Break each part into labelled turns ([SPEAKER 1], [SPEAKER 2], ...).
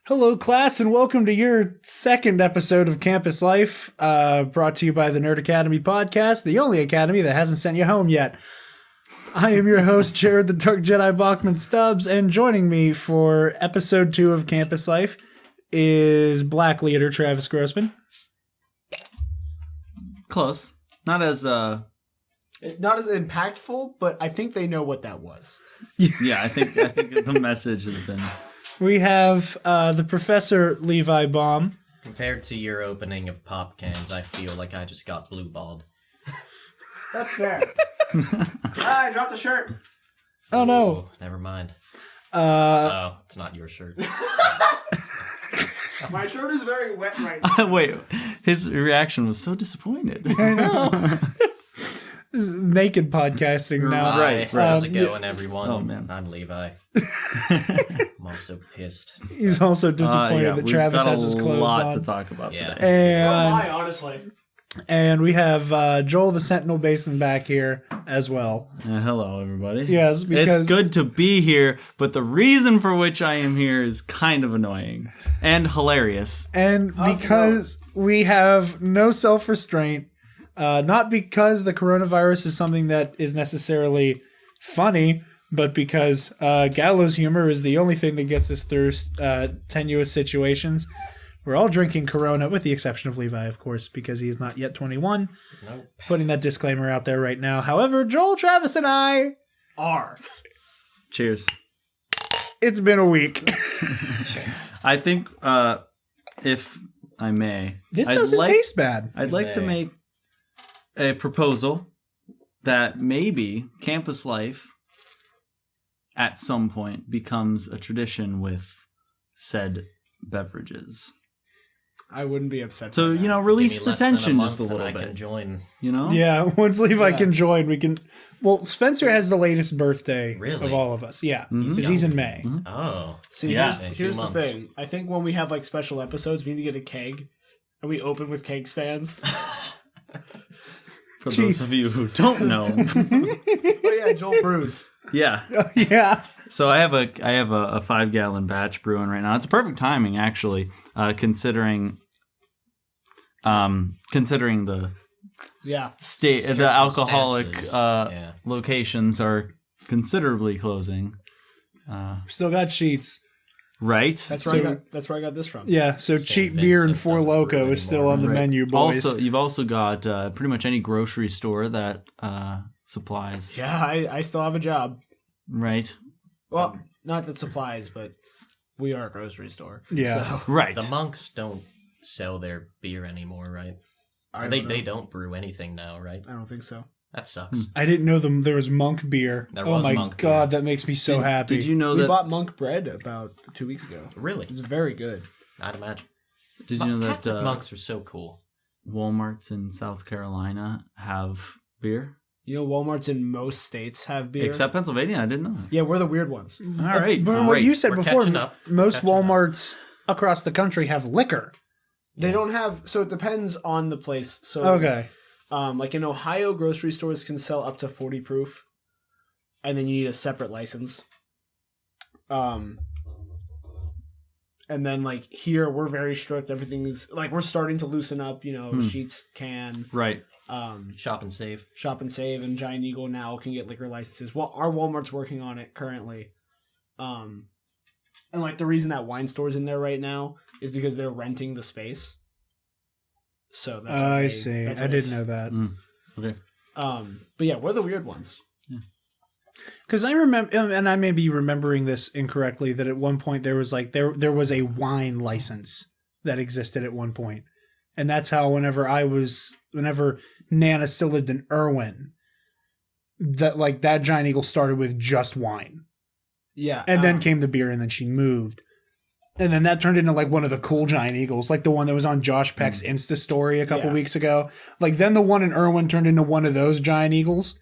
[SPEAKER 1] Hello, class, and welcome to your second episode of Campus Life, brought to you by the Nerd Academy podcast, the only academy that hasn't sent you home yet. I am your host, Jared the Dark Jedi Bachman Stubbs, and joining me for episode 2 of Campus Life is Black Leader Travis Grossman.
[SPEAKER 2] Close. Not as
[SPEAKER 3] impactful, but I think they know what that was.
[SPEAKER 2] Yeah, I think the message has been.
[SPEAKER 1] We have the Professor Levi Baum.
[SPEAKER 4] Compared to your opening of pop cans, I feel like I just got blue balled.
[SPEAKER 3] That's fair. I dropped the shirt.
[SPEAKER 1] Oh no!
[SPEAKER 4] Ooh, never mind. It's not your shirt.
[SPEAKER 3] My shirt is very wet right now.
[SPEAKER 2] Wait, his reaction was so disappointed.
[SPEAKER 1] I know. This is naked podcasting now.
[SPEAKER 2] Right.
[SPEAKER 4] How's it going, everyone?
[SPEAKER 2] Oh, man.
[SPEAKER 4] I'm Levi. I'm also pissed.
[SPEAKER 1] He's also disappointed that Travis has his clothes
[SPEAKER 2] on. A lot
[SPEAKER 1] on.
[SPEAKER 2] to talk about today.
[SPEAKER 1] And,
[SPEAKER 3] honestly.
[SPEAKER 1] And we have Joel the Sentinel Basin back here as well.
[SPEAKER 2] Hello, everybody.
[SPEAKER 1] Yes, because
[SPEAKER 2] it's good to be here, but the reason for which I am here is kind of annoying and hilarious.
[SPEAKER 1] And because we have no self-restraint, not because the coronavirus is something that is necessarily funny, but because gallows humor is the only thing that gets us through tenuous situations. We're all drinking Corona, with the exception of Levi, of course, because he is not yet 21.
[SPEAKER 4] Nope.
[SPEAKER 1] Putting that disclaimer out there right now. However, Joel, Travis, and I
[SPEAKER 3] are.
[SPEAKER 2] Cheers.
[SPEAKER 1] It's been a week.
[SPEAKER 2] I think, if I may...
[SPEAKER 1] This doesn't taste bad.
[SPEAKER 2] I'd like to make a proposal that maybe Campus Life at some point becomes a tradition with said beverages.
[SPEAKER 3] I wouldn't be upset.
[SPEAKER 2] So, release the tension just a little bit.
[SPEAKER 4] I can join.
[SPEAKER 1] Yeah, once Levi can join, we can... Well, Spencer has the latest birthday
[SPEAKER 4] Really?
[SPEAKER 1] of all of us. Yeah,
[SPEAKER 2] Mm-hmm.
[SPEAKER 1] because he's in May.
[SPEAKER 2] Mm-hmm.
[SPEAKER 4] Oh.
[SPEAKER 3] See,
[SPEAKER 2] Yeah.
[SPEAKER 3] here's the thing. I think when we have like special episodes, we need to get a keg, and we open with keg stands.
[SPEAKER 2] For those of you who don't know.
[SPEAKER 3] Oh yeah, Joel brews.
[SPEAKER 2] Yeah.
[SPEAKER 1] Yeah.
[SPEAKER 2] So I have a 5-gallon batch brewing right now. It's perfect timing, actually, considering the state, the alcoholic locations are considerably closing.
[SPEAKER 1] Still got sheets.
[SPEAKER 2] Right.
[SPEAKER 3] That's where I got this from.
[SPEAKER 1] Yeah, so
[SPEAKER 4] St.
[SPEAKER 1] cheap beer and
[SPEAKER 4] Vincent
[SPEAKER 1] Four
[SPEAKER 4] doesn't
[SPEAKER 1] Loko
[SPEAKER 4] brew
[SPEAKER 1] is still
[SPEAKER 4] anymore.
[SPEAKER 1] on the menu, boys.
[SPEAKER 2] Also, you've also got pretty much any grocery store that supplies.
[SPEAKER 3] Yeah, I still have a job.
[SPEAKER 2] Right.
[SPEAKER 3] Well, not that supplies, but we are a grocery store.
[SPEAKER 1] Yeah.
[SPEAKER 3] So.
[SPEAKER 2] Right.
[SPEAKER 4] The monks don't sell their beer anymore, right? They don't brew anything now, right?
[SPEAKER 3] I don't think so.
[SPEAKER 4] That sucks.
[SPEAKER 1] I didn't know there was monk beer.
[SPEAKER 4] There
[SPEAKER 1] Oh
[SPEAKER 4] was
[SPEAKER 1] my
[SPEAKER 4] monk
[SPEAKER 1] god,
[SPEAKER 4] beer.
[SPEAKER 1] that makes me so happy.
[SPEAKER 2] Did you know
[SPEAKER 3] We
[SPEAKER 2] that?
[SPEAKER 3] bought monk bread about 2 weeks ago.
[SPEAKER 4] Really?
[SPEAKER 3] It's very good.
[SPEAKER 4] I'd imagine.
[SPEAKER 2] Did you know that
[SPEAKER 4] Catholic monks are so cool.
[SPEAKER 2] Walmarts in South Carolina have beer?
[SPEAKER 3] You know, Walmarts in most states have beer.
[SPEAKER 2] Except Pennsylvania, I didn't know that.
[SPEAKER 3] Yeah, we're the weird ones.
[SPEAKER 2] All right.
[SPEAKER 1] But what
[SPEAKER 2] great.
[SPEAKER 1] you said
[SPEAKER 4] We're
[SPEAKER 1] before,
[SPEAKER 4] catching up.
[SPEAKER 1] most
[SPEAKER 4] Catching up.
[SPEAKER 1] Walmarts across the country have liquor.
[SPEAKER 3] They don't have, so it depends on the place. So,
[SPEAKER 1] Okay.
[SPEAKER 3] like in Ohio, grocery stores can sell up to 40 proof, and then you need a separate license. And then like here, we're very strict. Everything's like we're starting to loosen up. Sheets can.
[SPEAKER 2] Right.
[SPEAKER 4] Shop and save.
[SPEAKER 3] Shop and Save and Giant Eagle now can get liquor licenses. Well, our Walmart's working on it currently. And like the reason that wine store's in there right now is because they're renting the space. So that's how
[SPEAKER 1] I
[SPEAKER 3] they-
[SPEAKER 1] see.
[SPEAKER 3] that's
[SPEAKER 1] I
[SPEAKER 3] how
[SPEAKER 1] didn't
[SPEAKER 3] they-
[SPEAKER 1] know that.
[SPEAKER 2] Okay.
[SPEAKER 3] But yeah, we're the weird ones.
[SPEAKER 1] Because I remember, and I may be remembering this incorrectly, that at one point there was like there was a wine license that existed at one point, and that's how whenever Nana still lived in Irwin, that Giant Eagle started with just wine,
[SPEAKER 3] Yeah,
[SPEAKER 1] and then came the beer, and then she moved, and then that turned into like one of the cool Giant Eagles, like the one that was on Josh Peck's Insta story a couple weeks ago. Like then the one in Irwin turned into one of those Giant Eagles.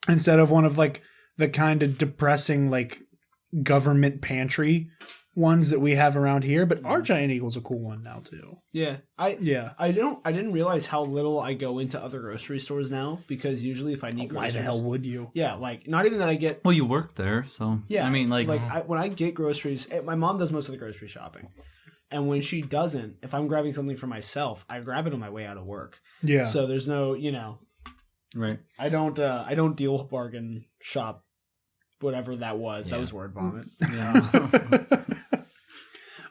[SPEAKER 1] Instead of one of like the kind of depressing like government pantry ones that we have around here, but our giant eagle's a cool one now too.
[SPEAKER 3] Yeah. I didn't realize how little I go into other grocery stores now, because usually if I need groceries,
[SPEAKER 1] Why the hell would you?
[SPEAKER 3] Yeah, like not even that I get.
[SPEAKER 2] Well, you work there, so
[SPEAKER 3] Yeah,
[SPEAKER 2] I mean, like
[SPEAKER 3] when I get groceries, my mom does most of the grocery shopping, and when she doesn't, if I'm grabbing something for myself, I grab it on my way out of work.
[SPEAKER 1] Yeah.
[SPEAKER 3] So there's no,
[SPEAKER 2] right.
[SPEAKER 3] I don't deal bargain shop, whatever that was.
[SPEAKER 4] Yeah.
[SPEAKER 3] That was word vomit.
[SPEAKER 2] Yeah.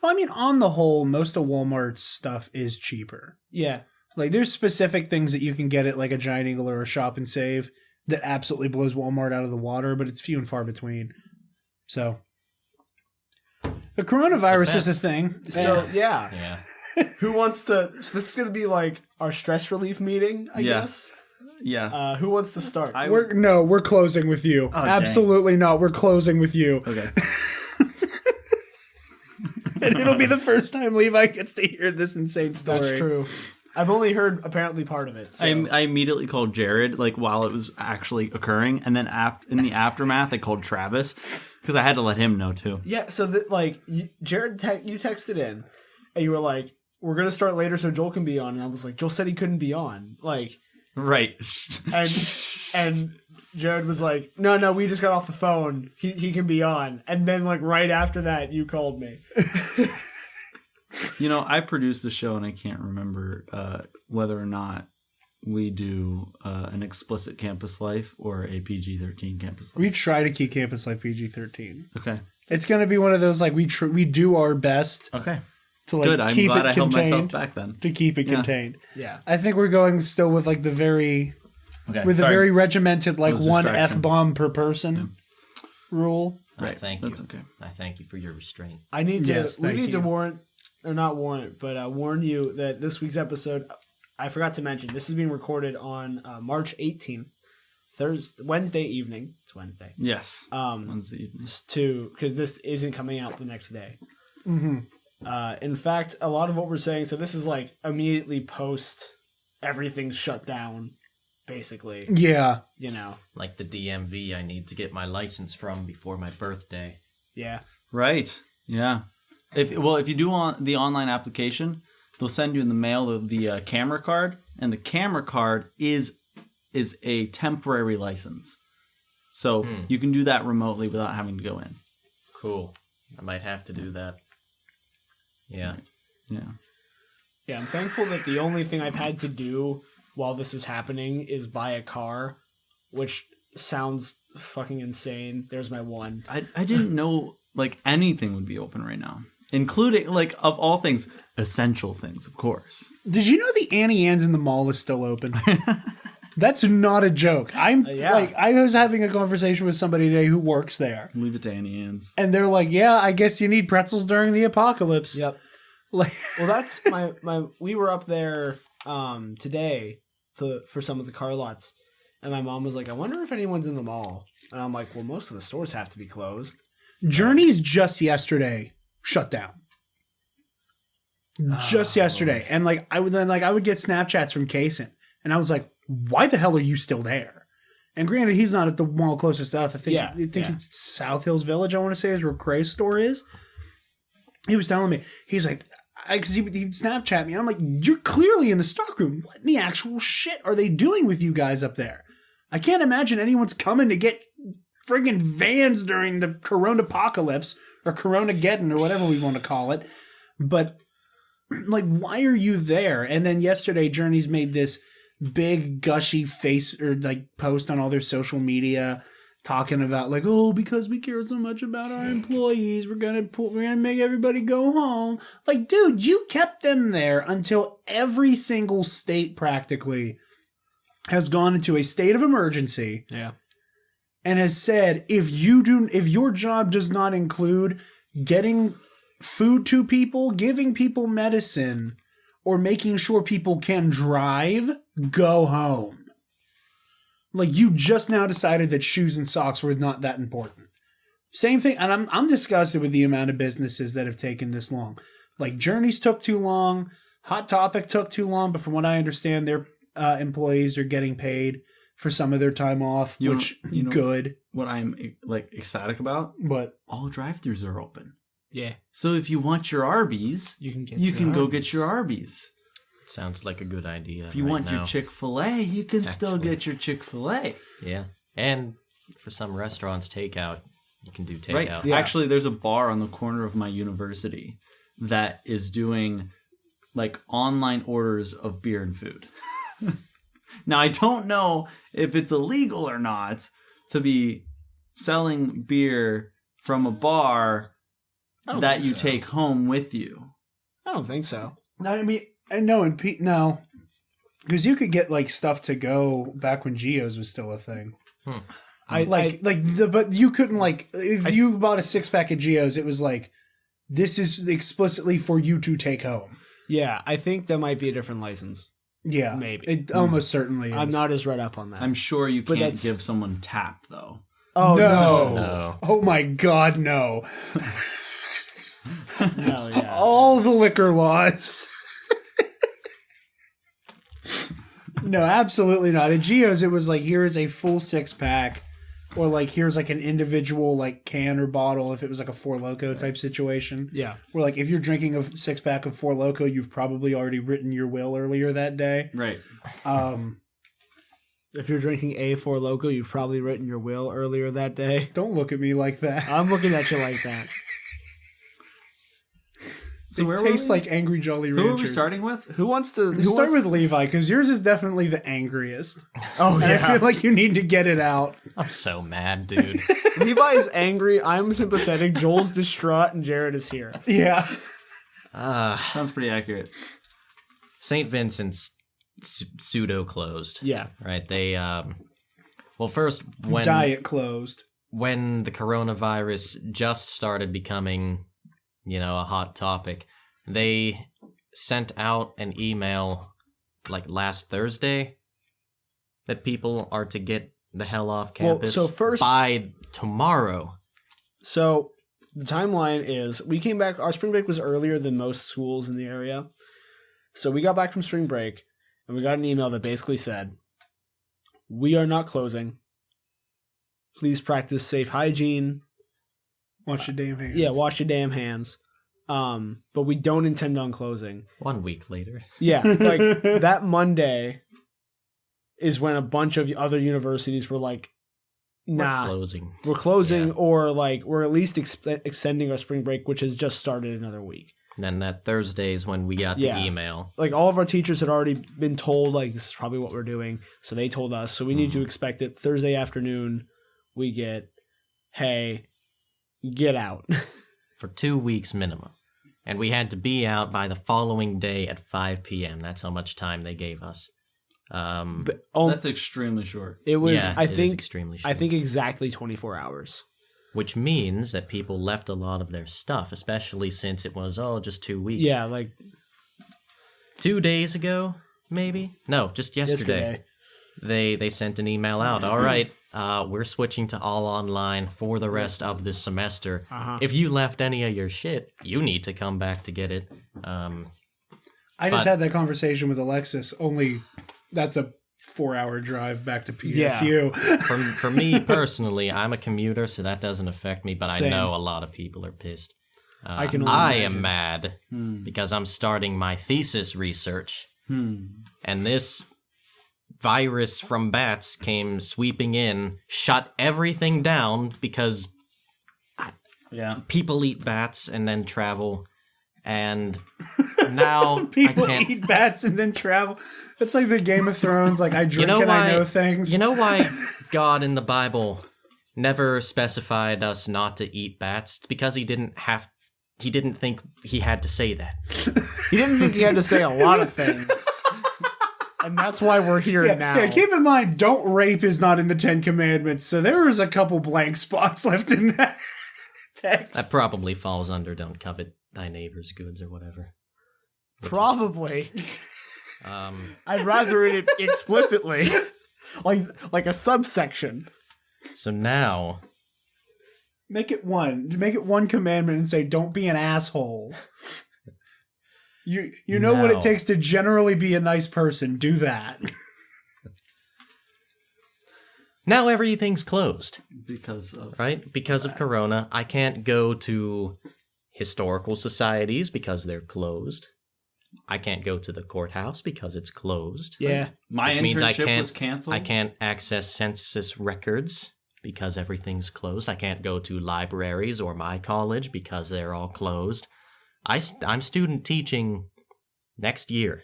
[SPEAKER 1] Well, I mean, on the whole, most of Walmart's stuff is cheaper.
[SPEAKER 3] Yeah.
[SPEAKER 1] Like, there's specific things that you can get at like a Giant Eagle or a Shop and Save that absolutely blows Walmart out of the water, but it's few and far between. So, the coronavirus is a thing.
[SPEAKER 3] So yeah.
[SPEAKER 4] Yeah.
[SPEAKER 3] Who wants to? So this is going to be like our stress relief meeting, I
[SPEAKER 2] Yeah.
[SPEAKER 3] guess.
[SPEAKER 2] Yeah.
[SPEAKER 3] Who wants to start?
[SPEAKER 1] We're closing with you.
[SPEAKER 2] Oh,
[SPEAKER 1] Absolutely not. We're closing with you.
[SPEAKER 2] Okay.
[SPEAKER 1] And it'll be the first time Levi gets to hear this insane story.
[SPEAKER 3] That's true. I've only heard apparently part of it. So.
[SPEAKER 2] I immediately called Jared like while it was actually occurring, and then in the aftermath, I called Travis because I had to let him know too.
[SPEAKER 3] Yeah. So Jared, you texted in, and you were like, "We're gonna start later so Joel can be on," and I was like, "Joel said he couldn't be on." Like,
[SPEAKER 2] Right.
[SPEAKER 3] and Jared was like, "No, we just got off the phone. He can be on." And then like right after that, you called me.
[SPEAKER 2] You know, I produced the show, and I can't remember whether or not we do an explicit campus life or a PG-13 campus life.
[SPEAKER 1] We try to keep Campus Life PG-13.
[SPEAKER 2] Okay.
[SPEAKER 1] It's going to be one of those, like, we do our best
[SPEAKER 2] Okay.
[SPEAKER 1] to, like,
[SPEAKER 2] Good. I'm
[SPEAKER 1] keep
[SPEAKER 2] glad
[SPEAKER 1] it
[SPEAKER 2] I held myself
[SPEAKER 1] contained.
[SPEAKER 2] back then.
[SPEAKER 1] To keep it
[SPEAKER 2] Yeah.
[SPEAKER 1] contained.
[SPEAKER 3] Yeah.
[SPEAKER 1] I think we're going still with, like, the very regimented, like,
[SPEAKER 2] was
[SPEAKER 1] one
[SPEAKER 2] distraction.
[SPEAKER 1] F-bomb per person rule.
[SPEAKER 2] Right.
[SPEAKER 4] Thank
[SPEAKER 2] That's
[SPEAKER 4] you.
[SPEAKER 2] okay.
[SPEAKER 4] I thank you for your restraint.
[SPEAKER 3] I need to.
[SPEAKER 1] Yes,
[SPEAKER 3] we
[SPEAKER 1] thank
[SPEAKER 3] need to
[SPEAKER 1] you.
[SPEAKER 3] warn you that this week's episode. I forgot to mention this is being recorded on March 18th, Wednesday evening. It's Wednesday.
[SPEAKER 2] Yes. Wednesday evening.
[SPEAKER 3] Because this isn't coming out the next day.
[SPEAKER 1] Mm-hmm.
[SPEAKER 3] In fact, a lot of what we're saying. So this is like immediately post everything's shut down, basically.
[SPEAKER 1] Yeah.
[SPEAKER 4] Like the DMV I need to get my license from before my birthday.
[SPEAKER 3] Yeah.
[SPEAKER 2] Right. Yeah. If you do the online application, they'll send you in the mail the camera card, and the camera card is a temporary license, so you can do that remotely without having to go in.
[SPEAKER 4] Cool. I might have to do that. Yeah.
[SPEAKER 2] Yeah.
[SPEAKER 3] Yeah. I'm thankful that the only thing I've had to do while this is happening is buy a car, which sounds fucking insane. There's my one.
[SPEAKER 2] I didn't know like anything would be open right now, including like of all things, essential things, of course.
[SPEAKER 1] Did you know the Annie Ann's in the mall is still open? That's not a joke. I was having a conversation with somebody today who works there.
[SPEAKER 2] Leave it to Annie Ann's.
[SPEAKER 1] And they're like, yeah, I guess you need pretzels during the apocalypse.
[SPEAKER 3] Yep.
[SPEAKER 1] Like,
[SPEAKER 3] Well, that's my. We were up there today for some of the car lots, and my mom was like, "I wonder if anyone's in the mall." And I'm like, "Well, most of the stores have to be closed."
[SPEAKER 1] Journeys just yesterday shut down. Just yesterday. And like I would get Snapchats from Kaysen, and I was like, why the hell are you still there? And granted, he's not at the mall closest to us. I think it's South Hills Village, I want to say, is where Cray's store is. He was telling me, he's like, because he'd Snapchat me, and I'm like, you're clearly in the stockroom. What in the actual shit are they doing with you guys up there? I can't imagine anyone's coming to get friggin' vans during the Corona apocalypse or Corona-geddon or whatever we want to call it. But like, why are you there? And then yesterday, Journeys made this big gushy face or like post on all their social media talking about like, oh, because we care so much about our employees, we're gonna make everybody go home. Like, dude, you kept them there until every single state practically has gone into a state of emergency.
[SPEAKER 3] Yeah.
[SPEAKER 1] And has said, if your job does not include getting food to people, giving people medicine, or making sure people can drive, go home. Like, you just now decided that shoes and socks were not that important. Same thing, and I'm disgusted with the amount of businesses that have taken this long. Like, Journeys took too long, Hot Topic took too long, but from what I understand, their employees are getting paid for some of their time off, which good.
[SPEAKER 2] What I'm like ecstatic about?
[SPEAKER 1] But
[SPEAKER 2] all drive-thrus are open.
[SPEAKER 3] Yeah.
[SPEAKER 2] So if you want your Arby's,
[SPEAKER 3] You can get
[SPEAKER 2] you
[SPEAKER 3] your
[SPEAKER 2] can go
[SPEAKER 3] Arby's.
[SPEAKER 2] get your Arby's.
[SPEAKER 4] Sounds like a good idea.
[SPEAKER 2] If you
[SPEAKER 4] right
[SPEAKER 2] want
[SPEAKER 4] now.
[SPEAKER 2] your Chick-fil-A, you can still
[SPEAKER 4] Actually.
[SPEAKER 2] get your Chick-fil-A.
[SPEAKER 4] Yeah. And for some restaurants, takeout. You can do takeout.
[SPEAKER 2] Right.
[SPEAKER 3] Yeah.
[SPEAKER 2] Actually, there's a bar on the corner of my university that is doing like online orders of beer and food. Now, I don't know if it's illegal or not to be selling beer from a bar
[SPEAKER 3] I don't
[SPEAKER 2] that
[SPEAKER 3] think
[SPEAKER 2] you
[SPEAKER 3] so.
[SPEAKER 2] take home with you.
[SPEAKER 3] I don't think so.
[SPEAKER 1] No, I mean, and no, and Pete, no, because you could get like stuff to go back when Geos was still a thing. But you couldn't like if you bought a 6-pack of Geos, it was like this is explicitly for you to take home.
[SPEAKER 3] Yeah, I think that might be a different license.
[SPEAKER 1] Yeah,
[SPEAKER 3] Maybe.
[SPEAKER 1] it almost certainly is.
[SPEAKER 3] I'm not as read up on that.
[SPEAKER 2] I'm sure you
[SPEAKER 3] But
[SPEAKER 2] can't
[SPEAKER 3] that's-
[SPEAKER 2] give someone tap, though.
[SPEAKER 3] Oh
[SPEAKER 1] No.
[SPEAKER 4] No.
[SPEAKER 1] Oh my God, no!
[SPEAKER 3] no, yeah.
[SPEAKER 1] All the liquor laws. No, absolutely not. At Geo's, it was like here is a full 6-pack, or like here's like an individual like can or bottle if it was like a Four Loko type situation.
[SPEAKER 3] Yeah.
[SPEAKER 1] Where like if you're drinking a 6-pack of Four Loko, you've probably already written your will earlier that day.
[SPEAKER 2] Right.
[SPEAKER 3] If you're drinking A4 Loco, you've probably written your will earlier that day.
[SPEAKER 1] Don't look at me like that.
[SPEAKER 3] I'm looking at you like that.
[SPEAKER 2] So
[SPEAKER 1] It
[SPEAKER 2] where
[SPEAKER 1] tastes
[SPEAKER 2] were we?
[SPEAKER 1] like Angry Jolly
[SPEAKER 2] Who
[SPEAKER 1] Ranchers.
[SPEAKER 2] are we starting with?
[SPEAKER 3] Who wants to
[SPEAKER 1] Start
[SPEAKER 3] wants,
[SPEAKER 1] with Levi, because yours is definitely the angriest.
[SPEAKER 3] Oh
[SPEAKER 1] And I feel like you need to get it out.
[SPEAKER 4] I'm so mad, dude.
[SPEAKER 3] Levi is angry, I'm sympathetic, Joel's distraught, and Jared is here.
[SPEAKER 1] Yeah.
[SPEAKER 2] Sounds pretty accurate.
[SPEAKER 4] St. Vincent's pseudo closed.
[SPEAKER 3] Yeah.
[SPEAKER 4] Right. They well, first when
[SPEAKER 1] Diet closed.
[SPEAKER 4] when the coronavirus just started becoming, a hot topic, they sent out an email like last Thursday that people are to get the hell off campus
[SPEAKER 3] so first-
[SPEAKER 4] by tomorrow.
[SPEAKER 3] So the timeline is we came back, our spring break was earlier than most schools in the area. So we got back from spring break and we got an email that basically said, we are not closing. Please practice safe hygiene.
[SPEAKER 1] Wash your damn hands.
[SPEAKER 3] Yeah, wash your damn hands. But we don't intend on closing.
[SPEAKER 4] 1 week later.
[SPEAKER 3] Yeah, like that Monday is when a bunch of other universities were like, nah,
[SPEAKER 4] We're closing.
[SPEAKER 3] we're closing, or like we're at least extending our spring break, which has just started another week.
[SPEAKER 4] And then that Thursday is when we got
[SPEAKER 3] Yeah.
[SPEAKER 4] the email.
[SPEAKER 3] Like all of our teachers had already been told, like, this is probably what we're doing. So they told us, so we need to expect it Thursday afternoon. We get, hey, get out.
[SPEAKER 4] For 2 weeks minimum. And we had to be out by the following day at 5 p.m. That's how much time they gave us.
[SPEAKER 3] But
[SPEAKER 2] That's extremely short.
[SPEAKER 3] it was,
[SPEAKER 4] yeah,
[SPEAKER 3] I
[SPEAKER 4] it is
[SPEAKER 3] think,
[SPEAKER 4] extremely short.
[SPEAKER 3] exactly 24 hours.
[SPEAKER 4] Which means that people left a lot of their stuff, especially since it was, just 2 weeks.
[SPEAKER 3] Yeah, like
[SPEAKER 4] 2 days ago, maybe? No, just yesterday. They sent an email out. All right, we're switching to all online for the rest of this semester.
[SPEAKER 3] Uh-huh.
[SPEAKER 4] If you left any of your shit, you need to come back to get it.
[SPEAKER 1] I just had that conversation with Alexis, only that's a 4-hour drive back to PSU.
[SPEAKER 4] For me personally, I'm a commuter, so that doesn't affect me, but
[SPEAKER 3] Same.
[SPEAKER 4] I know a lot of people are pissed.
[SPEAKER 3] I can only
[SPEAKER 4] I
[SPEAKER 3] imagine.
[SPEAKER 4] am mad because I'm starting my thesis research, and this virus from bats came sweeping in, shut everything down because
[SPEAKER 2] Yeah.
[SPEAKER 4] people eat bats and then travel, and now
[SPEAKER 1] People
[SPEAKER 4] I can't.
[SPEAKER 1] eat bats and then travel. It's like the Game of Thrones, like I drink and I know things.
[SPEAKER 4] You know why God in the Bible never specified us not to eat bats? It's because he didn't think he had to say that.
[SPEAKER 3] He didn't think he had to say a lot of things. And that's why we're here now.
[SPEAKER 1] Yeah, keep in mind, don't rape is not in the 10 Commandments, so there is a couple blank spots left in that text.
[SPEAKER 4] That probably falls under "Don't covet thy neighbor's goods" or whatever.
[SPEAKER 3] Probably. I'd rather it explicitly. like a subsection.
[SPEAKER 4] So now,
[SPEAKER 1] Make it one commandment and say, don't be an asshole. You know what it
[SPEAKER 4] No.
[SPEAKER 1] takes to generally be a nice person. Do that.
[SPEAKER 4] now everything's closed,
[SPEAKER 2] Because of
[SPEAKER 4] right? Because of Corona, I can't go to historical societies because they're closed. I can't go to the courthouse because it's closed.
[SPEAKER 3] Yeah.
[SPEAKER 2] My
[SPEAKER 4] Which means
[SPEAKER 2] internship was canceled.
[SPEAKER 4] I can't access census records because everything's closed. I can't go to libraries or my college because they're all closed. I'm student teaching next year,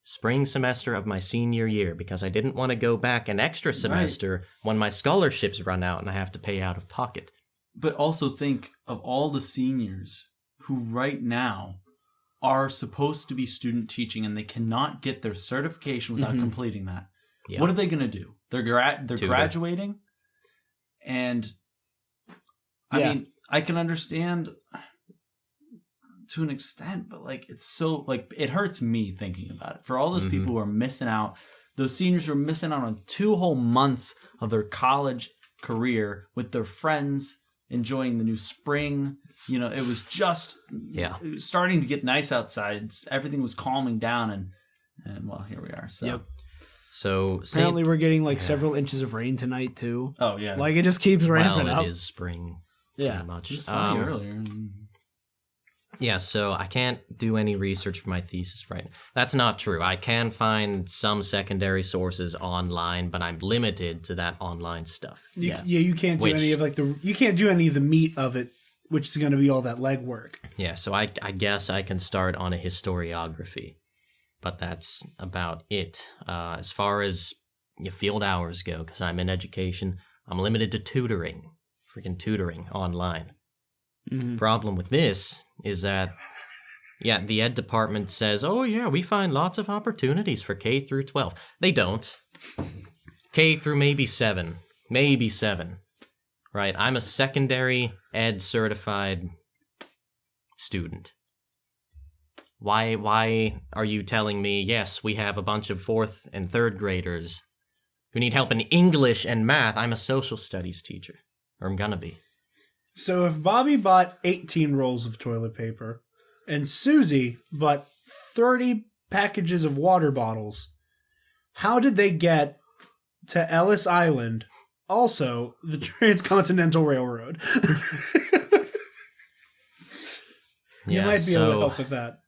[SPEAKER 4] spring semester of my senior year, because I didn't want to go back an extra semester when my scholarships run out and I have to pay out of pocket.
[SPEAKER 2] But also think of all the seniors who right now are supposed to be student teaching and they cannot get their certification without completing that.
[SPEAKER 4] Yeah.
[SPEAKER 2] What are they going to do? They're graduating, and I mean, I can understand to an extent, but like it's so like it hurts me thinking about it. For all those people who are missing out, those seniors who are missing out on 2 whole months of their college career with their friends, enjoying the new spring. You know, it was just it was starting to get nice outside. Everything was calming down, and well, here we are. So,
[SPEAKER 4] so
[SPEAKER 3] apparently we're getting like several inches of rain tonight too.
[SPEAKER 2] Oh yeah,
[SPEAKER 3] like it just keeps ramping up.
[SPEAKER 4] It is spring.
[SPEAKER 3] Yeah,
[SPEAKER 4] pretty much.
[SPEAKER 2] Just saw you earlier.
[SPEAKER 4] Yeah, so I can't do any research for my thesis right now. That's not true. I can find some secondary sources online, but I'm limited to that online stuff.
[SPEAKER 1] You can't do any of you can't do any of the meat of it, which is going to be all that legwork.
[SPEAKER 4] Yeah, so I guess I can start on a historiography, but that's about it. As far as your field hours go, because I'm in education, I'm limited to tutoring, freaking tutoring online. Problem with this is that, the ed department says, oh yeah, we find lots of opportunities for K through 12. They don't. K through maybe 7. Right? I'm a secondary ed certified student. Why are you telling me, yes, we have a bunch of 4th and 3rd graders who need help in English and math? I'm a social studies teacher. Or I'm gonna be.
[SPEAKER 1] So if Bobby bought 18 rolls of toilet paper and Susie bought 30 packages of water bottles, how did they get to Ellis Island, also the Transcontinental Railroad? You might be able to help with that.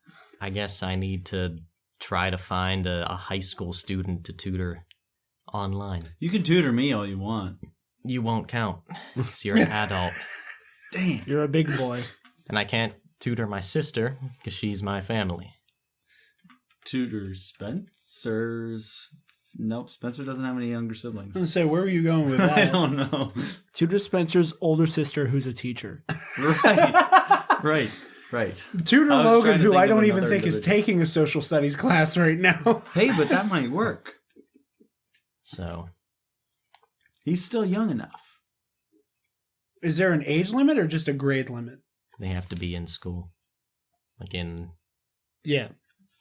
[SPEAKER 4] I guess I need to try to find a high school student to tutor online.
[SPEAKER 2] You can tutor me all you want.
[SPEAKER 4] You won't count, because you're an adult.
[SPEAKER 2] Damn.
[SPEAKER 3] You're a big boy.
[SPEAKER 4] And I can't tutor my sister, because she's my family.
[SPEAKER 2] Tutor Spencer's... Nope, Spencer doesn't have any younger siblings.
[SPEAKER 1] I was going to say, where were you going with that?
[SPEAKER 2] I don't know.
[SPEAKER 3] Tutor Spencer's older sister who's a teacher.
[SPEAKER 2] Right.
[SPEAKER 1] Tutor Logan, who I don't even think
[SPEAKER 2] is
[SPEAKER 1] is taking a social studies class right now.
[SPEAKER 2] Hey, but that might work.
[SPEAKER 4] So...
[SPEAKER 2] He's still young enough.
[SPEAKER 1] Is there an age limit or just a grade limit?
[SPEAKER 4] They have to be in school. Like in...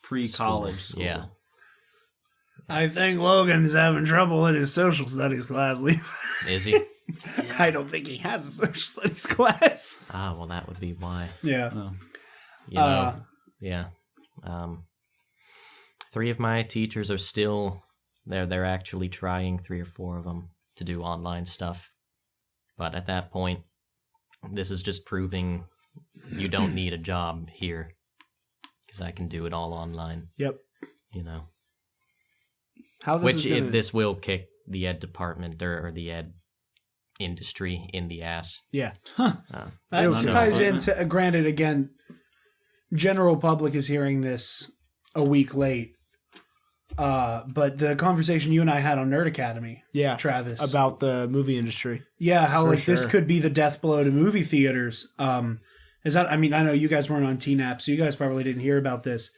[SPEAKER 2] Pre-college school.
[SPEAKER 4] Yeah.
[SPEAKER 1] I think Logan's having trouble in his social studies class.
[SPEAKER 4] Is he?
[SPEAKER 1] I don't think he has a social studies class.
[SPEAKER 4] Ah, well, that would be why.
[SPEAKER 1] Yeah.
[SPEAKER 2] Oh.
[SPEAKER 4] You know, yeah. 3 of my teachers are still... They're actually trying, 3 or 4 of them, to do online stuff. But at that point, this is just proving you don't need a job here, because I can do it all online.
[SPEAKER 1] Yep.
[SPEAKER 4] You know.
[SPEAKER 3] This
[SPEAKER 4] this will kick the ed department or the ed industry in the ass.
[SPEAKER 3] Yeah.
[SPEAKER 1] That ties into, granted, again, general public is hearing this a week late. But the conversation you and I had on Nerd Academy, Travis,
[SPEAKER 3] about the movie industry,
[SPEAKER 1] how this could be the death blow to movie theaters. Is that? I mean, I know you guys weren't on tnap, so you guys probably didn't hear about this.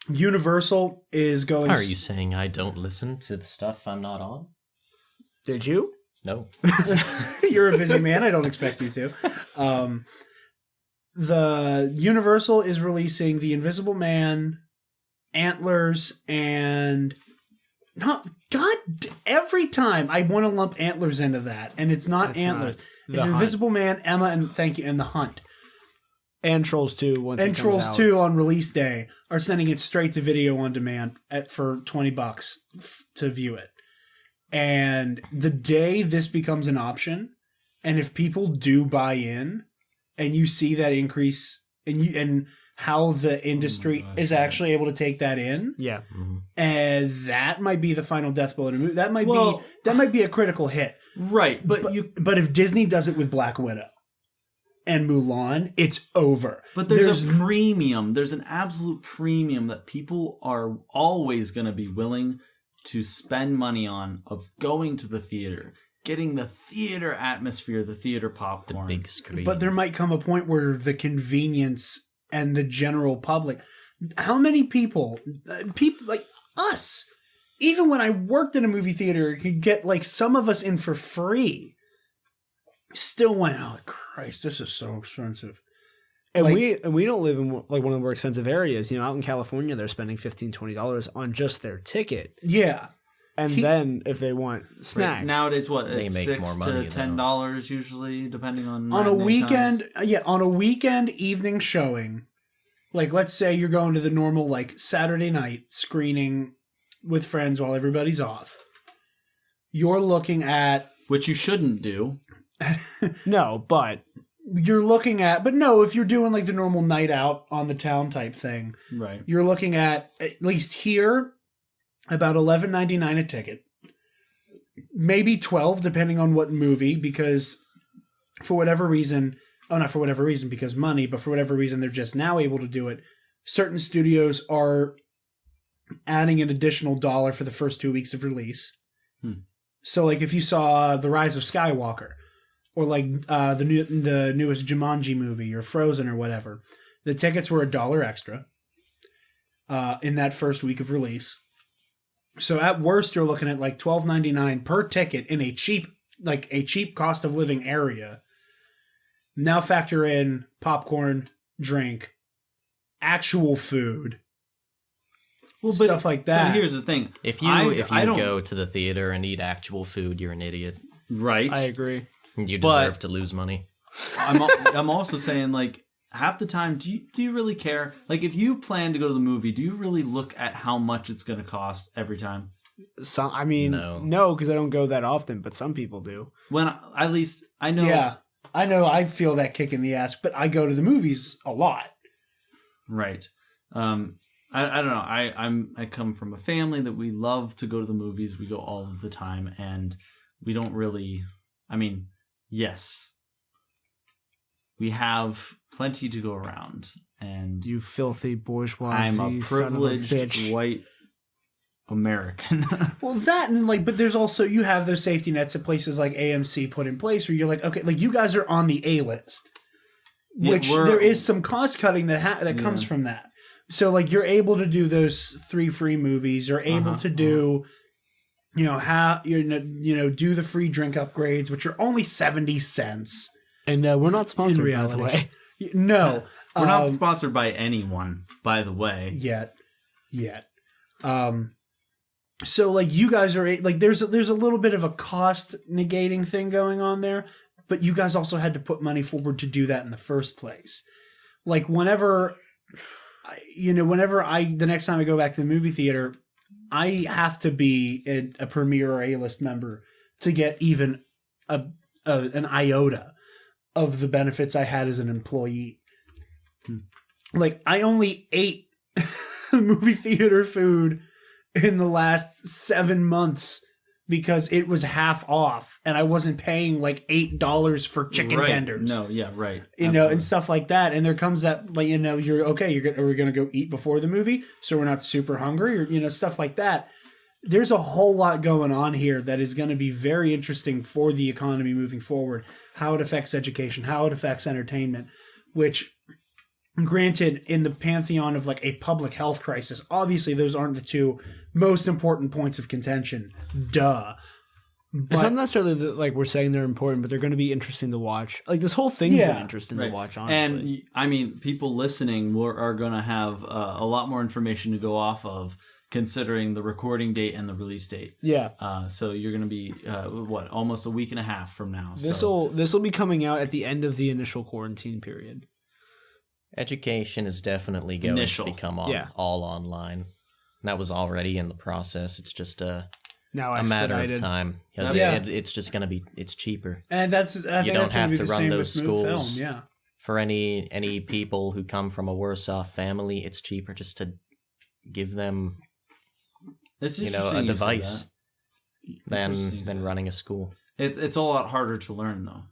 [SPEAKER 1] Universal is going.
[SPEAKER 4] Are you saying I don't listen to the stuff I'm not on?
[SPEAKER 3] Did you?
[SPEAKER 4] No.
[SPEAKER 1] You're a busy man. I don't expect you to. The Universal is releasing The Invisible Man, Antlers, and every time I want to lump Antlers into that, and it's not Antlers. It's Invisible Man, Emma, and The Hunt.
[SPEAKER 3] And Trolls 2
[SPEAKER 1] and Trolls 2 on release day are sending it straight to video on demand for $20 to view it. And the day this becomes an option, and if people do buy in, and you see that increase and how the industry is actually able to take that in.
[SPEAKER 3] Yeah.
[SPEAKER 1] And that might be the final death blow in a movie. That might be a critical hit.
[SPEAKER 2] Right, but
[SPEAKER 1] if Disney does it with Black Widow and Mulan, it's over.
[SPEAKER 2] But there's a premium. There's an absolute premium that people are always going to be willing to spend money on of going to the theater, getting the theater atmosphere, the theater popcorn.
[SPEAKER 4] The big screen.
[SPEAKER 1] But there might come a point where the convenience and the general public, how many people like us, even when I worked in a movie theater, could get like some of us in for free, still went, oh Christ, this is so expensive.
[SPEAKER 3] And
[SPEAKER 1] Like-
[SPEAKER 3] we don't live in like one of the more expensive areas. You know, out in California, they're spending $15-$20 on just their ticket.
[SPEAKER 1] Yeah.
[SPEAKER 3] And then if they want snacks,
[SPEAKER 2] Right. Nowadays, what?
[SPEAKER 4] They
[SPEAKER 2] It's
[SPEAKER 4] make
[SPEAKER 2] $6
[SPEAKER 4] more money,
[SPEAKER 2] to $10 usually, depending on
[SPEAKER 1] On a
[SPEAKER 2] matinee
[SPEAKER 1] weekend,
[SPEAKER 2] times.
[SPEAKER 1] on a weekend evening showing, like let's say you're going to the normal like Saturday night screening with friends while everybody's off. You're looking at
[SPEAKER 2] Which you shouldn't do.
[SPEAKER 3] no, but
[SPEAKER 1] but no, if you're doing like the normal night out on the town type thing,
[SPEAKER 2] Right.
[SPEAKER 1] you're looking at least here about $11.99 a ticket, maybe $12 depending on what movie, because for whatever reason, not for whatever reason because money, but for whatever reason they're just now able to do it. Certain studios are adding an additional $1 for the first 2 weeks of release. So like if you saw The Rise of Skywalker, or like the newest Jumanji movie or Frozen or whatever, the tickets were $1 extra in that first week of release. So at worst, you're looking at like $12.99 per ticket in a cheap cost of living area. Now factor in popcorn, drink, actual food, stuff like that.
[SPEAKER 2] But here's the thing:
[SPEAKER 4] If you go to the theater and eat actual food, you're an idiot.
[SPEAKER 2] right,
[SPEAKER 3] I agree.
[SPEAKER 4] You deserve to lose money.
[SPEAKER 2] I'm also saying like half the time, do you really care? Like if you plan to go to the movie, do you really look at how much it's going to cost every time?
[SPEAKER 3] Some, I mean, no, because I don't go that often, but some people do.
[SPEAKER 2] When at least I know.
[SPEAKER 1] Yeah, I know. I feel that kick in the ass, but I go to the movies a lot.
[SPEAKER 2] Right. I don't know. I come from a family that we love to go to the movies. We go all of the time, and we don't really. I mean, yes, we have plenty to go around, and
[SPEAKER 3] You filthy bourgeoisie.
[SPEAKER 2] I'm a
[SPEAKER 3] son of a
[SPEAKER 2] privileged
[SPEAKER 3] bitch.
[SPEAKER 2] white American.
[SPEAKER 1] Well, that and like, but there's also you have those safety nets at places like AMC put in place where you're like, okay, like you guys are on the A list, which there is some cost cutting that comes from that. So like you're able to do those 3 free movies. You're able to do, do the free drink upgrades, which are only 70 cents.
[SPEAKER 3] And we're not sponsored,
[SPEAKER 1] In reality.
[SPEAKER 3] by the way.
[SPEAKER 1] No,
[SPEAKER 2] We're not sponsored by anyone, by the way.
[SPEAKER 1] yet. So like you guys are like there's a little bit of a cost negating thing going on there, but you guys also had to put money forward to do that in the first place. Like whenever the next time I go back to the movie theater, I have to be a Premier or A-list member to get even an iota of the benefits I had as an employee. Like I only ate movie theater food in the last 7 months because it was half off and I wasn't paying like $8 for chicken tenders.
[SPEAKER 2] No, yeah, right.
[SPEAKER 1] And stuff like that. And there comes that, like, you're okay. Are we going to go eat before the movie so we're not super hungry, or stuff like that. There's a whole lot going on here that is going to be very interesting for the economy moving forward. How it affects education, how it affects entertainment, which, granted, in the pantheon of like a public health crisis, obviously those aren't the two most important points of contention. Duh.
[SPEAKER 3] It's not necessarily that like we're saying they're important, but they're going to be interesting to watch. Like this whole thing's been interesting to watch, honestly.
[SPEAKER 2] And I mean, people listening are going to have a lot more information to go off of, considering the recording date and the release date.
[SPEAKER 3] Yeah.
[SPEAKER 2] So you're going to be almost a week and a half from now.
[SPEAKER 3] This will be coming out at the end of the initial quarantine period.
[SPEAKER 4] Education is definitely going to become all online. That was already in the process. It's just a matter of time. Because it's just going to be, it's cheaper.
[SPEAKER 1] And you
[SPEAKER 4] don't have to run those schools. for any people who come from a worse off family, it's cheaper just to give them,
[SPEAKER 2] It's
[SPEAKER 4] a
[SPEAKER 2] interesting you said
[SPEAKER 4] device
[SPEAKER 2] that. It's interesting you
[SPEAKER 4] than
[SPEAKER 2] said
[SPEAKER 4] running a school
[SPEAKER 2] that. It's a lot harder to learn though.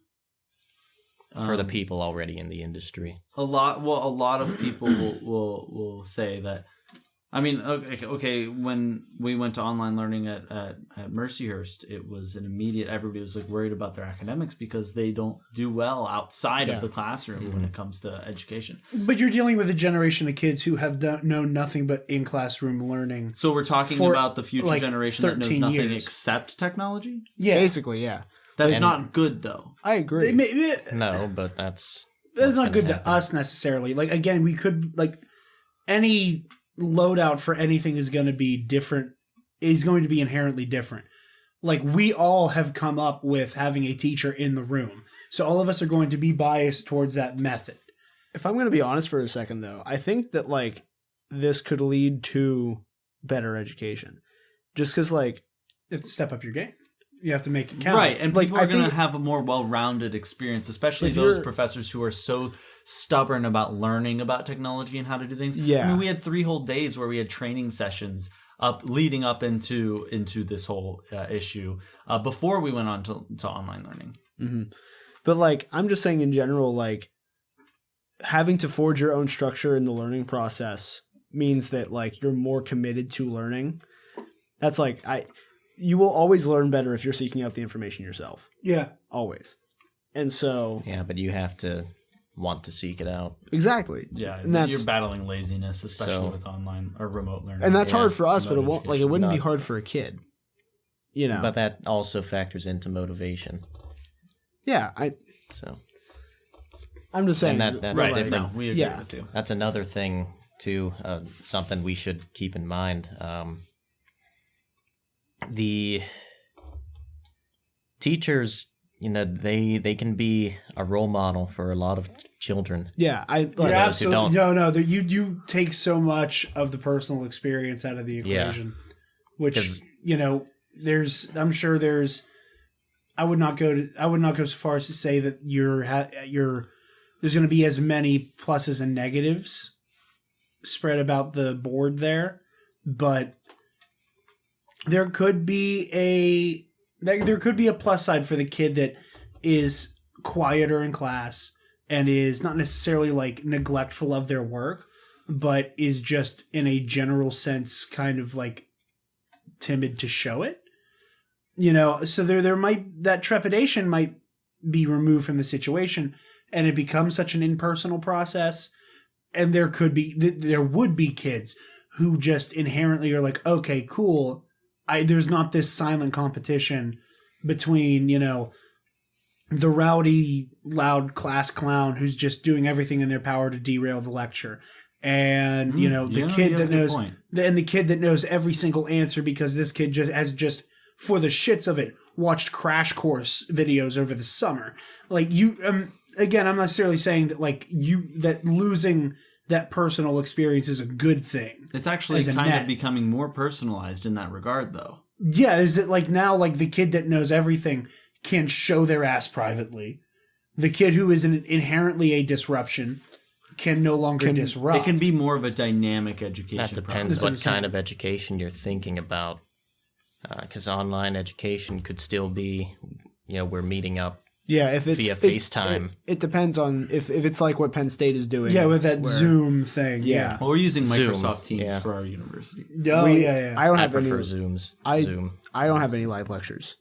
[SPEAKER 4] for the people already in the industry.
[SPEAKER 2] A lot of people will say that. I mean, okay. When we went to online learning at Mercyhurst, it was an immediate. Everybody was like worried about their academics because they don't do well outside of the classroom when it comes to education.
[SPEAKER 1] But you're dealing with a generation of kids who have known nothing but in classroom learning.
[SPEAKER 2] So we're talking
[SPEAKER 1] For,
[SPEAKER 2] about the future
[SPEAKER 1] like,
[SPEAKER 2] generation that knows
[SPEAKER 1] 13
[SPEAKER 2] nothing
[SPEAKER 1] years.
[SPEAKER 2] except technology.
[SPEAKER 1] Yeah,
[SPEAKER 3] Basically, yeah.
[SPEAKER 2] That's
[SPEAKER 4] And-
[SPEAKER 2] not good though.
[SPEAKER 3] I agree.
[SPEAKER 4] No, but that's
[SPEAKER 1] not good to
[SPEAKER 4] happen.
[SPEAKER 1] us necessarily. Like again, we could any loadout for anything is going to be different. Is going to be inherently different. Like we all have come up with having a teacher in the room, so all of us are going to be biased towards that method.
[SPEAKER 3] If I'm going to be honest for a second, though, I think that this could lead to better education, just because
[SPEAKER 1] You have to step up your game. You have to make it count.
[SPEAKER 2] Right, and people
[SPEAKER 3] I
[SPEAKER 2] are going to
[SPEAKER 3] think-
[SPEAKER 2] have a more well-rounded experience, especially
[SPEAKER 3] If
[SPEAKER 2] those
[SPEAKER 3] you're-
[SPEAKER 2] professors who are so stubborn about learning about technology and how to do things.
[SPEAKER 3] Yeah.
[SPEAKER 2] I mean, we had 3 whole days where we had training sessions leading up into this whole issue before we went on to online learning.
[SPEAKER 3] Mm-hmm. But I'm just saying in general, having to forge your own structure in the learning process means that you're more committed to learning. That's you will always learn better if you're seeking out the information yourself.
[SPEAKER 1] Yeah.
[SPEAKER 3] Always. And so
[SPEAKER 4] Yeah, but you have to want to seek it out.
[SPEAKER 3] exactly.
[SPEAKER 2] Yeah,
[SPEAKER 3] And that's
[SPEAKER 2] you're battling laziness, especially
[SPEAKER 4] So-
[SPEAKER 2] with online or remote learning.
[SPEAKER 3] and that's
[SPEAKER 4] Yeah,
[SPEAKER 3] hard for us, but it
[SPEAKER 2] remote
[SPEAKER 3] won't
[SPEAKER 2] education.
[SPEAKER 3] it wouldn't be
[SPEAKER 4] Not-
[SPEAKER 3] hard for a kid.
[SPEAKER 4] But that also factors into motivation.
[SPEAKER 3] Yeah,
[SPEAKER 4] So
[SPEAKER 3] I'm just saying
[SPEAKER 4] And that's
[SPEAKER 2] right,
[SPEAKER 4] different.
[SPEAKER 2] no, we agree
[SPEAKER 3] Yeah.
[SPEAKER 2] with you.
[SPEAKER 4] that's another thing too. Something we should keep in mind. The teachers, they can be a role model for a lot of children.
[SPEAKER 3] Yeah,
[SPEAKER 1] You're
[SPEAKER 4] those who
[SPEAKER 1] absolutely
[SPEAKER 4] don't.
[SPEAKER 1] no. You take so much of the personal experience out of the equation, which
[SPEAKER 4] 'Cause-
[SPEAKER 1] I'm sure there's. I would not go so far as to say that there's going to be as many pluses and negatives spread about the board there, but there could be a plus side for the kid that is quieter in class and is not necessarily neglectful of their work, but is just in a general sense kind of timid to show it. So there might, that trepidation might be removed from the situation and it becomes such an impersonal process. And there would be kids who just inherently are okay, cool. There's not this silent competition between, the rowdy, loud class clown who's just doing everything in their power to derail the lecture. And, the kid that knows, and the kid that knows every single answer because this kid has for the shits of it, watched Crash Course videos over the summer. Again, I'm not necessarily saying that that losing that personal experience is a good thing.
[SPEAKER 2] It's actually
[SPEAKER 1] as a
[SPEAKER 2] kind
[SPEAKER 1] net.
[SPEAKER 2] of becoming more personalized in that regard, though.
[SPEAKER 1] Yeah, is it now the kid that knows everything can show their ass privately? The kid who is inherently a disruption can no longer disrupt.
[SPEAKER 2] It can be more of a dynamic education.
[SPEAKER 4] That depends
[SPEAKER 1] That's what I'm
[SPEAKER 4] what kind of education you're thinking about. Because online education could still be, we're meeting up
[SPEAKER 3] Yeah, if it's
[SPEAKER 4] via FaceTime.
[SPEAKER 3] it depends on if it's like what Penn State is doing.
[SPEAKER 1] Yeah, with that
[SPEAKER 3] where-
[SPEAKER 1] Zoom thing.
[SPEAKER 3] Yeah.
[SPEAKER 2] Well, we're using
[SPEAKER 4] Zoom,
[SPEAKER 2] Microsoft Teams
[SPEAKER 4] yeah.
[SPEAKER 2] for our university.
[SPEAKER 1] Oh,
[SPEAKER 3] We-
[SPEAKER 1] yeah.
[SPEAKER 3] I don't
[SPEAKER 4] I
[SPEAKER 3] have any.
[SPEAKER 4] prefer Zoom.
[SPEAKER 3] I don't have any live lectures.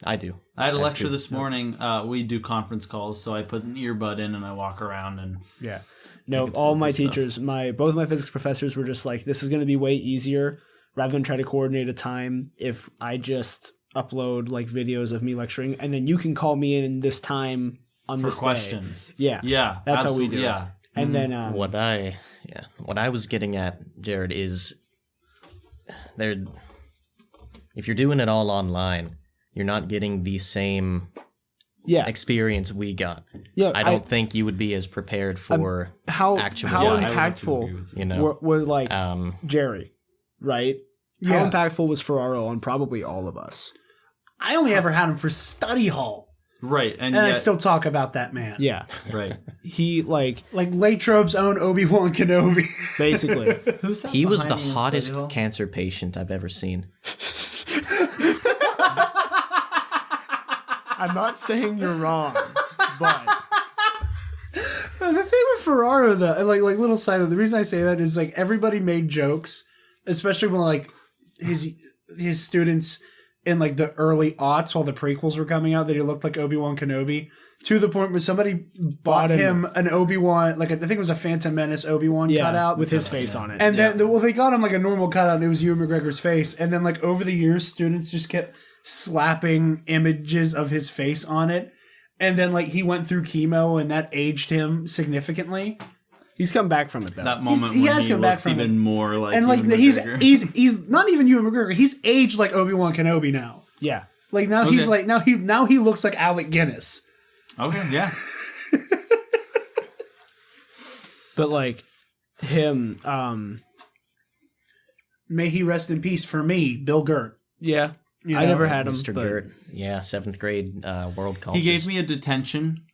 [SPEAKER 4] I do.
[SPEAKER 2] I had a
[SPEAKER 4] I
[SPEAKER 2] lecture
[SPEAKER 4] do.
[SPEAKER 2] this morning. We do conference calls, so I put an earbud in and I walk around and
[SPEAKER 3] Yeah. No,
[SPEAKER 2] could
[SPEAKER 3] all
[SPEAKER 2] still
[SPEAKER 3] my
[SPEAKER 2] do stuff.
[SPEAKER 3] teachers, both of my physics professors were just this is going to be way easier rather than try to coordinate a time if I just upload videos of me lecturing and then you can call me in this time on
[SPEAKER 2] for
[SPEAKER 3] this day.
[SPEAKER 2] questions.
[SPEAKER 3] Yeah.
[SPEAKER 2] Yeah,
[SPEAKER 3] That's how we
[SPEAKER 2] absolutely,
[SPEAKER 3] do it.
[SPEAKER 2] Yeah,
[SPEAKER 3] And
[SPEAKER 2] Mhm.
[SPEAKER 3] then
[SPEAKER 4] What I was getting at, Jared, is if you're doing it all online, you're not getting the same
[SPEAKER 3] yeah.
[SPEAKER 4] experience we got.
[SPEAKER 3] Yeah,
[SPEAKER 4] I don't think you would be as prepared for
[SPEAKER 3] how
[SPEAKER 4] actual-
[SPEAKER 3] how
[SPEAKER 2] Yeah, I would have to agree
[SPEAKER 3] impactful
[SPEAKER 2] with you.
[SPEAKER 4] you know.
[SPEAKER 3] were Jerry, right?
[SPEAKER 1] Yeah.
[SPEAKER 3] How impactful was Ferraro on probably all of us?
[SPEAKER 1] I only ever had him for study hall.
[SPEAKER 2] Right, and
[SPEAKER 1] I
[SPEAKER 2] yet,
[SPEAKER 1] still talk about that man.
[SPEAKER 3] Yeah.
[SPEAKER 2] right.
[SPEAKER 3] He, like,
[SPEAKER 1] Latrobe's own Obi-Wan Kenobi.
[SPEAKER 3] basically.
[SPEAKER 2] Who sat
[SPEAKER 4] He was the
[SPEAKER 2] behind me in
[SPEAKER 4] hottest
[SPEAKER 2] study hall?
[SPEAKER 4] cancer patient I've ever seen.
[SPEAKER 3] I'm not saying you're wrong, but
[SPEAKER 1] The thing with Ferraro, though, like little side of the reason I say that is like everybody made jokes, especially when like his students in like the early aughts while the prequels were coming out that he looked like Obi-Wan Kenobi, to the point where somebody bought him an Obi-Wan, like I think it was a Phantom Menace Obi-Wan cutout
[SPEAKER 3] with his face on it.
[SPEAKER 1] and then they got him like a normal cutout and it was Ewan McGregor's face, and then like over the years students just kept slapping images of his face on it. And then, like, he went through chemo, and that aged him significantly.
[SPEAKER 3] He's come back from it, though.
[SPEAKER 2] That moment
[SPEAKER 1] he
[SPEAKER 2] when
[SPEAKER 1] has
[SPEAKER 2] he
[SPEAKER 1] come back
[SPEAKER 2] looks
[SPEAKER 1] from
[SPEAKER 2] even more like
[SPEAKER 1] And, like,
[SPEAKER 2] Ewan
[SPEAKER 1] he's
[SPEAKER 2] McGregor.
[SPEAKER 1] not even Ewan McGregor. He's aged like Obi-Wan Kenobi now.
[SPEAKER 3] Yeah.
[SPEAKER 1] Like, now he's like, now he looks like Alec Guinness.
[SPEAKER 2] Okay, yeah.
[SPEAKER 3] But, like, him,
[SPEAKER 1] May he rest in peace for me, Bill Gert.
[SPEAKER 3] yeah.
[SPEAKER 1] You
[SPEAKER 3] I
[SPEAKER 1] know?
[SPEAKER 3] never had him.
[SPEAKER 4] Mr.
[SPEAKER 3] but-
[SPEAKER 4] Gert. Yeah, 7th grade world culture.
[SPEAKER 2] He gave me a detention.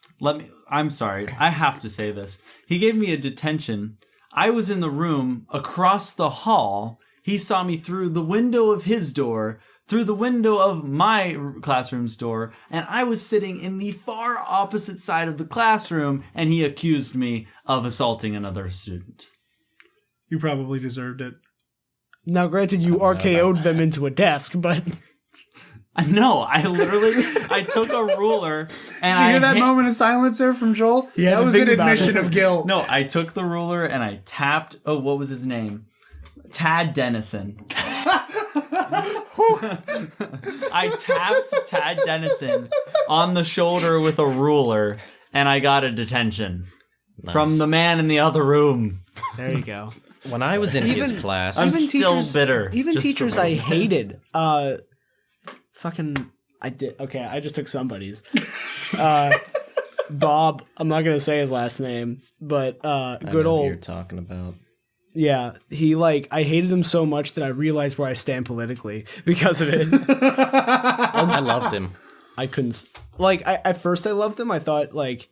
[SPEAKER 2] I'm sorry. I have to say this. He gave me a detention. I was in the room across the hall. He saw me through the window of his door, through the window of my classroom's door, and I was sitting in the far opposite side of the classroom, and he accused me of assaulting another student.
[SPEAKER 1] You probably deserved it.
[SPEAKER 3] Now, granted, you RKO'd them into a desk, but...
[SPEAKER 2] No, I took a ruler and
[SPEAKER 1] Did you hear that moment of silence there from Joel?
[SPEAKER 3] Yeah,
[SPEAKER 1] that was an admission of guilt.
[SPEAKER 2] No, I took the ruler and I tapped. Oh, what was his name? Tad Dennison. I tapped Tad Dennison on the shoulder with a ruler, and I got a detention from the man in the other room.
[SPEAKER 3] There you go.
[SPEAKER 4] When I was in his class,
[SPEAKER 2] I'm
[SPEAKER 3] Even
[SPEAKER 2] still
[SPEAKER 3] teachers-
[SPEAKER 2] bitter.
[SPEAKER 3] Even
[SPEAKER 2] just
[SPEAKER 3] teachers
[SPEAKER 2] for-
[SPEAKER 3] I hated. I did. Okay, I just took somebody's. Bob, I'm not going to say his last name, but
[SPEAKER 4] I
[SPEAKER 3] good
[SPEAKER 4] know who
[SPEAKER 3] old...
[SPEAKER 4] you're talking about.
[SPEAKER 3] Yeah, he, like, I hated him so much that I realized where I stand politically because of it.
[SPEAKER 4] I loved him.
[SPEAKER 3] I couldn't... Like, at first I loved him. I thought, like...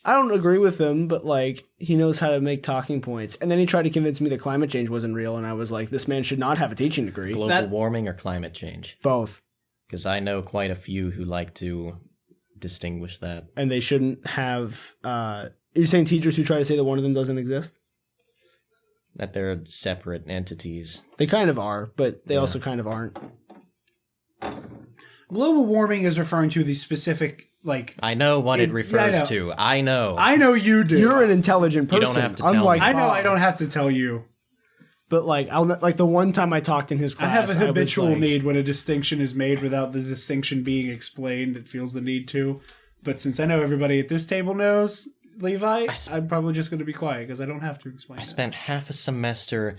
[SPEAKER 3] I don't agree with him, but, like, he knows how to make talking points. And then he tried to convince me that climate change wasn't real, and I was like, this man should not have a teaching degree.
[SPEAKER 4] Global warming or climate change?
[SPEAKER 3] Both.
[SPEAKER 4] Because I know quite a few who like to distinguish that.
[SPEAKER 3] And they shouldn't have... you're saying teachers who try to say that one of them doesn't exist?
[SPEAKER 4] That they're separate entities.
[SPEAKER 3] They kind of are, but they also kind of aren't.
[SPEAKER 1] Global warming is referring to the specific, like...
[SPEAKER 4] I know what it refers
[SPEAKER 1] know.
[SPEAKER 4] to. I know.
[SPEAKER 1] I know you do.
[SPEAKER 3] You're an intelligent
[SPEAKER 4] You
[SPEAKER 3] person.
[SPEAKER 4] don't have to tell
[SPEAKER 3] unlike
[SPEAKER 4] me.
[SPEAKER 1] I know
[SPEAKER 3] Bob.
[SPEAKER 1] I don't have to tell you.
[SPEAKER 3] But like, like the one time I talked in his class,
[SPEAKER 1] I have a
[SPEAKER 3] was
[SPEAKER 1] habitual
[SPEAKER 3] like-
[SPEAKER 1] need when a distinction is made without the distinction being explained. It feels the need to. But since I know everybody at this table knows Levi, I'm probably just going to be quiet because I don't have to explain
[SPEAKER 4] I
[SPEAKER 1] it.
[SPEAKER 4] spent half a semester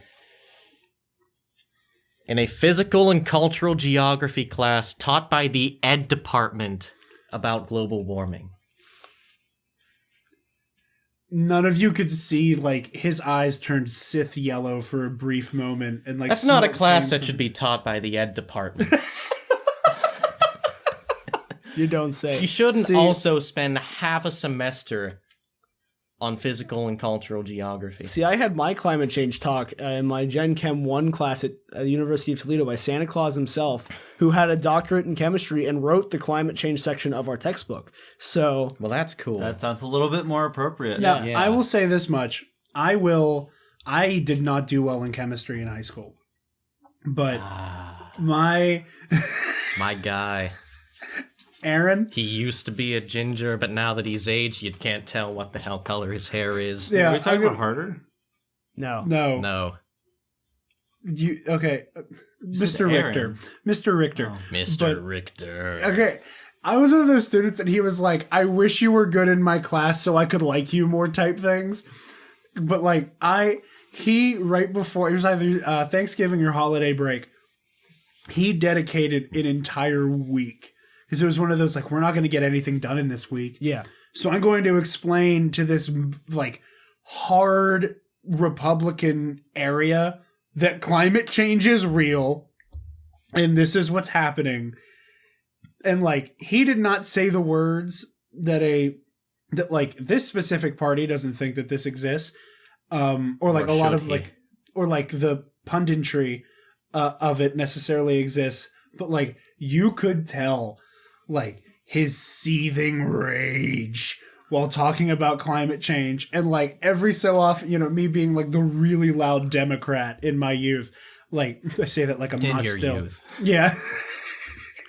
[SPEAKER 4] in a physical and cultural geography class taught by the ed department about global warming.
[SPEAKER 1] None of you could see, like, his eyes turned Sith yellow for a brief moment. And like
[SPEAKER 4] That's not a
[SPEAKER 1] smoke
[SPEAKER 4] class
[SPEAKER 1] came
[SPEAKER 4] that
[SPEAKER 1] from-
[SPEAKER 4] should be taught by the ed department.
[SPEAKER 3] You don't say.
[SPEAKER 4] You shouldn't
[SPEAKER 3] See,
[SPEAKER 4] also spend half a semester on physical and cultural geography.
[SPEAKER 3] See, I had my climate change talk in my Gen Chem 1 class at the University of Toledo by Santa Claus himself, who had a doctorate in chemistry and wrote the climate change section of our textbook. So,
[SPEAKER 4] Well, that's cool.
[SPEAKER 2] That sounds a little bit more appropriate.
[SPEAKER 1] Now,
[SPEAKER 4] Yeah.
[SPEAKER 1] I will say this much. I did not do well in chemistry in high school. But my
[SPEAKER 4] My guy.
[SPEAKER 1] Aaron,
[SPEAKER 4] He used to be a ginger, but now that he's aged, you can't tell what the hell color his hair is.
[SPEAKER 1] yeah,
[SPEAKER 2] Are we talking
[SPEAKER 1] I'm
[SPEAKER 2] about
[SPEAKER 1] gonna-
[SPEAKER 2] harder?
[SPEAKER 3] no.
[SPEAKER 1] no,
[SPEAKER 4] No.
[SPEAKER 1] okay, Mr.
[SPEAKER 2] Aaron.
[SPEAKER 1] Richter, Mr. Richter.
[SPEAKER 4] Mr.
[SPEAKER 1] But-
[SPEAKER 4] Richter.
[SPEAKER 1] Okay, I was one of those students, and he was like, "I wish you were good in my class so I could like you more," type things. But like, right before it was either Thanksgiving or holiday break, he dedicated an entire week because it was one of those like, we're not going to get anything done in this week.
[SPEAKER 3] Yeah.
[SPEAKER 1] So I'm going to explain to this like hard Republican area that climate change is real and this is what's happening. And like he did not say the words that like this specific party doesn't think that this exists, or like
[SPEAKER 4] Or
[SPEAKER 1] a lot
[SPEAKER 4] should
[SPEAKER 1] of
[SPEAKER 4] he?
[SPEAKER 1] like, or like the punditry of it necessarily exists, but like you could tell like his seething rage while talking about climate change. And like every so often, you know, me being like the really loud Democrat in my youth, like I say that like I'm
[SPEAKER 4] In
[SPEAKER 1] not
[SPEAKER 4] your
[SPEAKER 1] still.
[SPEAKER 4] youth.
[SPEAKER 1] Yeah.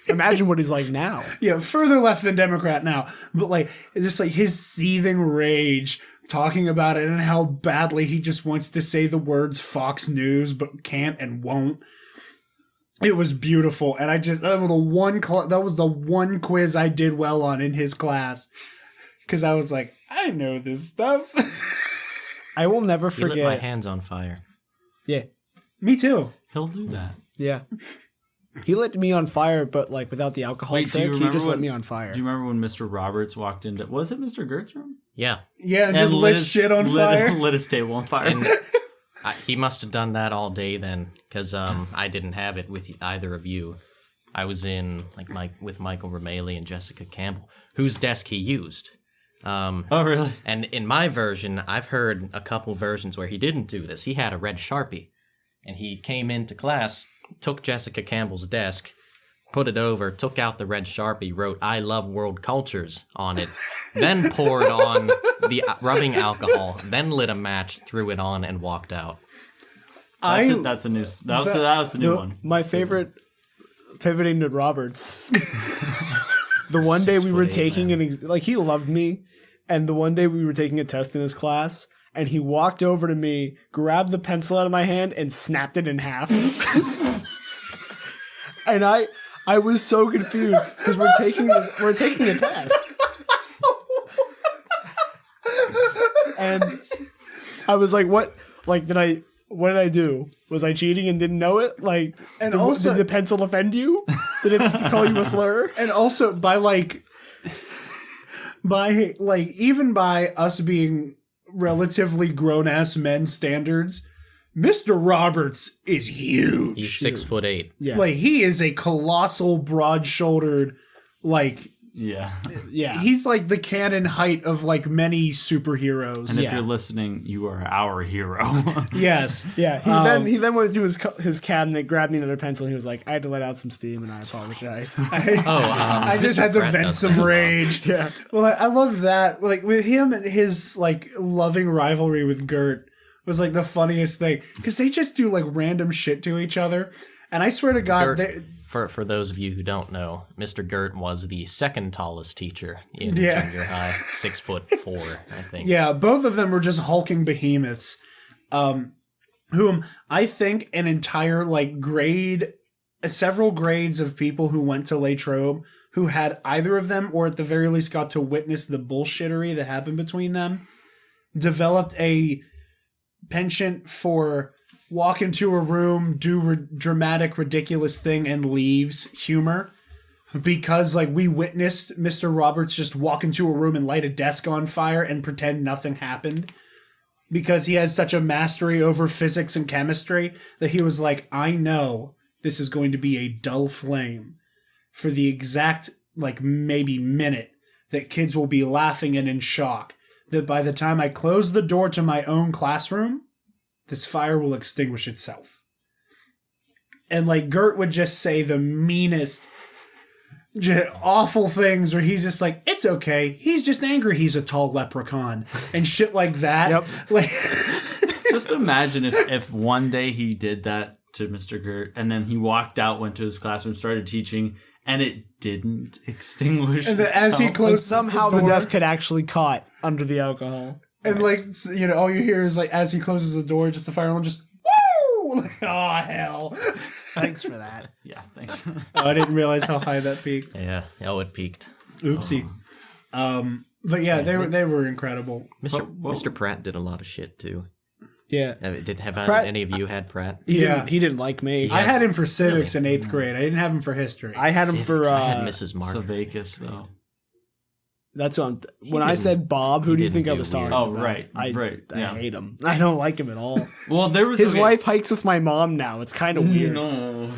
[SPEAKER 3] Imagine what he's like now.
[SPEAKER 1] Yeah, further left than Democrat now. But like it's just like his seething rage talking about it and how badly he just wants to say the words Fox News but can't and won't. It was beautiful, and that was the one quiz I did well on in his class, because I was like, I know this stuff.
[SPEAKER 3] I will never
[SPEAKER 4] He lit my
[SPEAKER 3] forget.
[SPEAKER 4] hands on fire.
[SPEAKER 3] Yeah,
[SPEAKER 1] Me too.
[SPEAKER 2] He'll do that.
[SPEAKER 3] yeah. He lit me on fire, but like without the alcohol
[SPEAKER 2] Wait, do you
[SPEAKER 3] trick, he
[SPEAKER 2] remember
[SPEAKER 3] just lit
[SPEAKER 2] when-
[SPEAKER 3] me on fire.
[SPEAKER 2] Do you remember when Mr. Roberts walked into? Was it Mr. Gert's room?
[SPEAKER 4] Yeah.
[SPEAKER 1] Yeah, and just lit shit on fire.
[SPEAKER 2] Lit his table on fire.
[SPEAKER 4] And he must have done that all day then, because I didn't have it with either of you. I was in with Michael Rameli and Jessica Campbell, whose desk he used.
[SPEAKER 2] Oh, really?
[SPEAKER 4] And in my version, I've heard a couple versions where he didn't do this. He had a red Sharpie, and he came into class, took Jessica Campbell's desk, put it over, took out the red Sharpie, wrote "I love world cultures" on it, then poured on the rubbing alcohol, then lit a match, threw it on, and walked out.
[SPEAKER 2] That's a new. That was the new one.
[SPEAKER 3] My favorite, pivoting to Roberts. The one day we were
[SPEAKER 4] 6'8",
[SPEAKER 3] taking like he loved me, and the one day we were taking a test in his class, and he walked over to me, grabbed the pencil out of my hand, and snapped it in half. And I was so confused because we're taking a test. And I was like, what did I do? Was I cheating and didn't know it? Like,
[SPEAKER 1] And
[SPEAKER 3] did,
[SPEAKER 1] also-
[SPEAKER 3] did the pencil offend you? Did it call you a slur?
[SPEAKER 1] And also even by us being relatively grown-ass men standards, Mr. Roberts is huge.
[SPEAKER 4] He's 6'8".
[SPEAKER 3] Yeah.
[SPEAKER 1] Like, he is a colossal, broad-shouldered, like,
[SPEAKER 2] Yeah.
[SPEAKER 3] Yeah.
[SPEAKER 1] he's like the canon height of like many superheroes.
[SPEAKER 2] And if
[SPEAKER 3] Yeah.
[SPEAKER 2] you're listening, you are our hero.
[SPEAKER 1] Yes.
[SPEAKER 3] Yeah, he then went to his cabinet, grabbed me another pencil, and he was like, I had to let out some steam, and I apologize.
[SPEAKER 1] I just
[SPEAKER 4] Mr.
[SPEAKER 1] had to
[SPEAKER 4] Pratt
[SPEAKER 1] vent
[SPEAKER 4] does
[SPEAKER 1] some
[SPEAKER 4] that.
[SPEAKER 1] rage.
[SPEAKER 3] Yeah.
[SPEAKER 1] Well, I love that. Like, with him and his like loving rivalry with Gert was like the funniest thing, because they just do like random shit to each other. And I swear to God,
[SPEAKER 4] Gert, for those of you who don't know, Mr. Gert was the second tallest teacher in
[SPEAKER 1] Yeah.
[SPEAKER 4] junior high, 6'4", I think.
[SPEAKER 1] yeah, both of them were just hulking behemoths. Whom I think an entire like several grades of people who went to La Trobe who had either of them, or at the very least got to witness the bullshittery that happened between them, developed a penchant for walk into a room, do dramatic, ridiculous thing, and leaves humor. Because, like, we witnessed Mr. Roberts just walk into a room and light a desk on fire and pretend nothing happened. Because he has such a mastery over physics and chemistry that he was like, I know this is going to be a dull flame for the exact, like, maybe minute that kids will be laughing and in shock. That by the time I close the door to my own classroom, this fire will extinguish itself. And, like, Gert would just say the meanest, awful things where he's just like, it's okay, he's just angry he's a tall leprechaun. And shit like that.
[SPEAKER 3] Yep.
[SPEAKER 1] Like,
[SPEAKER 2] Just imagine if one day he did that to Mr. Gert, and then he walked out, went to his classroom, started teaching, and it didn't extinguish
[SPEAKER 1] and then as he
[SPEAKER 2] itself.
[SPEAKER 1] closed
[SPEAKER 3] Somehow
[SPEAKER 1] the
[SPEAKER 3] the
[SPEAKER 1] door,
[SPEAKER 3] desk had actually caught under the alcohol.
[SPEAKER 1] and like, you know, all you hear is like, as he closes the door, just the fire alarm just, woo! Like, oh, hell.
[SPEAKER 3] Thanks for that.
[SPEAKER 2] Yeah, thanks.
[SPEAKER 1] Oh, I didn't realize how high that peaked.
[SPEAKER 4] Yeah. Oh, it peaked.
[SPEAKER 1] Oopsie. But yeah, they were incredible.
[SPEAKER 4] Mr. Pratt did a lot of shit too.
[SPEAKER 3] Yeah. Pratt-
[SPEAKER 4] Any of you had Pratt?
[SPEAKER 3] He
[SPEAKER 1] Yeah.
[SPEAKER 3] didn't, he didn't like me.
[SPEAKER 1] I had him for civics in 8th grade. I didn't have him for history.
[SPEAKER 3] I had him for
[SPEAKER 4] I had Mrs. Mark.
[SPEAKER 2] Savakis, though.
[SPEAKER 3] that's what when I
[SPEAKER 4] didn't-
[SPEAKER 3] said Bob, who
[SPEAKER 4] he
[SPEAKER 3] do you
[SPEAKER 4] didn't
[SPEAKER 3] think I
[SPEAKER 4] do
[SPEAKER 3] was
[SPEAKER 4] weird.
[SPEAKER 3] talking
[SPEAKER 2] Oh,
[SPEAKER 3] about?
[SPEAKER 2] right,
[SPEAKER 3] I
[SPEAKER 2] yeah.
[SPEAKER 3] hate him. I don't like him at all.
[SPEAKER 2] Well, there was
[SPEAKER 3] His
[SPEAKER 2] okay.
[SPEAKER 3] wife hikes with my mom now. It's kind of weird.
[SPEAKER 2] No.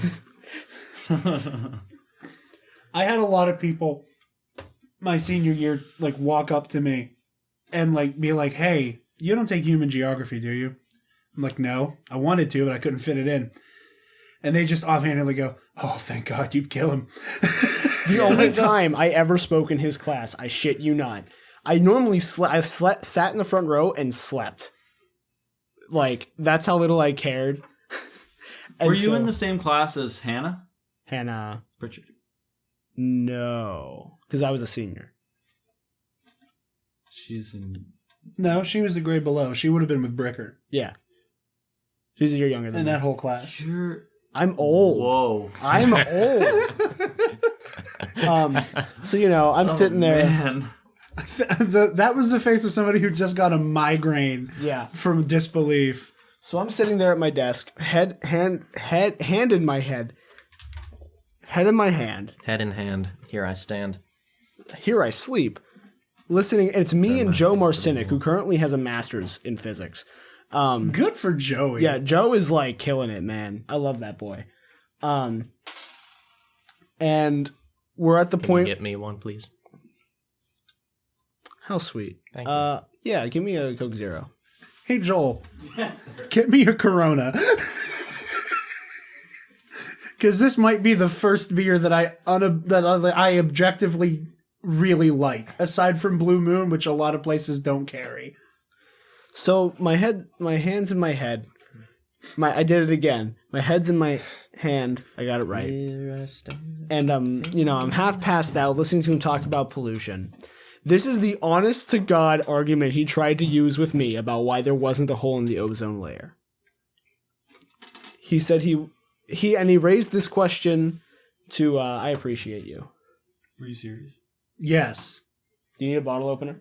[SPEAKER 1] I had a lot of people my senior year like walk up to me and like be like, "Hey, you don't take human geography, do you?" I'm like, "No, I wanted to, but I couldn't fit it in." And they just offhandedly go, "Oh, thank God, you'd kill him."
[SPEAKER 3] The only time I ever spoke in his class, I shit you not, I normally sat in the front row and slept. Like, that's how little I cared.
[SPEAKER 2] Were you in the same class as Hannah?
[SPEAKER 3] Hannah?
[SPEAKER 2] Pritchard.
[SPEAKER 3] No, because I was a senior.
[SPEAKER 2] She's in...
[SPEAKER 1] No, she was the grade below. She would have been with Bricker.
[SPEAKER 3] Yeah. She's a year younger than
[SPEAKER 1] in
[SPEAKER 3] me.
[SPEAKER 1] that whole class.
[SPEAKER 3] I'm old.
[SPEAKER 2] Whoa.
[SPEAKER 3] I'm old. So, you know, I'm sitting there.
[SPEAKER 2] Man.
[SPEAKER 1] That was the face of somebody who just got a migraine from disbelief.
[SPEAKER 3] So I'm sitting there at my desk, hand in my head. Head in my hand.
[SPEAKER 4] Head in hand. Here I stand.
[SPEAKER 3] Here I sleep. Listening. It's me and Joe Marcinic, who currently has a master's in physics.
[SPEAKER 1] Good for Joey.
[SPEAKER 3] Yeah, Joe is like killing it, man. I love that boy. And we're at the point.
[SPEAKER 4] Get me one, please.
[SPEAKER 3] How sweet.
[SPEAKER 4] Thank you.
[SPEAKER 3] Yeah, give me a Coke Zero.
[SPEAKER 1] Hey Joel. Yes, sir. Get me a Corona. Because this might be the first beer that I objectively really like, aside from Blue Moon, which a lot of places don't carry.
[SPEAKER 3] So my hand's in my head. I did it again. My head's in my hand. I got it right. And I'm half passed out listening to him talk about pollution. This is the honest to God argument he tried to use with me about why there wasn't a hole in the ozone layer. He said he raised this question to I appreciate you.
[SPEAKER 2] Were you serious?
[SPEAKER 1] Yes.
[SPEAKER 3] Do you need a bottle opener?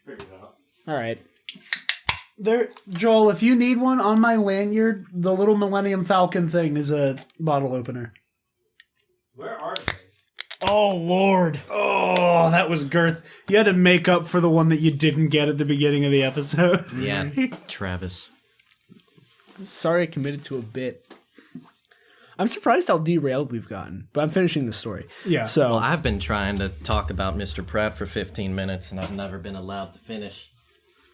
[SPEAKER 2] Figured it out.
[SPEAKER 3] All right.
[SPEAKER 1] There, Joel, if you need one, on my lanyard, the little Millennium Falcon thing is a bottle opener.
[SPEAKER 2] Where are they?
[SPEAKER 3] Oh, Lord.
[SPEAKER 1] Oh, that was girth. You had to make up for the one that you didn't get at the beginning of the episode.
[SPEAKER 4] Yeah, Travis.
[SPEAKER 3] I'm sorry I committed to a bit. I'm surprised how derailed we've gotten, but I'm finishing the story.
[SPEAKER 1] Yeah.
[SPEAKER 3] So
[SPEAKER 4] Well, I've been trying to talk about Mr. Pratt for 15 minutes, and I've never been allowed to finish.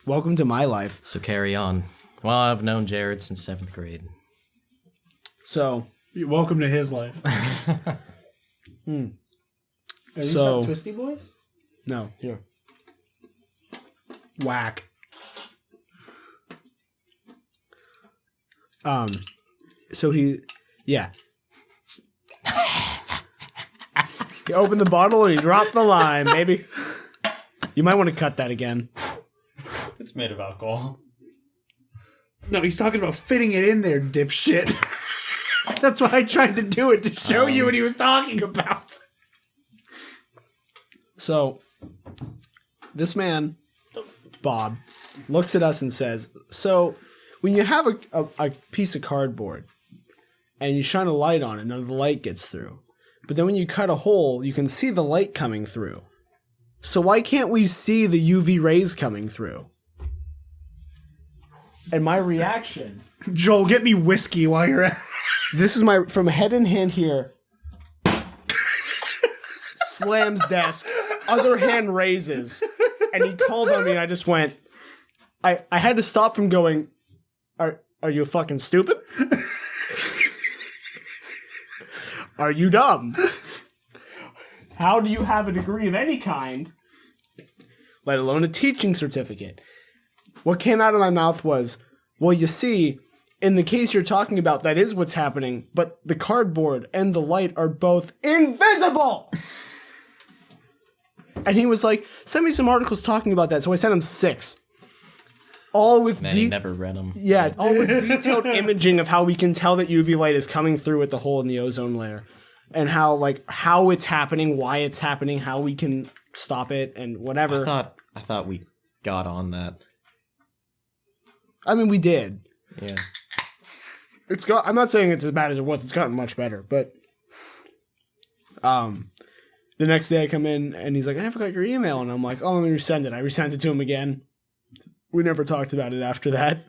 [SPEAKER 3] welcome to my life.
[SPEAKER 4] So carry on. Well, I've known Jared since 7th grade.
[SPEAKER 3] So
[SPEAKER 1] Welcome to his life. Are these
[SPEAKER 3] So-
[SPEAKER 1] not Twisty Boys?
[SPEAKER 3] no, here.
[SPEAKER 1] Whack.
[SPEAKER 3] So he opened the bottle and he dropped the lime, baby. You might want to cut that again.
[SPEAKER 2] It's made of alcohol.
[SPEAKER 1] No, he's talking about fitting it in there, dipshit. That's why I tried to do it, to show you what he was talking about.
[SPEAKER 3] So this man, Bob, looks at us and says, so when you have a piece of cardboard and you shine a light on it, none of the light gets through. But then when you cut a hole, you can see the light coming through. So why can't we see the UV rays coming through? And my reaction...
[SPEAKER 1] Joel, get me whiskey while you're at
[SPEAKER 3] This is from head in hand here. Slams desk. Other hand raises. And he called on me and I just went... I had to stop from going, Are you fucking stupid? Are you dumb? How do you have a degree of any kind, let alone a teaching certificate? What came out of my mouth was, well, you see, in the case you're talking about, that is what's happening, but the cardboard and the light are both invisible! And he was like, send me some articles talking about that. So I sent him 6. All with
[SPEAKER 4] And he never read them.
[SPEAKER 3] yeah, all with detailed imaging of how we can tell that UV light is coming through at the hole in the ozone layer. And how it's happening, why it's happening, how we can stop it, and whatever.
[SPEAKER 4] I thought we got on that.
[SPEAKER 3] I mean, we did.
[SPEAKER 4] Yeah.
[SPEAKER 3] I'm not saying it's as bad as it was. It's gotten much better, but the next day I come in and he's like, I never got your email, and I'm like, oh, let me resend it. I resent it to him again. We never talked about it after that,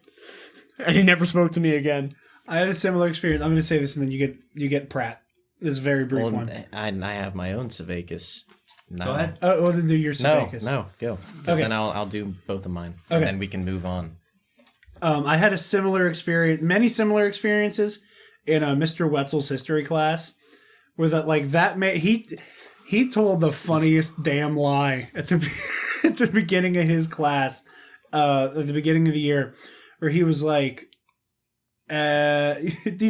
[SPEAKER 3] and he never spoke to me again.
[SPEAKER 1] I had a similar experience. I'm going to say this, and then you get Pratt. This very brief
[SPEAKER 4] Well,
[SPEAKER 1] one.
[SPEAKER 4] I have my own Savacus. No.
[SPEAKER 2] Go ahead.
[SPEAKER 1] Oh, well, then do your Savacus.
[SPEAKER 4] No, go. 'Cause
[SPEAKER 1] Okay.
[SPEAKER 4] then I'll do both of mine.
[SPEAKER 1] Okay.
[SPEAKER 4] And then we can move on.
[SPEAKER 1] I had a similar experience, many similar experiences in Mr. Wetzel's history class, where he told the funniest damn lie at the at the beginning of his class, at the beginning of the year, where he was like, he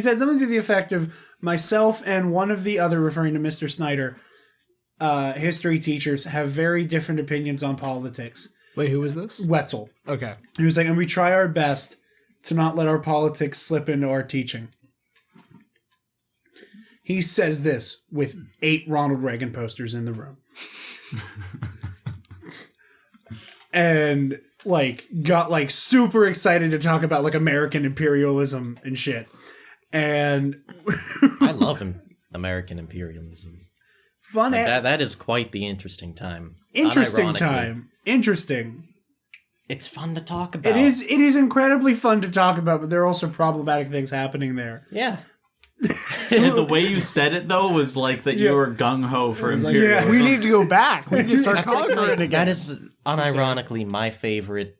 [SPEAKER 1] said something to the effect of myself and one of the other, referring to Mr. Snyder, history teachers have very different opinions on politics.
[SPEAKER 3] Wait, who was this?
[SPEAKER 1] Wetzel.
[SPEAKER 3] Okay.
[SPEAKER 1] He was like, and we try our best to not let our politics slip into our teaching. He says this with 8 Ronald Reagan posters in the room. And like got like super excited to talk about like American imperialism and shit. And
[SPEAKER 4] I love American imperialism.
[SPEAKER 1] fun
[SPEAKER 4] That is quite the interesting time.
[SPEAKER 1] interesting
[SPEAKER 4] Unironically.
[SPEAKER 1] time. Interesting.
[SPEAKER 4] It's fun to talk about.
[SPEAKER 1] It is incredibly fun to talk about, but there are also problematic things happening there.
[SPEAKER 4] Yeah.
[SPEAKER 2] And the way you said it though was like that you were gung ho for imperialism.
[SPEAKER 3] We need to go back. We need to start
[SPEAKER 4] That's like
[SPEAKER 3] conquering
[SPEAKER 4] my-
[SPEAKER 3] again.
[SPEAKER 4] that is unironically my favorite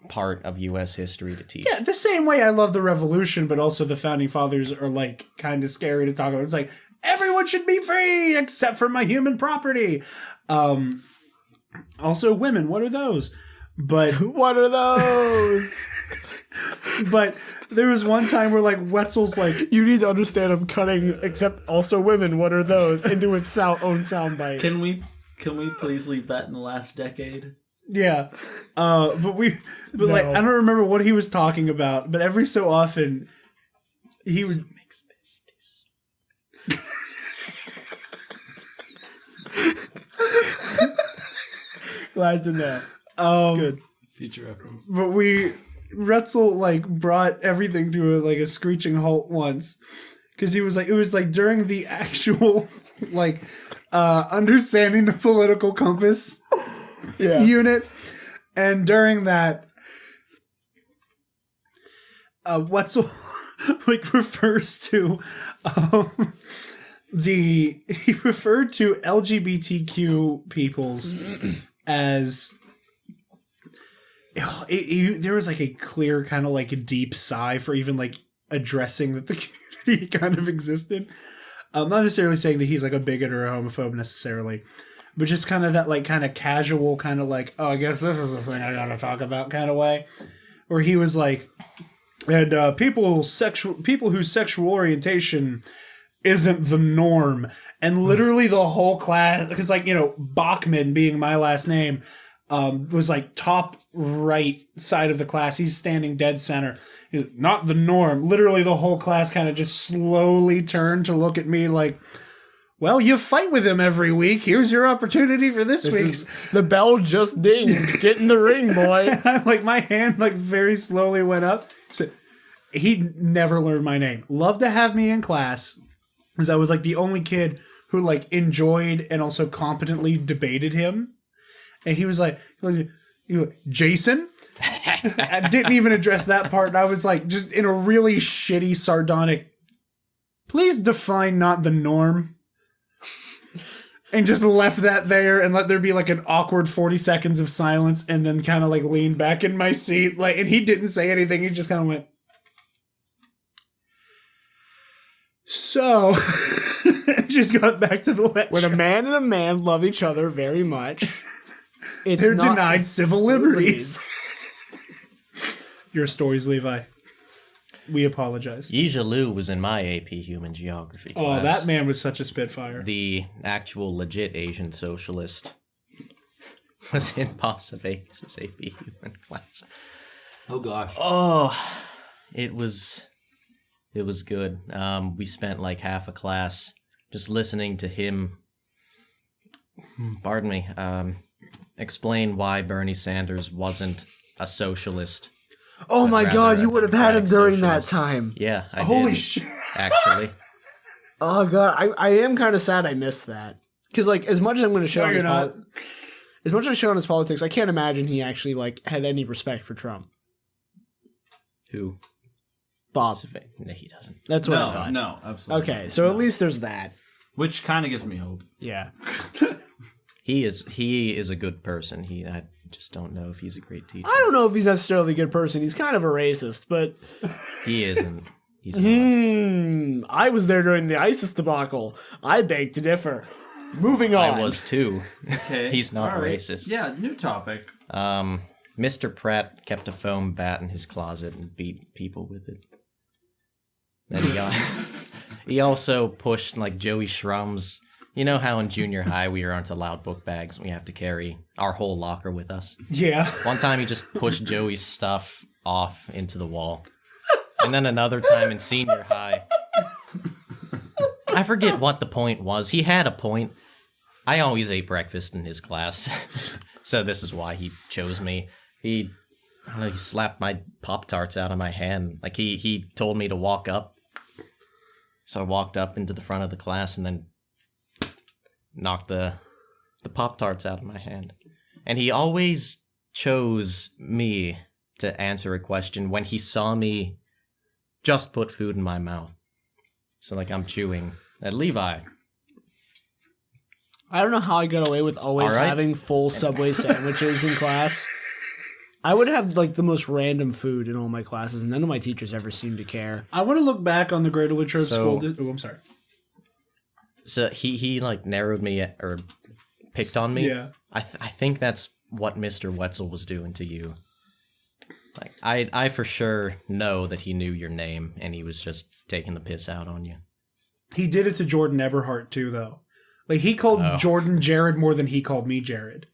[SPEAKER 4] part of U.S. history to teach.
[SPEAKER 1] Yeah, the same way I love the Revolution, but also the Founding Fathers are like kind of scary to talk about. It's like everyone should be free except for my human property. Also, women. What are those? But
[SPEAKER 3] What are those?
[SPEAKER 1] but there was one time where like Wetzel's like,
[SPEAKER 3] You need to understand I'm cutting, except also women, what are those? Into its own soundbite.
[SPEAKER 2] Can we please leave that in the last decade?
[SPEAKER 1] yeah, but like I don't remember what he was talking about. But every so often, he would.
[SPEAKER 3] Glad to know.
[SPEAKER 1] Good.
[SPEAKER 2] Future reference.
[SPEAKER 1] But Retzel like brought everything to a screeching halt once, because it was like during the actual like understanding the political compass unit, and during that Wetzel like refers to he referred to LGBTQ peoples as there was like a clear kind of like a deep sigh for even like addressing that the community kind of existed. Not necessarily saying that he's like a bigot or a homophobe necessarily, but just kind of that like kind of casual kind of like, oh, I guess this is the thing I gotta talk about kind of way, where he was like, and people whose sexual orientation isn't the norm, and literally the whole class, because like, you know, Bachman being my last name, was like top right side of the class. He's standing dead center. He's not the norm. Literally the whole class kind of just slowly turned to look at me like, well, you fight with him every week. Here's your opportunity for this week's.
[SPEAKER 3] The bell just dinged. Get in the ring, boy.
[SPEAKER 1] Like my hand like very slowly went up. So he never learned my name. Loved to have me in class, because I was like the only kid who like enjoyed and also competently debated him. And he was like Jason? I didn't even address that part. And I was like, just in a really shitty, sardonic, please define not the norm. And just left that there and let there be like an awkward 40 seconds of silence, and then kind of like leaned back in my seat. Like, and he didn't say anything. He just kind of went, so, just got back to the lecture.
[SPEAKER 3] When a man and a man love each other very much,
[SPEAKER 1] They're denied civil liberties. Your stories, Levi. We apologize.
[SPEAKER 4] Yija Liu was in my AP Human Geography class.
[SPEAKER 1] Oh, that man was such a spitfire.
[SPEAKER 4] The actual legit Asian socialist was in Bob Savakis' AP Human class.
[SPEAKER 2] Oh gosh.
[SPEAKER 4] Oh, it was good. We spent like half a class just listening to him, pardon me, explain why Bernie Sanders wasn't a socialist.
[SPEAKER 3] Oh
[SPEAKER 4] but
[SPEAKER 3] my
[SPEAKER 4] rather
[SPEAKER 3] god,
[SPEAKER 4] a
[SPEAKER 3] you would have had him during that
[SPEAKER 4] socialist.
[SPEAKER 3] time.
[SPEAKER 4] Yeah, I
[SPEAKER 1] Holy
[SPEAKER 4] did,
[SPEAKER 1] shit.
[SPEAKER 4] actually.
[SPEAKER 3] Oh god, I am kind of sad I missed that. Because like, as much as I'm going to show
[SPEAKER 1] No,
[SPEAKER 3] on
[SPEAKER 1] you're
[SPEAKER 3] his
[SPEAKER 1] not.
[SPEAKER 3] as much as I show on his politics, I can't imagine he actually like had any respect for Trump.
[SPEAKER 4] Who?
[SPEAKER 3] Bob.
[SPEAKER 4] No, he doesn't.
[SPEAKER 3] That's what I thought.
[SPEAKER 2] No, absolutely.
[SPEAKER 3] Okay, so at least there's that.
[SPEAKER 2] Which kind of gives me hope.
[SPEAKER 3] Yeah.
[SPEAKER 4] He is a good person. I just don't know if he's a great teacher.
[SPEAKER 3] I don't know if he's necessarily a good person. He's kind of a racist, but
[SPEAKER 4] He isn't. He's not.
[SPEAKER 3] I was there during the ISIS debacle. I beg to differ. Moving on.
[SPEAKER 4] I was too.
[SPEAKER 2] Okay.
[SPEAKER 4] He's not
[SPEAKER 2] All right.
[SPEAKER 4] racist.
[SPEAKER 2] Yeah, new topic.
[SPEAKER 4] Mr. Pratt kept a foam bat in his closet and beat people with it. Then he also pushed like Joey Schrumm's. You know how in junior high we aren't allowed book bags and we have to carry our whole locker with us?
[SPEAKER 1] Yeah.
[SPEAKER 4] One time he just pushed Joey's stuff off into the wall. And then another time in senior high. I forget what the point was. He had a point. I always ate breakfast in his class. So this is why he chose me. I don't know, he slapped my Pop-Tarts out of my hand. Like he told me to walk up. So I walked up into the front of the class and then knocked the Pop-Tarts out of my hand. And he always chose me to answer a question when he saw me just put food in my mouth. So like I'm chewing. Levi.
[SPEAKER 3] I don't know how I got away with always
[SPEAKER 4] All right.
[SPEAKER 3] having full Subway sandwiches in class. I would have like the most random food in all my classes, and none of my teachers ever seemed to care.
[SPEAKER 1] I want to look back on the Greater Latrobe School. Oh, I'm sorry.
[SPEAKER 4] So he like narrowed me or picked on me.
[SPEAKER 1] Yeah.
[SPEAKER 4] I think that's what Mr. Wetzel was doing to you. Like I for sure know that he knew your name and he was just taking the piss out on you.
[SPEAKER 1] He did it to Jordan Eberhardt too, though. Like he called Jordan Jared more than he called me Jared.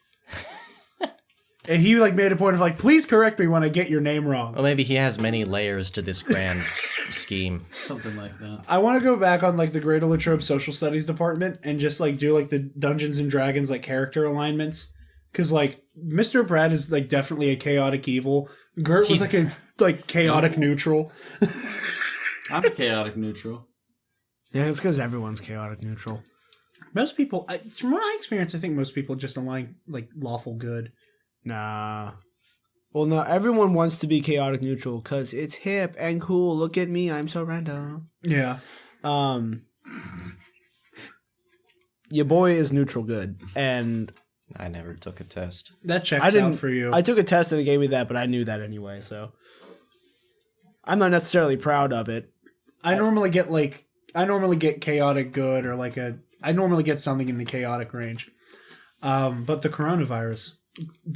[SPEAKER 1] And he like made a point of like, please correct me when I get your name wrong.
[SPEAKER 4] Well, maybe he has many layers to this grand scheme.
[SPEAKER 2] Something like that.
[SPEAKER 1] I want to go back on like the Greater Latrobe Social Studies department and just like do like the Dungeons and Dragons like character alignments. Because like Mr. Pratt is like definitely a chaotic evil. Gert was like a chaotic neutral.
[SPEAKER 2] I'm a chaotic neutral.
[SPEAKER 3] Yeah, it's because everyone's chaotic neutral.
[SPEAKER 1] Most people, from what I experience, I think most people just align like lawful good.
[SPEAKER 3] Nah. Well, no, everyone wants to be chaotic neutral because it's hip and cool. Look at me, I'm so random.
[SPEAKER 1] Yeah.
[SPEAKER 3] Your boy is neutral good, and
[SPEAKER 4] I never took a test.
[SPEAKER 1] That checks out for you.
[SPEAKER 3] I took a test and it gave me that, but I knew that anyway, so I'm not necessarily proud of it.
[SPEAKER 1] I normally get chaotic good or I normally get something in the chaotic range. But the coronavirus,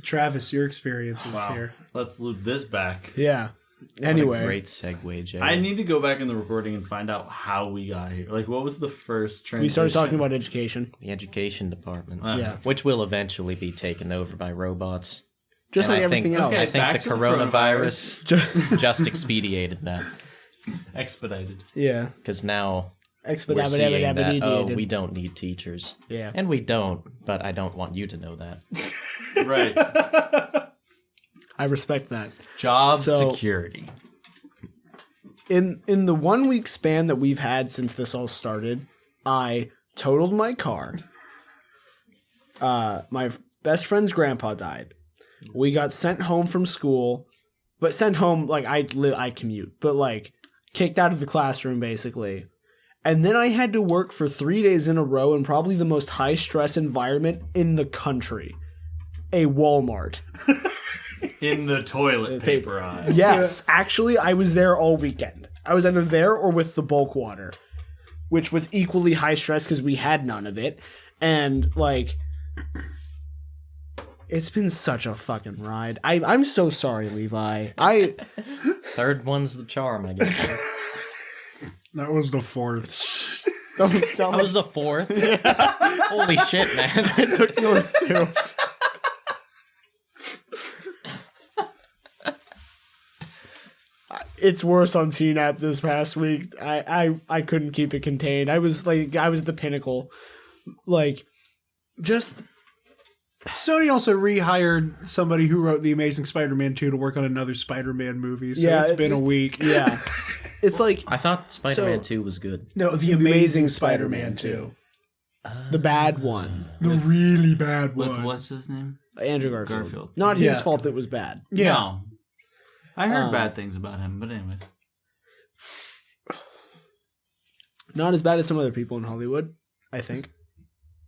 [SPEAKER 1] Travis, your experiences here.
[SPEAKER 2] Let's loop this back.
[SPEAKER 3] Yeah.
[SPEAKER 4] What
[SPEAKER 3] Anyway.
[SPEAKER 4] a great segue, Jay.
[SPEAKER 2] I need to go back in the recording and find out how we got here. Like, what was the first transition?
[SPEAKER 3] We started talking about education.
[SPEAKER 4] The education department.
[SPEAKER 3] Yeah.
[SPEAKER 4] Which will eventually be taken over by robots.
[SPEAKER 3] Just
[SPEAKER 4] And
[SPEAKER 3] like
[SPEAKER 4] I
[SPEAKER 3] everything
[SPEAKER 4] think,
[SPEAKER 3] else.
[SPEAKER 2] Okay.
[SPEAKER 4] I think
[SPEAKER 2] back
[SPEAKER 4] the
[SPEAKER 2] to the
[SPEAKER 4] coronavirus just expedited that.
[SPEAKER 2] Expedited.
[SPEAKER 3] Yeah.
[SPEAKER 4] Because now we're seeing that,
[SPEAKER 3] Expedite.
[SPEAKER 4] we don't need teachers.
[SPEAKER 3] Yeah.
[SPEAKER 4] And we don't, but I don't want you to know that.
[SPEAKER 2] Right.
[SPEAKER 3] I respect that.
[SPEAKER 2] Job
[SPEAKER 3] So-
[SPEAKER 2] security.
[SPEAKER 3] In the 1 week span that we've had since this all started, I totaled my car. My best friend's grandpa died. We got sent home from school, but sent home like I commute, but like kicked out of the classroom basically. And then I had to work for 3 days in a row in probably the most high stress environment in the country, a Walmart.
[SPEAKER 2] In the toilet paper aisle.
[SPEAKER 3] Yes, actually, I was there all weekend. I was either there or with the bulk water, which was equally high stress because we had none of it. And, like, it's been such a fucking ride. I'm so sorry, Levi.
[SPEAKER 4] Third one's the charm, I guess.
[SPEAKER 1] That was the fourth.
[SPEAKER 3] Don't tell
[SPEAKER 4] That
[SPEAKER 3] me.
[SPEAKER 4] was the fourth? Holy shit, man.
[SPEAKER 3] I took yours too. It's worse on tnap this past week. I couldn't keep it contained. I was at the pinnacle. Like, just
[SPEAKER 1] Sony also rehired somebody who wrote The Amazing Spider-Man 2 to work on another Spider-Man movie, so
[SPEAKER 3] Yeah,
[SPEAKER 1] it's been a week.
[SPEAKER 3] yeah. It's like
[SPEAKER 4] I thought Spider-Man
[SPEAKER 3] So-
[SPEAKER 4] 2 was good.
[SPEAKER 1] No, The Amazing Spider-Man 2.
[SPEAKER 3] the bad one.
[SPEAKER 1] The really bad one.
[SPEAKER 2] With what's his name?
[SPEAKER 3] Andrew Garfield.
[SPEAKER 2] Garfield.
[SPEAKER 3] Not his
[SPEAKER 1] Yeah.
[SPEAKER 3] fault it was bad.
[SPEAKER 1] Yeah.
[SPEAKER 2] No. I heard bad things about him, but anyways.
[SPEAKER 3] Not as bad as some other people in Hollywood. I think.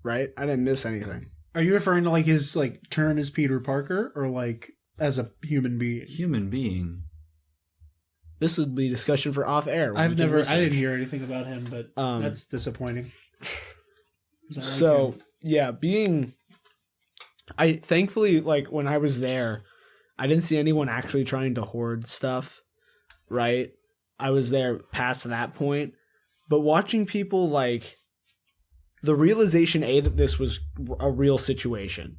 [SPEAKER 3] Right? I didn't miss anything.
[SPEAKER 1] Are you referring to like his like turn as Peter Parker or like as a human being?
[SPEAKER 2] Human being.
[SPEAKER 3] This would be discussion for off air.
[SPEAKER 1] I didn't hear anything about him, but that's disappointing.
[SPEAKER 3] So yeah, thankfully, like when I was there, I didn't see anyone actually trying to hoard stuff, right? I was there past that point, but watching people like the realization that this was a real situation,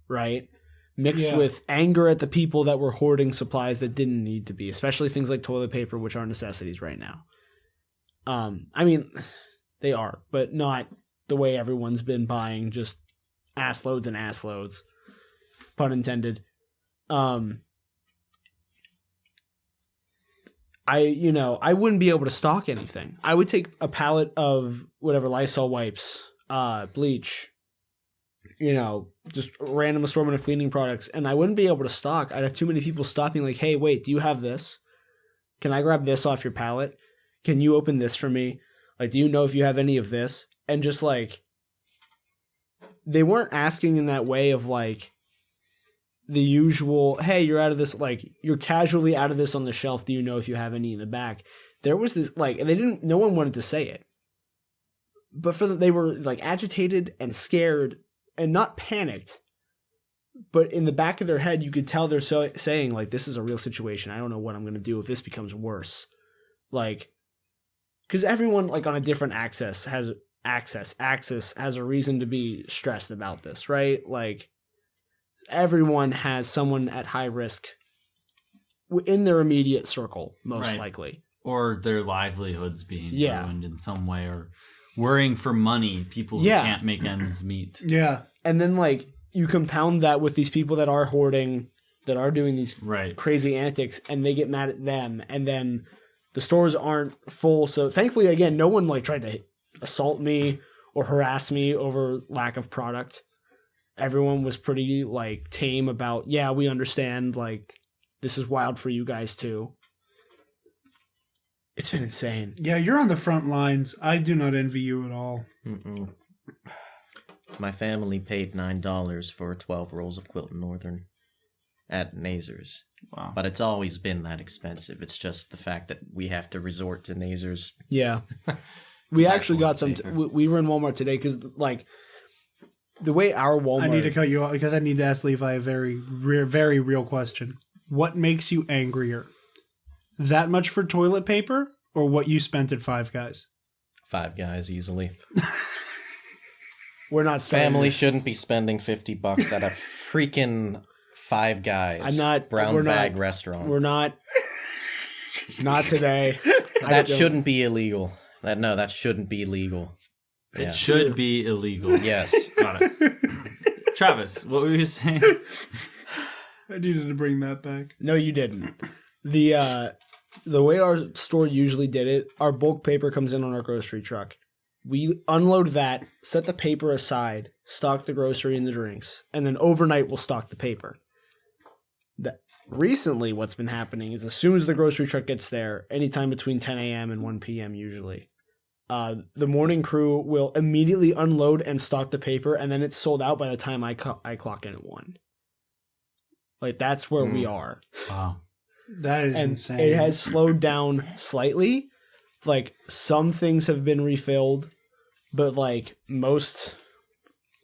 [SPEAKER 3] right? Mixed with anger at the people that were hoarding supplies that didn't need to be, especially things like toilet paper, which are necessities right now. I mean, they are, but not the way everyone's been buying just ass loads and ass loads, pun intended. I wouldn't be able to stock anything. I would take a pallet of whatever Lysol wipes, bleach, just a random assortment of cleaning products, and I wouldn't be able to stock. I'd have too many people stopping like, hey, wait, do you have this? Can I grab this off your pallet? Can you open this for me? Like, do you know if you have any of this? And just like, they weren't asking in that way of like the usual, hey, you're out of this, like, you're casually out of this on the shelf. Do you know if you have any in the back? There was this, like, and no one wanted to say it. But they were like agitated and scared and not panicked. But in the back of their head, you could tell they're saying, like, this is a real situation. I don't know what I'm going to do if this becomes worse. Like, because everyone, like, on a different axis has a reason to be stressed about this, right? Like, everyone has someone at high risk in their immediate circle, most likely.
[SPEAKER 2] Or their livelihoods being ruined in some way, or worrying for money, people who can't make ends meet.
[SPEAKER 1] Yeah.
[SPEAKER 3] And then, like, you compound that with these people that are hoarding, that are doing these crazy antics, and they get mad at them, and then the stores aren't full. So thankfully, again, no one like tried to assault me or harass me over lack of product. Everyone was pretty like tame about, yeah, we understand, like, this is wild for you guys too. It's been insane.
[SPEAKER 1] Yeah, you're on the front lines. I do not envy you at all.
[SPEAKER 4] Mm-mm. My family paid $9 for 12 rolls of Quilton Northern at Nazers.
[SPEAKER 2] Wow.
[SPEAKER 4] But it's always been that expensive. It's just the fact that we have to resort to Nazers.
[SPEAKER 3] Yeah. We actually got some... we were in Walmart today because, like, the way our Walmart...
[SPEAKER 1] I need to cut you off because I need to ask Levi a very, very real question. What makes you angrier? That much for toilet paper or what you spent at Five Guys?
[SPEAKER 4] Five Guys, easily.
[SPEAKER 3] We're not
[SPEAKER 4] Family shouldn't be spending $50 at a freaking Five Guys.
[SPEAKER 3] I'm not
[SPEAKER 4] brown bag restaurant.
[SPEAKER 3] We're not. It's not today.
[SPEAKER 4] That shouldn't be illegal. That shouldn't be legal.
[SPEAKER 2] It should be illegal.
[SPEAKER 4] Yes.
[SPEAKER 2] Got it. Travis, what were you saying?
[SPEAKER 1] I needed to bring that back.
[SPEAKER 3] No, you didn't. The way our store usually did it, our bulk paper comes in on our grocery truck. We unload that, set the paper aside, stock the grocery and the drinks, and then overnight we'll stock the paper. Recently, what's been happening is as soon as the grocery truck gets there, anytime between 10 a.m. and 1 p.m. usually, the morning crew will immediately unload and stock the paper, and then it's sold out by the time I clock in at 1. Like, that's where we are.
[SPEAKER 2] Wow.
[SPEAKER 1] That is insane.
[SPEAKER 3] It has slowed down slightly. Like, some things have been refilled, but like most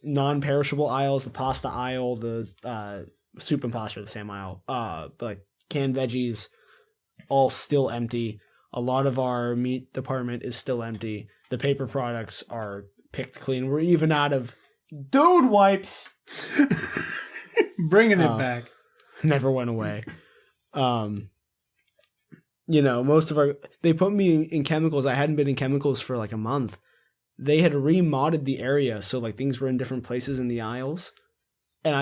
[SPEAKER 3] non-perishable aisles, the pasta aisle, the soup and pasta are the same aisle. But like canned veggies, all still empty. A lot of our meat department is still empty. The paper products are picked clean. We're even out of dude wipes.
[SPEAKER 1] Bringing it back.
[SPEAKER 3] Never went away. Most of they put me in chemicals. I hadn't been in chemicals for like a month. They had remodded the area, so like things were in different places in the aisles. And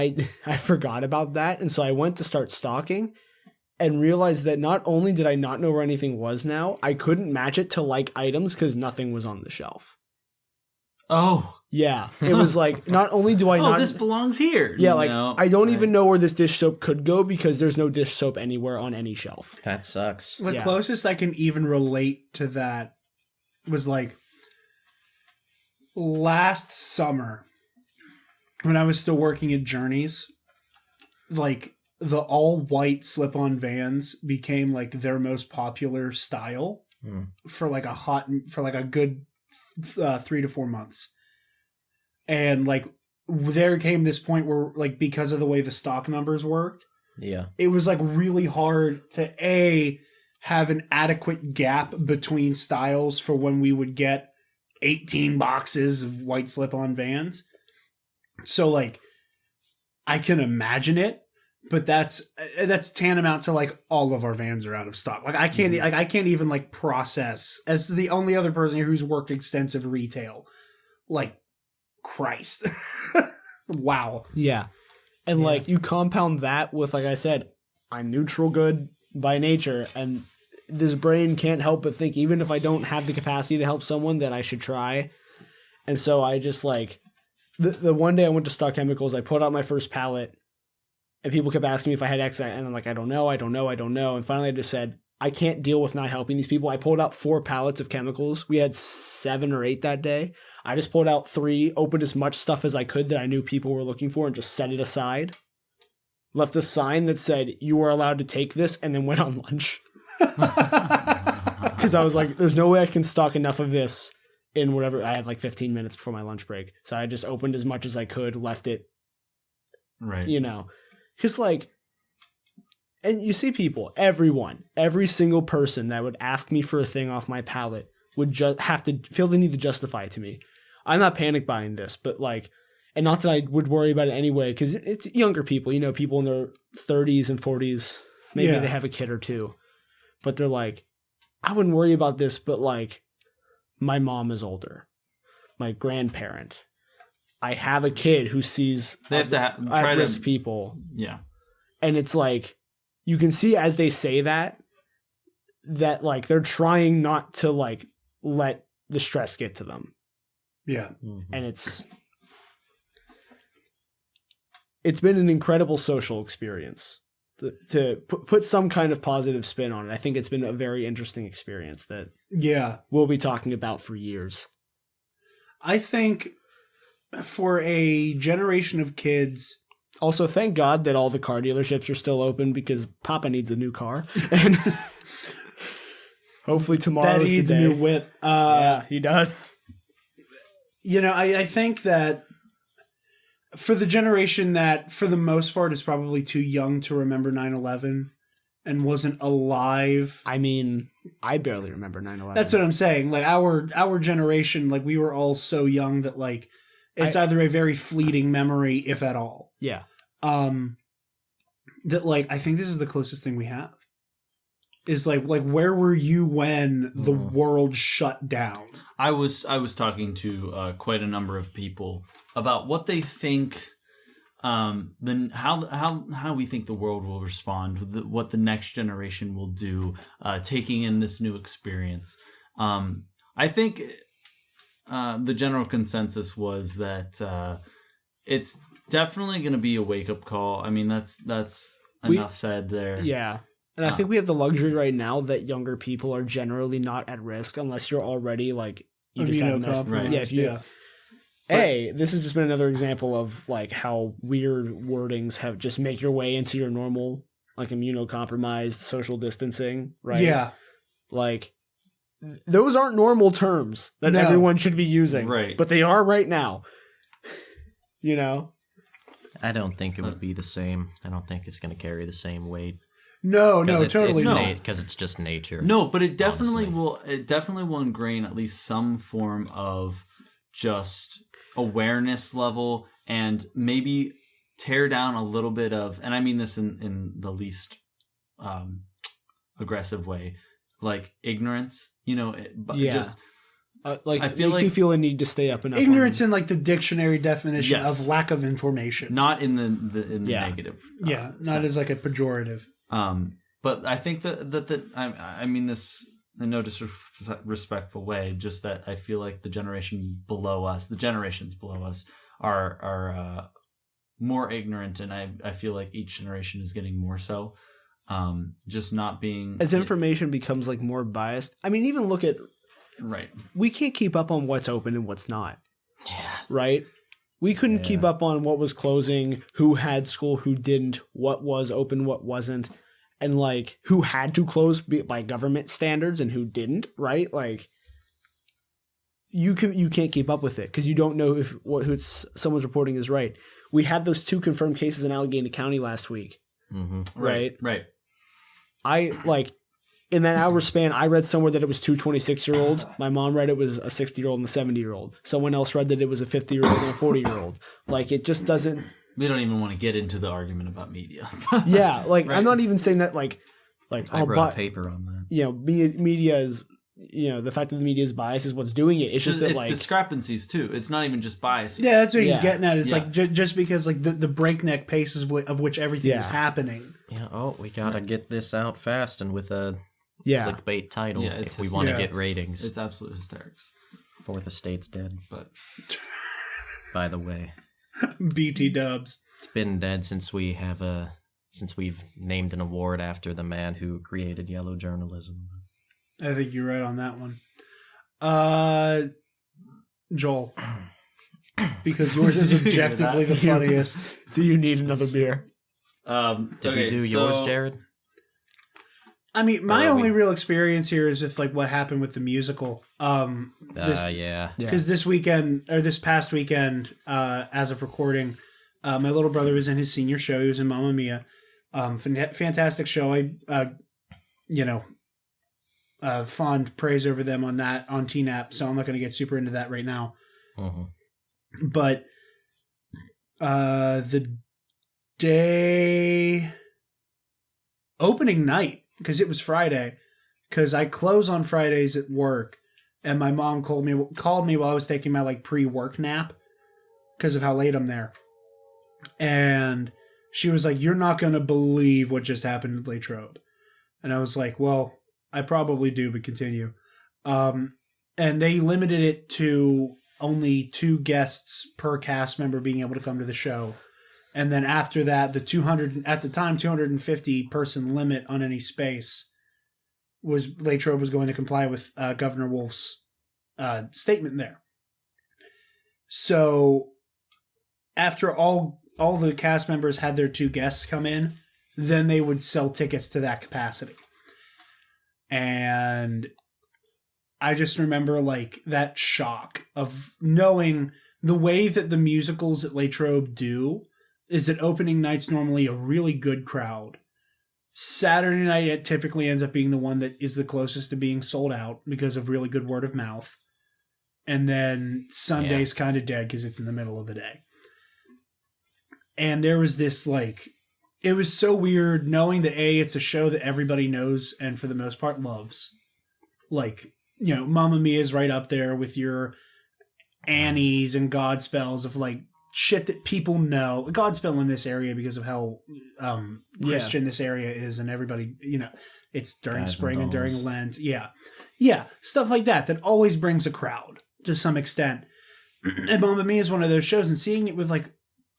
[SPEAKER 3] I forgot about that. And so I went to start stocking and realized that not only did I not know where anything was now, I couldn't match it to like items because nothing was on the shelf.
[SPEAKER 2] Oh.
[SPEAKER 3] Yeah. It was like, not only do I not...
[SPEAKER 2] this belongs here.
[SPEAKER 3] Yeah, like, I don't even know where this dish soap could go because there's no dish soap anywhere on any shelf.
[SPEAKER 4] That sucks.
[SPEAKER 1] The closest I can even relate to that was like, last summer, when I was still working at Journeys, like the all white slip on Vans became like their most popular style for like a good 3 to 4 months. And like there came this point where like because of the way the stock numbers worked, it was like really hard to have an adequate gap between styles for when we would get 18 boxes of white slip-on Vans. So like I can imagine it, but that's tantamount to like all of our Vans are out of stock. Like I can't I can't even like process, as the only other person here who's worked extensive retail. Like Christ. Wow.
[SPEAKER 3] Yeah. And like you compound that with, like I said, I'm neutral good by nature, and this brain can't help but think, even if I don't have the capacity to help someone, that I should try. And so I just like the one day I went to Stock Chemicals, I put out my first pallet, and people kept asking me if I had X, and I'm like, I don't know. And finally I just said, I can't deal with not helping these people. I pulled out 4 pallets of chemicals. We had 7 or 8 that day. I just pulled out 3, opened as much stuff as I could that I knew people were looking for, and just set it aside. Left a sign that said, you are allowed to take this, and then went on lunch. Because I was like, there's no way I can stock enough of this in whatever. I had like 15 minutes before my lunch break. So I just opened as much as I could, left it.
[SPEAKER 2] Right.
[SPEAKER 3] You know, because like, and you see people, every single person that would ask me for a thing off my pallet would just have to feel the need to justify it to me. I'm not panic buying this, but like, and not that I would worry about it anyway, because it's younger people, you know, people in their 30s and 40s, maybe they have a kid or two, but they're like, I wouldn't worry about this, but like, my mom is older, my grandparent, I have a kid who sees
[SPEAKER 2] they have to try
[SPEAKER 3] at-risk
[SPEAKER 2] to
[SPEAKER 3] people.
[SPEAKER 2] Yeah.
[SPEAKER 3] And it's like, you can see as they say that like they're trying not to like let the stress get to them.
[SPEAKER 1] Yeah.
[SPEAKER 3] Mm-hmm. And it's been an incredible social experience to put some kind of positive spin on it. I think it's been a very interesting experience that we'll be talking about for years.
[SPEAKER 1] I think for a generation of kids.
[SPEAKER 3] Also, thank God that all the car dealerships are still open, because Papa needs a new car. And hopefully tomorrow
[SPEAKER 1] that needs a new whip.
[SPEAKER 3] Yeah, he does.
[SPEAKER 1] You know, I think that for the generation that, for the most part, is probably too young to remember 9/11 and wasn't alive.
[SPEAKER 3] I mean, I barely remember 9/11.
[SPEAKER 1] That's what I'm saying. Like our generation, like we were all so young that like it's either a very fleeting memory, if at all.
[SPEAKER 3] Yeah.
[SPEAKER 1] That like I think this is the closest thing we have. Is like where were you when the world shut down?
[SPEAKER 2] I was talking to quite a number of people about what they think, then how we think the world will respond, what the next generation will do, taking in this new experience. I think the general consensus was that it's definitely going to be a wake up call. I mean, that's enough said there.
[SPEAKER 3] Yeah. And I think we have the luxury right now that younger people are generally not at risk unless you're already like you just have
[SPEAKER 2] right.
[SPEAKER 3] Yeah. This has just been another example of like how weird wordings have just make your way into your normal like immunocompromised social distancing, right?
[SPEAKER 1] Yeah.
[SPEAKER 3] Like those aren't normal terms that everyone should be using,
[SPEAKER 2] right?
[SPEAKER 3] But they are right now. You know?
[SPEAKER 4] I don't think it would be the same. I don't think it's going to carry the same weight.
[SPEAKER 1] No, totally
[SPEAKER 4] not. Because it's just nature.
[SPEAKER 2] No, but it definitely will. It definitely will ingrain at least some form of just awareness level, and maybe tear down a little bit of. And I mean this in the least aggressive way, like ignorance. You know, just.
[SPEAKER 3] Like
[SPEAKER 2] I feel
[SPEAKER 3] makes you feel a need to stay up enough.
[SPEAKER 1] Ignorance in like the dictionary definition of lack of information,
[SPEAKER 2] not in the negative.
[SPEAKER 1] Not
[SPEAKER 2] sense.
[SPEAKER 1] as like a pejorative.
[SPEAKER 2] But I think that I mean this in no disrespectful way. Just that I feel like the generations below us are more ignorant, and I feel like each generation is getting more so. Just not being
[SPEAKER 3] as information becomes like more biased. I mean, even look at.
[SPEAKER 2] Right.
[SPEAKER 3] We can't keep up on what's open and what's not.
[SPEAKER 4] Yeah.
[SPEAKER 3] right? We couldn't keep up on what was closing, who had school, who didn't, what was open, what wasn't, and like who had to close by government standards and who didn't, right? Like you can't keep up with it because you don't know if someone's reporting is right. We had those 2 confirmed cases in Allegheny County last week, right?
[SPEAKER 2] Right.
[SPEAKER 3] I like in that hour span, I read somewhere that it was 2 26-year-olds. My mom read it was a 60-year-old and a 70-year-old. Someone else read that it was a 50-year-old and a 40-year-old. Like it just doesn't.
[SPEAKER 2] We don't even want to get into the argument about media.
[SPEAKER 3] Yeah, like
[SPEAKER 2] Right.
[SPEAKER 3] I'm not even saying that like
[SPEAKER 4] I wrote a paper on that.
[SPEAKER 3] You know, media is, you know, the fact that the media is biased is what's doing it. It's just that
[SPEAKER 2] it's
[SPEAKER 3] like
[SPEAKER 2] discrepancies too. It's not even just bias.
[SPEAKER 1] Yeah, that's what he's
[SPEAKER 3] Yeah.
[SPEAKER 1] getting at. It's
[SPEAKER 2] Yeah.
[SPEAKER 1] like just because like the breakneck pace of which everything is
[SPEAKER 3] Yeah.
[SPEAKER 1] happening.
[SPEAKER 4] Yeah. Oh, we gotta get this out fast and with a
[SPEAKER 3] yeah.
[SPEAKER 4] clickbait title
[SPEAKER 2] Yeah, it's
[SPEAKER 4] if we want to
[SPEAKER 1] yeah.
[SPEAKER 4] get ratings.
[SPEAKER 2] It's absolute hysterics.
[SPEAKER 4] Fourth Estate's dead,
[SPEAKER 2] But
[SPEAKER 4] by the way.
[SPEAKER 1] BT dubs.
[SPEAKER 4] It's been dead since we've named an award after the man who created yellow journalism.
[SPEAKER 1] I think you're right on that one. Joel, because yours is objectively the funniest.
[SPEAKER 3] Do you need another beer?
[SPEAKER 4] Did we do yours, Jared?
[SPEAKER 1] I mean, my
[SPEAKER 4] Or are
[SPEAKER 1] only
[SPEAKER 4] we-
[SPEAKER 1] real experience here is with like what happened with the musical.
[SPEAKER 4] Yeah.
[SPEAKER 1] Because this past weekend, as of recording, my little brother was in his senior show. He was in Mamma Mia. Fantastic show. Fond praise over them on that on tnap. So I'm not going to get super into that right now. But the day opening night, because it was Friday, because I close on Fridays at work, and my mom called me while I was taking my like pre-work nap because of how late I'm there, and she was like, "You're not gonna believe what just happened in Latrobe," and I was like, "Well, I probably do, but continue." And they limited it to only 2 guests per cast member being able to come to the show. And then after that, the 250 person limit on any space Latrobe was going to comply with Governor Wolf's statement there. So after all the cast members had their 2 guests come in, then they would sell tickets to that capacity. And I just remember like that shock of knowing the way that the musicals at Latrobe do is that opening night's normally a really good crowd. Saturday night, it typically ends up being the one that is the closest to being sold out because of really good word of mouth. And then Sunday's kind of dead because it's in the middle of the day. And there was this like, it was so weird knowing that it's a show that everybody knows and for the most part loves. Like, you know, Mamma Mia is right up there with your Annies and Godspells of like shit that people know. Godspell in this area because of how Christian this area is, and everybody, you know, it's during
[SPEAKER 4] Guys
[SPEAKER 1] spring and during
[SPEAKER 4] dolls.
[SPEAKER 1] Lent. Yeah, stuff like that always brings a crowd to some extent. And Mamma Mia is one of those shows, and seeing it with like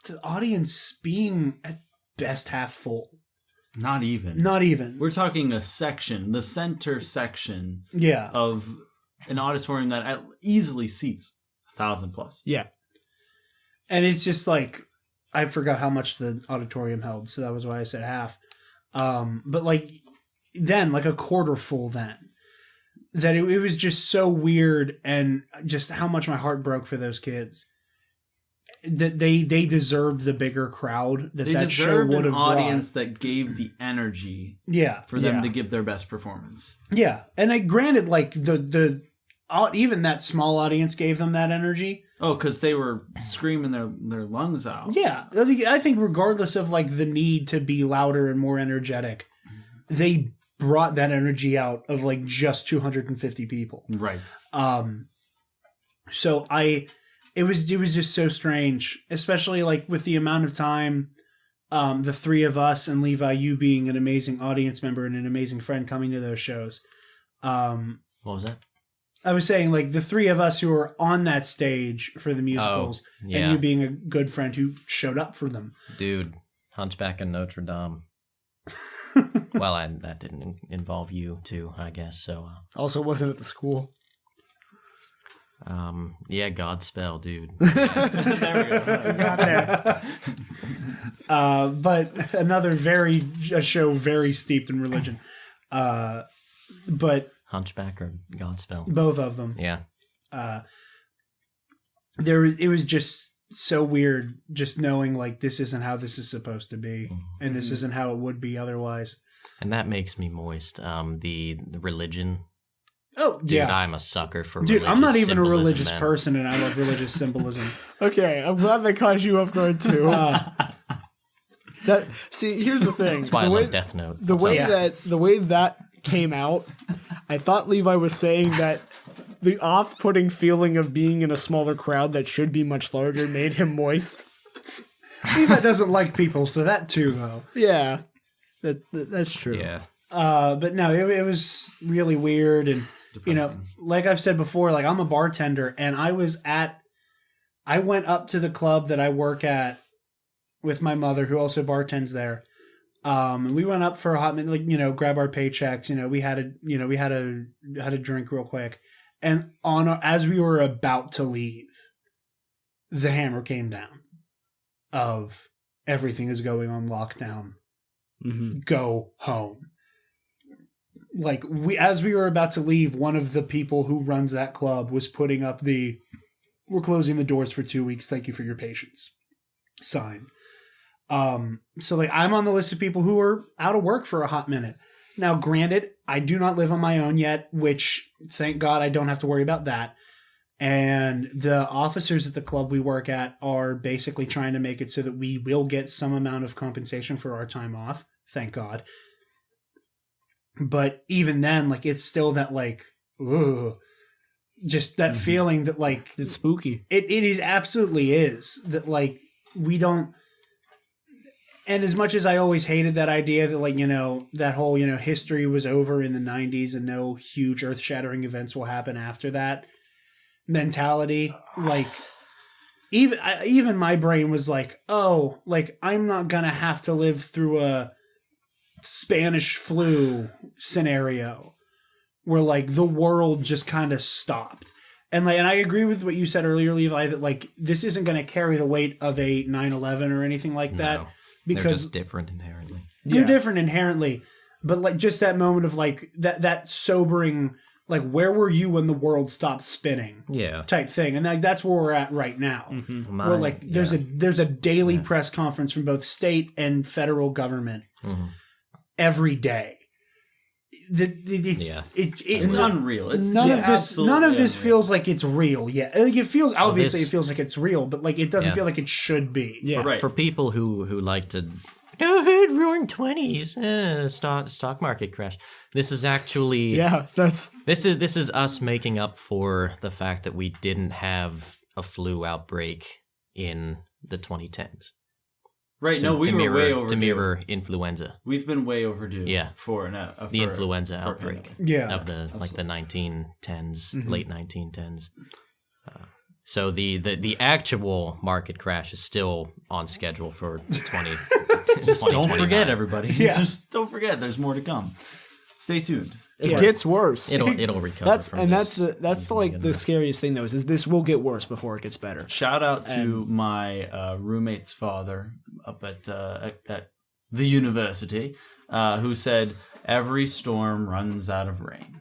[SPEAKER 1] the audience being at best half full.
[SPEAKER 2] not even.
[SPEAKER 1] We're
[SPEAKER 2] We're talking a section, the center section
[SPEAKER 1] yeah.
[SPEAKER 2] of an auditorium that easily seats 1,000 plus.
[SPEAKER 3] Yeah.
[SPEAKER 1] And it's just like, I forgot how much the auditorium held, so that was why I said half. But like, then, like a quarter full then. That it was just so weird, and just how much my heart broke for those kids. That they deserved the bigger crowd that
[SPEAKER 2] They
[SPEAKER 1] that show
[SPEAKER 2] deserved
[SPEAKER 1] would
[SPEAKER 2] an
[SPEAKER 1] have
[SPEAKER 2] audience that gave the energy
[SPEAKER 1] Yeah.
[SPEAKER 2] for them
[SPEAKER 3] Yeah.
[SPEAKER 2] to give their best performance.
[SPEAKER 1] Yeah. And granted, like, the even that small audience gave them that energy.
[SPEAKER 2] Oh, because they were screaming their lungs out.
[SPEAKER 1] Yeah, I think regardless of like the need to be louder and more energetic, they brought that energy out of like just 250 people.
[SPEAKER 2] Right.
[SPEAKER 1] So it was just so strange, especially like with the amount of time, the 3 of us and Levi, you being an amazing audience member and an amazing friend coming to those shows.
[SPEAKER 4] What was that?
[SPEAKER 1] I was saying, like, the 3 of us who were on that stage for the musicals,
[SPEAKER 4] yeah.
[SPEAKER 1] and you being a good friend who showed up for them.
[SPEAKER 4] Dude, Hunchback of Notre Dame. Well, that didn't involve you too, I guess. So
[SPEAKER 3] Also wasn't at the school.
[SPEAKER 4] Yeah, Godspell, dude.
[SPEAKER 2] There we go.
[SPEAKER 3] Got there.
[SPEAKER 1] But a show very steeped in religion. But
[SPEAKER 4] Hunchback or Godspell.
[SPEAKER 1] both of them.
[SPEAKER 4] Yeah.
[SPEAKER 1] It was just so weird just knowing like this isn't how this is supposed to be, and this isn't how it would be otherwise.
[SPEAKER 4] And that makes me moist. The religion.
[SPEAKER 1] Oh,
[SPEAKER 4] Dude,
[SPEAKER 1] yeah.
[SPEAKER 4] I'm a sucker for
[SPEAKER 1] Dude, I'm not even a
[SPEAKER 4] symbolism,
[SPEAKER 1] religious
[SPEAKER 4] man.
[SPEAKER 1] person, and I love religious symbolism.
[SPEAKER 3] Okay, I'm glad they caught you off guard too. Here's the thing.
[SPEAKER 4] That's why I love Death Note.
[SPEAKER 3] The way
[SPEAKER 1] Yeah.
[SPEAKER 3] that came out, I thought Levi was saying that the off-putting feeling of being in a smaller crowd that should be much larger made him moist.
[SPEAKER 1] Levi doesn't like people, so that too, though.
[SPEAKER 3] Yeah, that's true.
[SPEAKER 4] Yeah.
[SPEAKER 1] But no, it was really weird, and you know, like I've said before, like I'm a bartender, and I went up to the club that I work at with my mother, who also bartends there. And we went up for a hot minute, like, you know, grab our paychecks. You know, we had a drink real quick, and as we were about to leave, the hammer came down of everything is going on lockdown.
[SPEAKER 3] Mm-hmm.
[SPEAKER 1] Go home. Like as we were about to leave, one of the people who runs that club was putting up "We're closing the doors for 2 weeks. Thank you for your patience" sign. So like I'm on the list of people who are out of work for a hot minute. Now, granted, I do not live on my own yet, which thank God I don't have to worry about that. And the officers at the club we work at are basically trying to make it so that we will get some amount of compensation for our time off. Thank God. But even then, like, it's still that, like, ugh, just that feeling that, like,
[SPEAKER 3] It's spooky.
[SPEAKER 1] it is absolutely is that, like, we don't. And as much as I always hated that idea that, like, you know, that whole, you know, history was over in the 90s and no huge earth-shattering events will happen after that mentality, like, even my brain was like, oh, like, I'm not gonna have to live through a Spanish flu scenario where, like, the world just kind of stopped. And like, and I agree with what you said earlier, Levi, that like this isn't going to carry the weight of a 9/11 or anything like that,
[SPEAKER 4] No,
[SPEAKER 1] because
[SPEAKER 4] they're just different inherently.
[SPEAKER 1] they're different inherently. But like just that moment of like that sobering, like, where were you when the world stopped spinning?
[SPEAKER 4] Yeah.
[SPEAKER 1] Type thing, and like that's where we're at right now.
[SPEAKER 3] Mm-hmm.
[SPEAKER 1] Where like there's a daily press conference from both state and federal government every day. It's
[SPEAKER 2] unreal. It's
[SPEAKER 1] none of this.
[SPEAKER 2] absolutely
[SPEAKER 1] None of this
[SPEAKER 2] unreal.
[SPEAKER 1] feels like it's real yet. Like it feels obviously
[SPEAKER 4] this-
[SPEAKER 1] it feels like it's real, but like it doesn't feel like it should be.
[SPEAKER 3] Yeah.
[SPEAKER 2] Right.
[SPEAKER 4] For people who like to, oh, who'd roaring 20s, stock market crash. This is actually
[SPEAKER 3] Yeah, that's
[SPEAKER 4] This is us making up for the fact that we didn't have a flu outbreak in the 2010s.
[SPEAKER 2] Right.
[SPEAKER 4] To,
[SPEAKER 2] No, we
[SPEAKER 4] to
[SPEAKER 2] were
[SPEAKER 4] mirror,
[SPEAKER 2] way overdue.
[SPEAKER 4] to mirror influenza,
[SPEAKER 2] We've been way overdue.
[SPEAKER 4] Yeah.
[SPEAKER 2] For
[SPEAKER 4] the influenza outbreak
[SPEAKER 1] Yeah.
[SPEAKER 4] of the like the 1910s,
[SPEAKER 3] Mhm.
[SPEAKER 4] late 1910s. So the actual market crash is still on schedule for 20.
[SPEAKER 2] Just don't
[SPEAKER 4] 2029.
[SPEAKER 2] forget, everybody.
[SPEAKER 1] Yeah.
[SPEAKER 2] Just don't forget. There's more to come. Stay tuned.
[SPEAKER 3] it
[SPEAKER 1] Yeah.
[SPEAKER 3] gets worse.
[SPEAKER 4] It'll recover.
[SPEAKER 3] That's
[SPEAKER 4] from
[SPEAKER 3] and
[SPEAKER 4] this
[SPEAKER 3] that's like
[SPEAKER 4] easily
[SPEAKER 3] the
[SPEAKER 4] enough.
[SPEAKER 3] scariest thing though is this will get worse before it gets better.
[SPEAKER 2] Shout out to my roommate's father up at the university, who said every storm runs out of rain.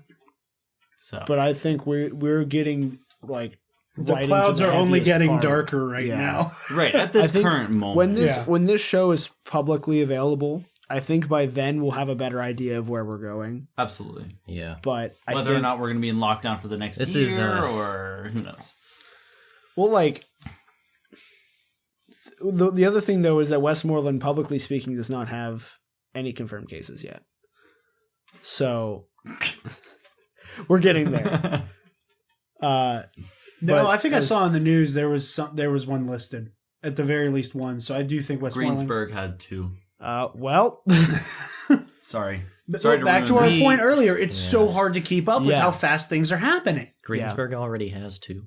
[SPEAKER 2] So,
[SPEAKER 3] But I think we're getting like
[SPEAKER 1] The
[SPEAKER 3] right
[SPEAKER 1] clouds
[SPEAKER 3] into
[SPEAKER 1] are
[SPEAKER 3] the
[SPEAKER 1] only
[SPEAKER 3] heaviest
[SPEAKER 1] getting
[SPEAKER 3] part.
[SPEAKER 1] darker right
[SPEAKER 3] Yeah.
[SPEAKER 1] now.
[SPEAKER 2] right at
[SPEAKER 3] I
[SPEAKER 2] this
[SPEAKER 3] think
[SPEAKER 2] current moment,
[SPEAKER 3] When this show is publicly available, I think by then we'll have a better idea of where we're going.
[SPEAKER 2] absolutely.
[SPEAKER 4] Yeah.
[SPEAKER 3] But I
[SPEAKER 2] Whether
[SPEAKER 3] think,
[SPEAKER 2] or not we're going to be in lockdown for the next
[SPEAKER 4] This
[SPEAKER 2] year,
[SPEAKER 4] is,
[SPEAKER 2] or who knows.
[SPEAKER 3] well, like the other thing though is that Westmoreland, publicly speaking, does not have any confirmed cases yet. So we're getting there.
[SPEAKER 1] No,
[SPEAKER 3] But
[SPEAKER 1] I think I
[SPEAKER 3] as-
[SPEAKER 1] saw in the news there was one listed, at the very least one. So I do think Westmoreland.
[SPEAKER 2] Greensburg had two.
[SPEAKER 3] Well,
[SPEAKER 2] Sorry.
[SPEAKER 1] But
[SPEAKER 2] Sorry to
[SPEAKER 1] back to
[SPEAKER 2] ruin
[SPEAKER 1] our
[SPEAKER 2] that.
[SPEAKER 1] point earlier, it's so hard to keep up with
[SPEAKER 3] Yeah.
[SPEAKER 1] how fast things are happening.
[SPEAKER 4] Greensburg already has two.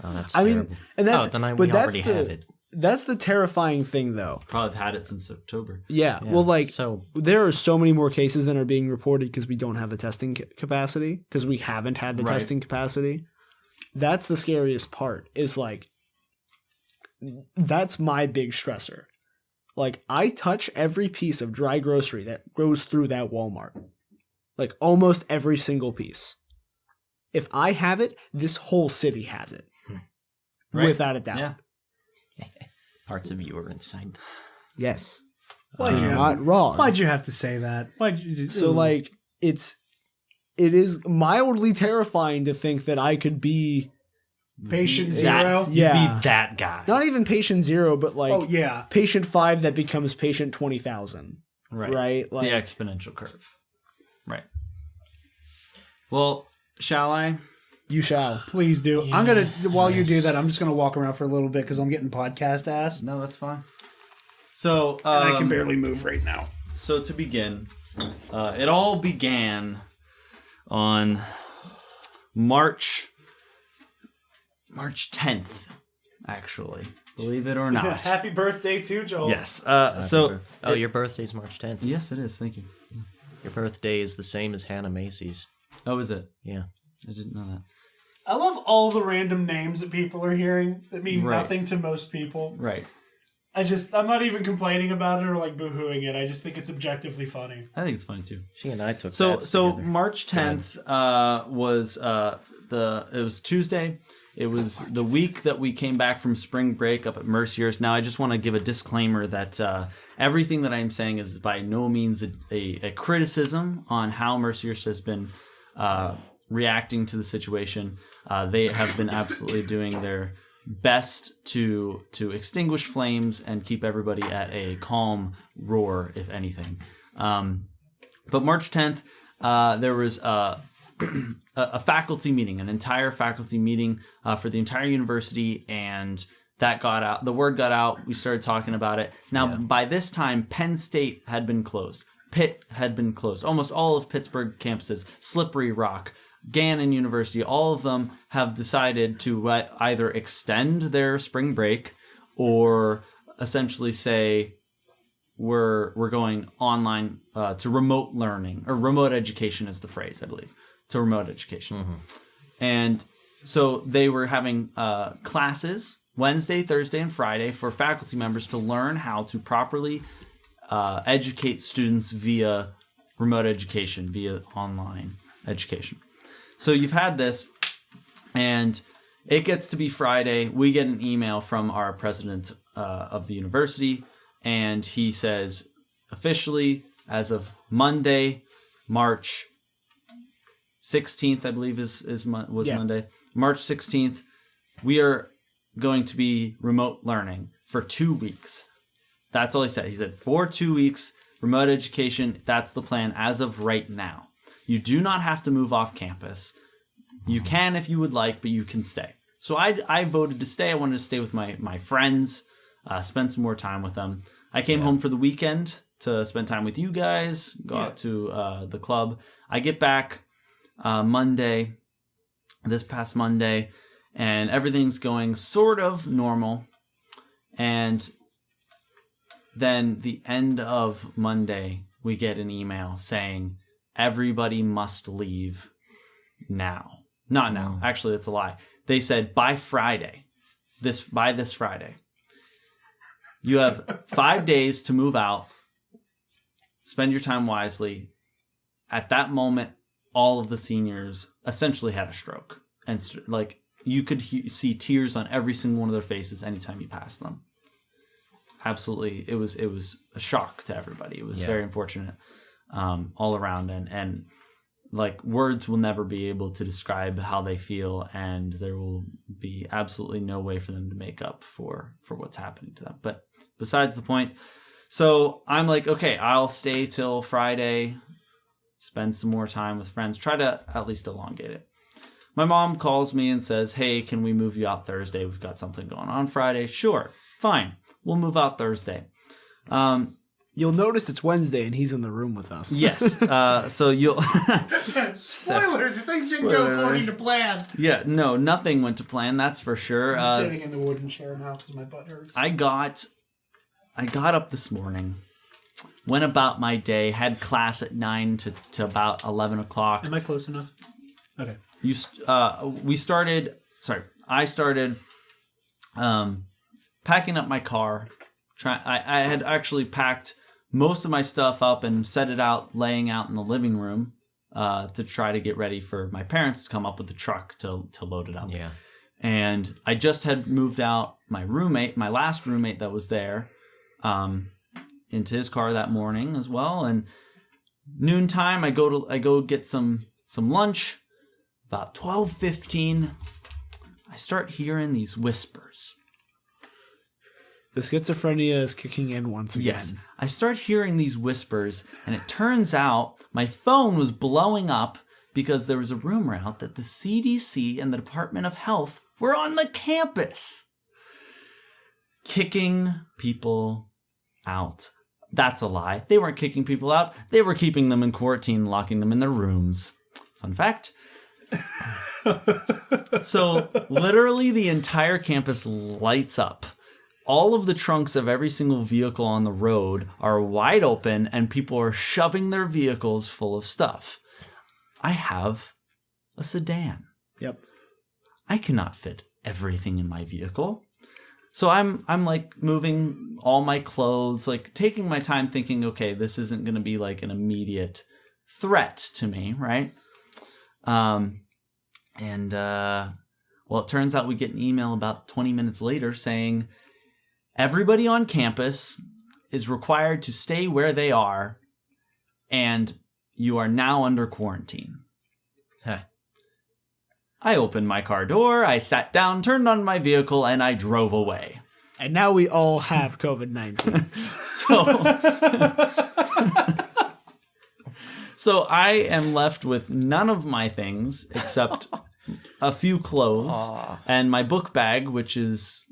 [SPEAKER 4] Oh, that's
[SPEAKER 3] I mean,
[SPEAKER 4] terrible.
[SPEAKER 3] and that's
[SPEAKER 4] then
[SPEAKER 3] but
[SPEAKER 4] we
[SPEAKER 3] that's
[SPEAKER 4] already
[SPEAKER 3] the
[SPEAKER 4] have it.
[SPEAKER 3] that's the terrifying thing though.
[SPEAKER 2] Probably had it since October.
[SPEAKER 3] Yeah.
[SPEAKER 4] Yeah,
[SPEAKER 3] Well, like
[SPEAKER 4] so
[SPEAKER 3] there are so many more cases than are being reported because we don't have the testing capacity because we haven't had the
[SPEAKER 2] Right.
[SPEAKER 3] testing capacity. that's the scariest part. Is like, that's my big stressor. Like, I touch every piece of dry grocery that goes through that Walmart. Like, almost every single piece. If I have it, this whole city has it.
[SPEAKER 2] Right.
[SPEAKER 3] Without a doubt.
[SPEAKER 2] Yeah.
[SPEAKER 4] Parts of you are inside.
[SPEAKER 3] Yes.
[SPEAKER 1] Why'd you
[SPEAKER 3] You're
[SPEAKER 1] have
[SPEAKER 3] not
[SPEAKER 1] to-
[SPEAKER 3] wrong.
[SPEAKER 1] Why'd you have to say that?
[SPEAKER 3] So, like, it is mildly terrifying to think that I could be
[SPEAKER 1] patient
[SPEAKER 2] That-
[SPEAKER 1] zero?
[SPEAKER 2] You'd
[SPEAKER 3] Yeah.
[SPEAKER 2] be that guy.
[SPEAKER 3] not even patient 0, but like
[SPEAKER 1] Oh yeah.
[SPEAKER 3] patient 5 that becomes patient 20,000. Right?
[SPEAKER 2] The
[SPEAKER 3] Like,
[SPEAKER 2] exponential curve. Right. Well, shall I?
[SPEAKER 3] you shall.
[SPEAKER 1] Please do. I'm gonna while you do that, I'm just gonna walk around for a little bit because I'm getting podcast ass
[SPEAKER 2] No, that's fine. So,
[SPEAKER 1] and I can barely move right now.
[SPEAKER 2] So to begin, it all began on March 10th, actually. Believe it or not.
[SPEAKER 1] Happy birthday to Joel.
[SPEAKER 2] Yes.
[SPEAKER 4] Your birthday's March 10th.
[SPEAKER 2] Yes, it is. Thank you.
[SPEAKER 4] Your birthday is the same as Hannah Macy's.
[SPEAKER 2] Oh, is it?
[SPEAKER 4] Yeah.
[SPEAKER 2] I didn't know that.
[SPEAKER 1] I love all the random names that people are hearing that mean
[SPEAKER 2] Right.
[SPEAKER 1] nothing to most people.
[SPEAKER 2] Right.
[SPEAKER 1] I'm not even complaining about it or like boohooing it. I just think it's objectively funny.
[SPEAKER 2] I think it's funny too.
[SPEAKER 4] She and I took
[SPEAKER 2] So
[SPEAKER 4] bets
[SPEAKER 2] so
[SPEAKER 4] together.
[SPEAKER 2] March 10th was it was Tuesday. It was the week that we came back from spring break up at Mercier's. Now I just want to give a disclaimer that everything that I'm saying is by no means a criticism on how Mercier's has been reacting to the situation. They have been absolutely doing their best to extinguish flames and keep everybody at a calm roar, if anything. But March 10th, there was a faculty meeting, an entire faculty meeting for the entire university, and that got out. The word got out. We started talking about it. Now, by this time, Penn State had been closed. Pitt had been closed. Almost all of Pittsburgh campuses, Slippery Rock, Gannon University, all of them have decided to either extend their spring break or essentially say we're going online to remote learning, or remote education is the phrase, I believe, to remote education.
[SPEAKER 4] Mm-hmm.
[SPEAKER 2] And so they were having classes Wednesday, Thursday, and Friday for faculty members to learn how to properly educate students via remote education, via online education. So you've had this, and it gets to be Friday. We get an email from our president of the university, and he says, officially, as of Monday, March 16th, I believe was Monday, March 16th, we are going to be remote learning for 2 weeks. That's all he said. He said, for 2 weeks, remote education, that's the plan as of right now. You do not have to move off campus. You can if you would like, but you can stay. So I voted to stay. I wanted to stay with my friends, spend some more time with them. I came home for the weekend to spend time with you guys, go out to the club. I get back Monday, this past Monday, and everything's going sort of normal. And then the end of Monday, we get an email saying, everybody must leave now. Not now. Actually, that's a lie. They said by Friday, by this Friday. You have 5 days to move out. Spend your time wisely. At that moment, all of the seniors essentially had a stroke. And like you could see tears on every single one of their faces anytime you passed them. Absolutely. It was a shock to everybody. It was very unfortunate. All around, and like words will never be able to describe how they feel, and there will be absolutely no way for them to make up for what's happening to them. But besides the point, so I'm like, okay, I'll stay till Friday, spend some more time with friends, try to at least elongate it. My mom calls me and says, hey, can we move you out Thursday? We've got something going on Friday. Sure, fine, we'll move out Thursday.
[SPEAKER 3] You'll notice it's Wednesday and he's in the room with us.
[SPEAKER 2] Yes. So you'll...
[SPEAKER 1] Spoilers! Things didn't go according to plan.
[SPEAKER 2] Yeah, no, nothing went to plan, that's for sure.
[SPEAKER 1] I'm sitting in the wooden chair now because my butt hurts.
[SPEAKER 2] I got up this morning, went about my day, had class at 9 to about 11 o'clock.
[SPEAKER 1] Am I close enough? Okay.
[SPEAKER 2] We started I started packing up my car. I had actually packed most of my stuff up and set it out, laying out in the living room to try to get ready for my parents to come up with the truck to load it up.
[SPEAKER 4] Yeah.
[SPEAKER 2] And I just had moved out my last roommate that was there, into his car that morning as well. And noontime, I go get some lunch. About 12:15, I start hearing these whispers.
[SPEAKER 3] The schizophrenia is kicking in once again.
[SPEAKER 2] Yes, I start hearing these whispers, and it turns out my phone was blowing up because there was a rumor out that the CDC and the Department of Health were on the campus kicking people out. That's a lie. They weren't kicking people out. They were keeping them in quarantine, locking them in their rooms. Fun fact. So literally the entire campus lights up. All of the trunks of every single vehicle on the road are wide open, and people are shoving their vehicles full of stuff. I have a sedan.
[SPEAKER 3] Yep.
[SPEAKER 2] I cannot fit everything in my vehicle. So I'm like moving all my clothes, like taking my time thinking, okay, this isn't going to be like an immediate threat to me, right? Well, it turns out we get an email about 20 minutes later saying everybody on campus is required to stay where they are, and you are now under quarantine.
[SPEAKER 4] Huh.
[SPEAKER 2] I opened my car door, I sat down, turned on my vehicle, and I drove away.
[SPEAKER 3] And now we all have COVID-19.
[SPEAKER 2] So I am left with none of my things except a few clothes and my book bag, which is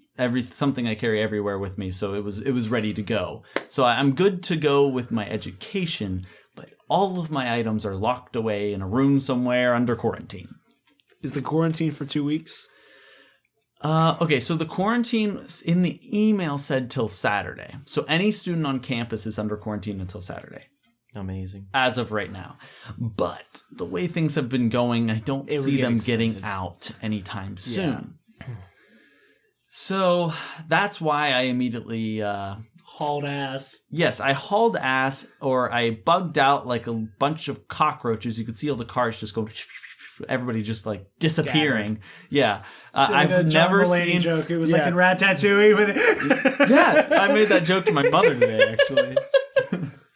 [SPEAKER 2] something I carry everywhere with me. So it was ready to go. So I'm good to go with my education, but all of my items are locked away in a room somewhere under quarantine.
[SPEAKER 3] Is the quarantine for 2 weeks?
[SPEAKER 2] Okay, so the quarantine in the email said till Saturday. So any student on campus is under quarantine until Saturday.
[SPEAKER 4] Amazing.
[SPEAKER 2] As of right now. But the way things have been going, I don't see them getting out anytime soon. Yeah. So that's why I immediately...
[SPEAKER 1] hauled ass.
[SPEAKER 2] Yes, I hauled ass, or I bugged out like a bunch of cockroaches. You could see all the cars just go... Everybody just like disappearing. Scattered. Yeah. I've never seen...
[SPEAKER 1] joke. It was like in Ratatouille with it.
[SPEAKER 2] Yeah, I made that joke to my mother today, actually.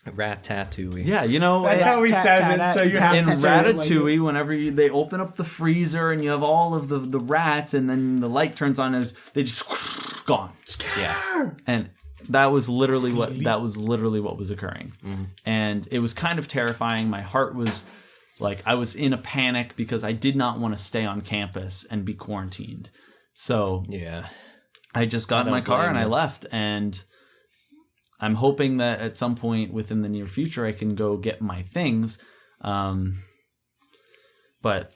[SPEAKER 4] Ratatouille.
[SPEAKER 2] Yeah, you know...
[SPEAKER 1] That's how he says it. So you have
[SPEAKER 2] in
[SPEAKER 1] to
[SPEAKER 2] Ratatouille, whenever they open up the freezer and you have all of the rats, and then the light turns on, and they just... gone.
[SPEAKER 4] Yeah.
[SPEAKER 2] And... That was literally what was occurring. Mm-hmm. And it was kind of terrifying. My heart was like, I was in a panic because I did not want to stay on campus and be quarantined. So
[SPEAKER 4] yeah,
[SPEAKER 2] I just got in my car and I left. And I'm hoping that at some point within the near future, I can go get my things. But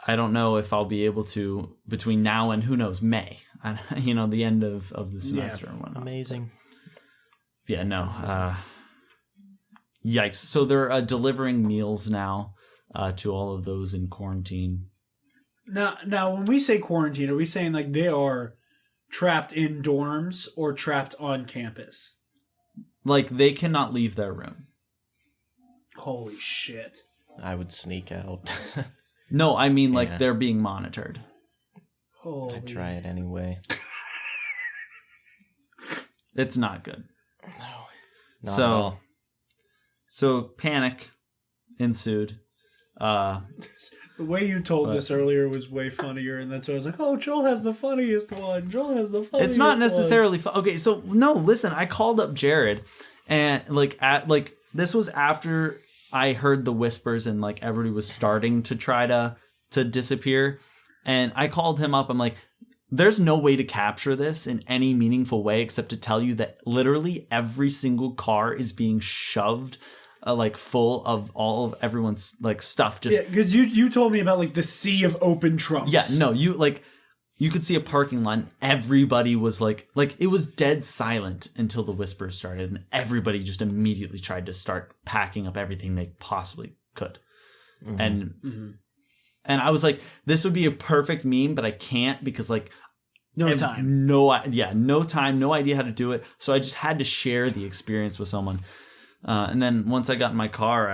[SPEAKER 2] I don't know if I'll be able to between now and who knows, May, the end of the semester and whatnot.
[SPEAKER 4] Amazing.
[SPEAKER 2] Yeah, no. Yikes. So they're delivering meals now to all of those in quarantine.
[SPEAKER 1] Now, when we say quarantine, are we saying like they are trapped in dorms or trapped on campus?
[SPEAKER 2] Like they cannot leave their room.
[SPEAKER 1] Holy shit.
[SPEAKER 4] I would sneak out.
[SPEAKER 2] No, I mean like they're being monitored.
[SPEAKER 4] I'd try it anyway.
[SPEAKER 2] It's not good.
[SPEAKER 4] No, not at all.
[SPEAKER 2] So panic ensued.
[SPEAKER 1] The way you told this earlier was way funnier, and that's why I was like, "Oh, Joel has the funniest one. Joel has the funniest."
[SPEAKER 2] It's not necessarily okay. So no, listen. I called up Jared, and this was after I heard the whispers, and like everybody was starting to try to disappear, and I called him up. I'm like, there's no way to capture this in any meaningful way except to tell you that literally every single car is being shoved like full of all of everyone's like stuff. Just
[SPEAKER 1] because you told me about like the sea of open trunks.
[SPEAKER 2] Yeah, no, you could see a parking lot. Everybody was like it was dead silent until the whispers started, and everybody just immediately tried to start packing up everything they possibly could. Mm-hmm. And I was like, this would be a perfect meme, but I can't because like
[SPEAKER 3] No time.
[SPEAKER 2] no time, no idea how to do it. So I just had to share the experience with someone. And then once I got in my car,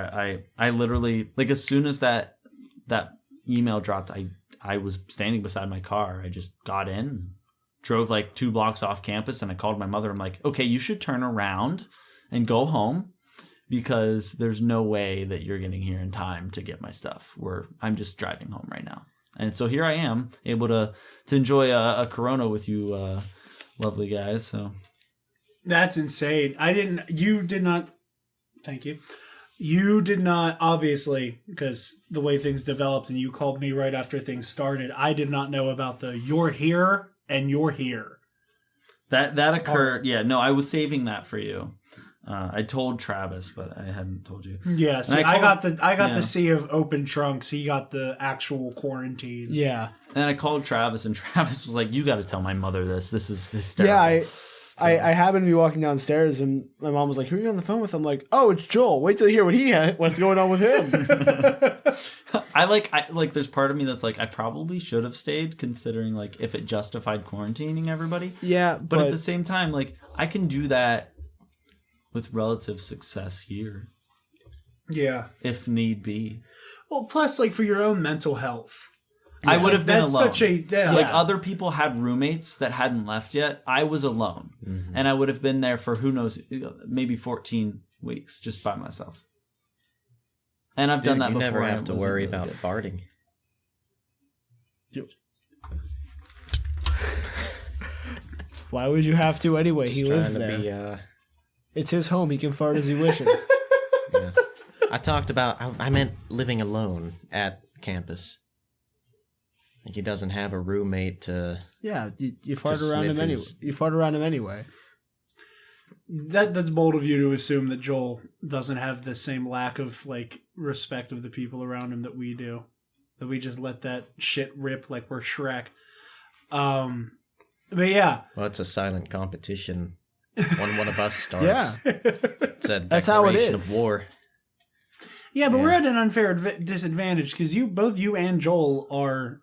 [SPEAKER 2] I literally, like, as soon as that email dropped, I was standing beside my car. I just got in, drove like 2 blocks off campus, and I called my mother. I'm like, okay, you should turn around and go home because there's no way that you're getting here in time to get my stuff. I'm just driving home right now. And so here I am, able to enjoy a Corona with you lovely guys. So
[SPEAKER 1] That's insane. You did not, thank you. You did not, obviously, because the way things developed and you called me right after things started, I did not know about the you're here and you're here.
[SPEAKER 2] That occurred. Yeah, no, I was saving that for you. I told Travis, but I hadn't told you.
[SPEAKER 1] Yeah, see,
[SPEAKER 2] I
[SPEAKER 1] got the sea of open trunks. He got the actual quarantine.
[SPEAKER 3] Yeah.
[SPEAKER 2] And I called Travis, and Travis was like, "You got to tell my mother this. This is hysterical."
[SPEAKER 3] Yeah, I happened to be walking downstairs, and my mom was like, "Who are you on the phone with?" I'm like, "Oh, it's Joel. Wait till you hear what's going on with him."
[SPEAKER 2] I like. There's part of me that's like, I probably should have stayed, considering like if it justified quarantining everybody.
[SPEAKER 3] Yeah,
[SPEAKER 2] but at the same time, like I can do that with relative success here.
[SPEAKER 1] Yeah,
[SPEAKER 2] if need be.
[SPEAKER 1] Well, plus, like for your own mental health.
[SPEAKER 2] I would have been
[SPEAKER 1] that's
[SPEAKER 2] alone. Like other people had roommates that hadn't left yet. I was alone, and I would have been there for who knows, maybe 14 weeks just by myself. And I've done that
[SPEAKER 4] you
[SPEAKER 2] before.
[SPEAKER 4] You never have to worry
[SPEAKER 2] really
[SPEAKER 4] about
[SPEAKER 2] good.
[SPEAKER 4] farting.
[SPEAKER 3] Yep. Why would you have to anyway?
[SPEAKER 4] Just
[SPEAKER 3] he lives there. It's his home. He can fart as he wishes.
[SPEAKER 4] Yeah. I talked about. I meant living alone at campus. Like he doesn't have a roommate to.
[SPEAKER 3] Yeah, you fart
[SPEAKER 4] to
[SPEAKER 3] around him
[SPEAKER 4] sniff
[SPEAKER 3] anyway.
[SPEAKER 4] his-
[SPEAKER 3] You fart around him anyway.
[SPEAKER 1] That's bold of you to assume that Joel doesn't have the same lack of like respect of the people around him that we do. That we just let that shit rip like we're Shrek. But yeah.
[SPEAKER 4] Well, it's a silent competition. When one of us starts,
[SPEAKER 3] Yeah,
[SPEAKER 4] it's a
[SPEAKER 3] That's how it
[SPEAKER 4] declaration
[SPEAKER 3] is.
[SPEAKER 4] of war.
[SPEAKER 1] Yeah, but
[SPEAKER 4] Yeah.
[SPEAKER 1] we're at an unfair disadvantage because both you and Joel are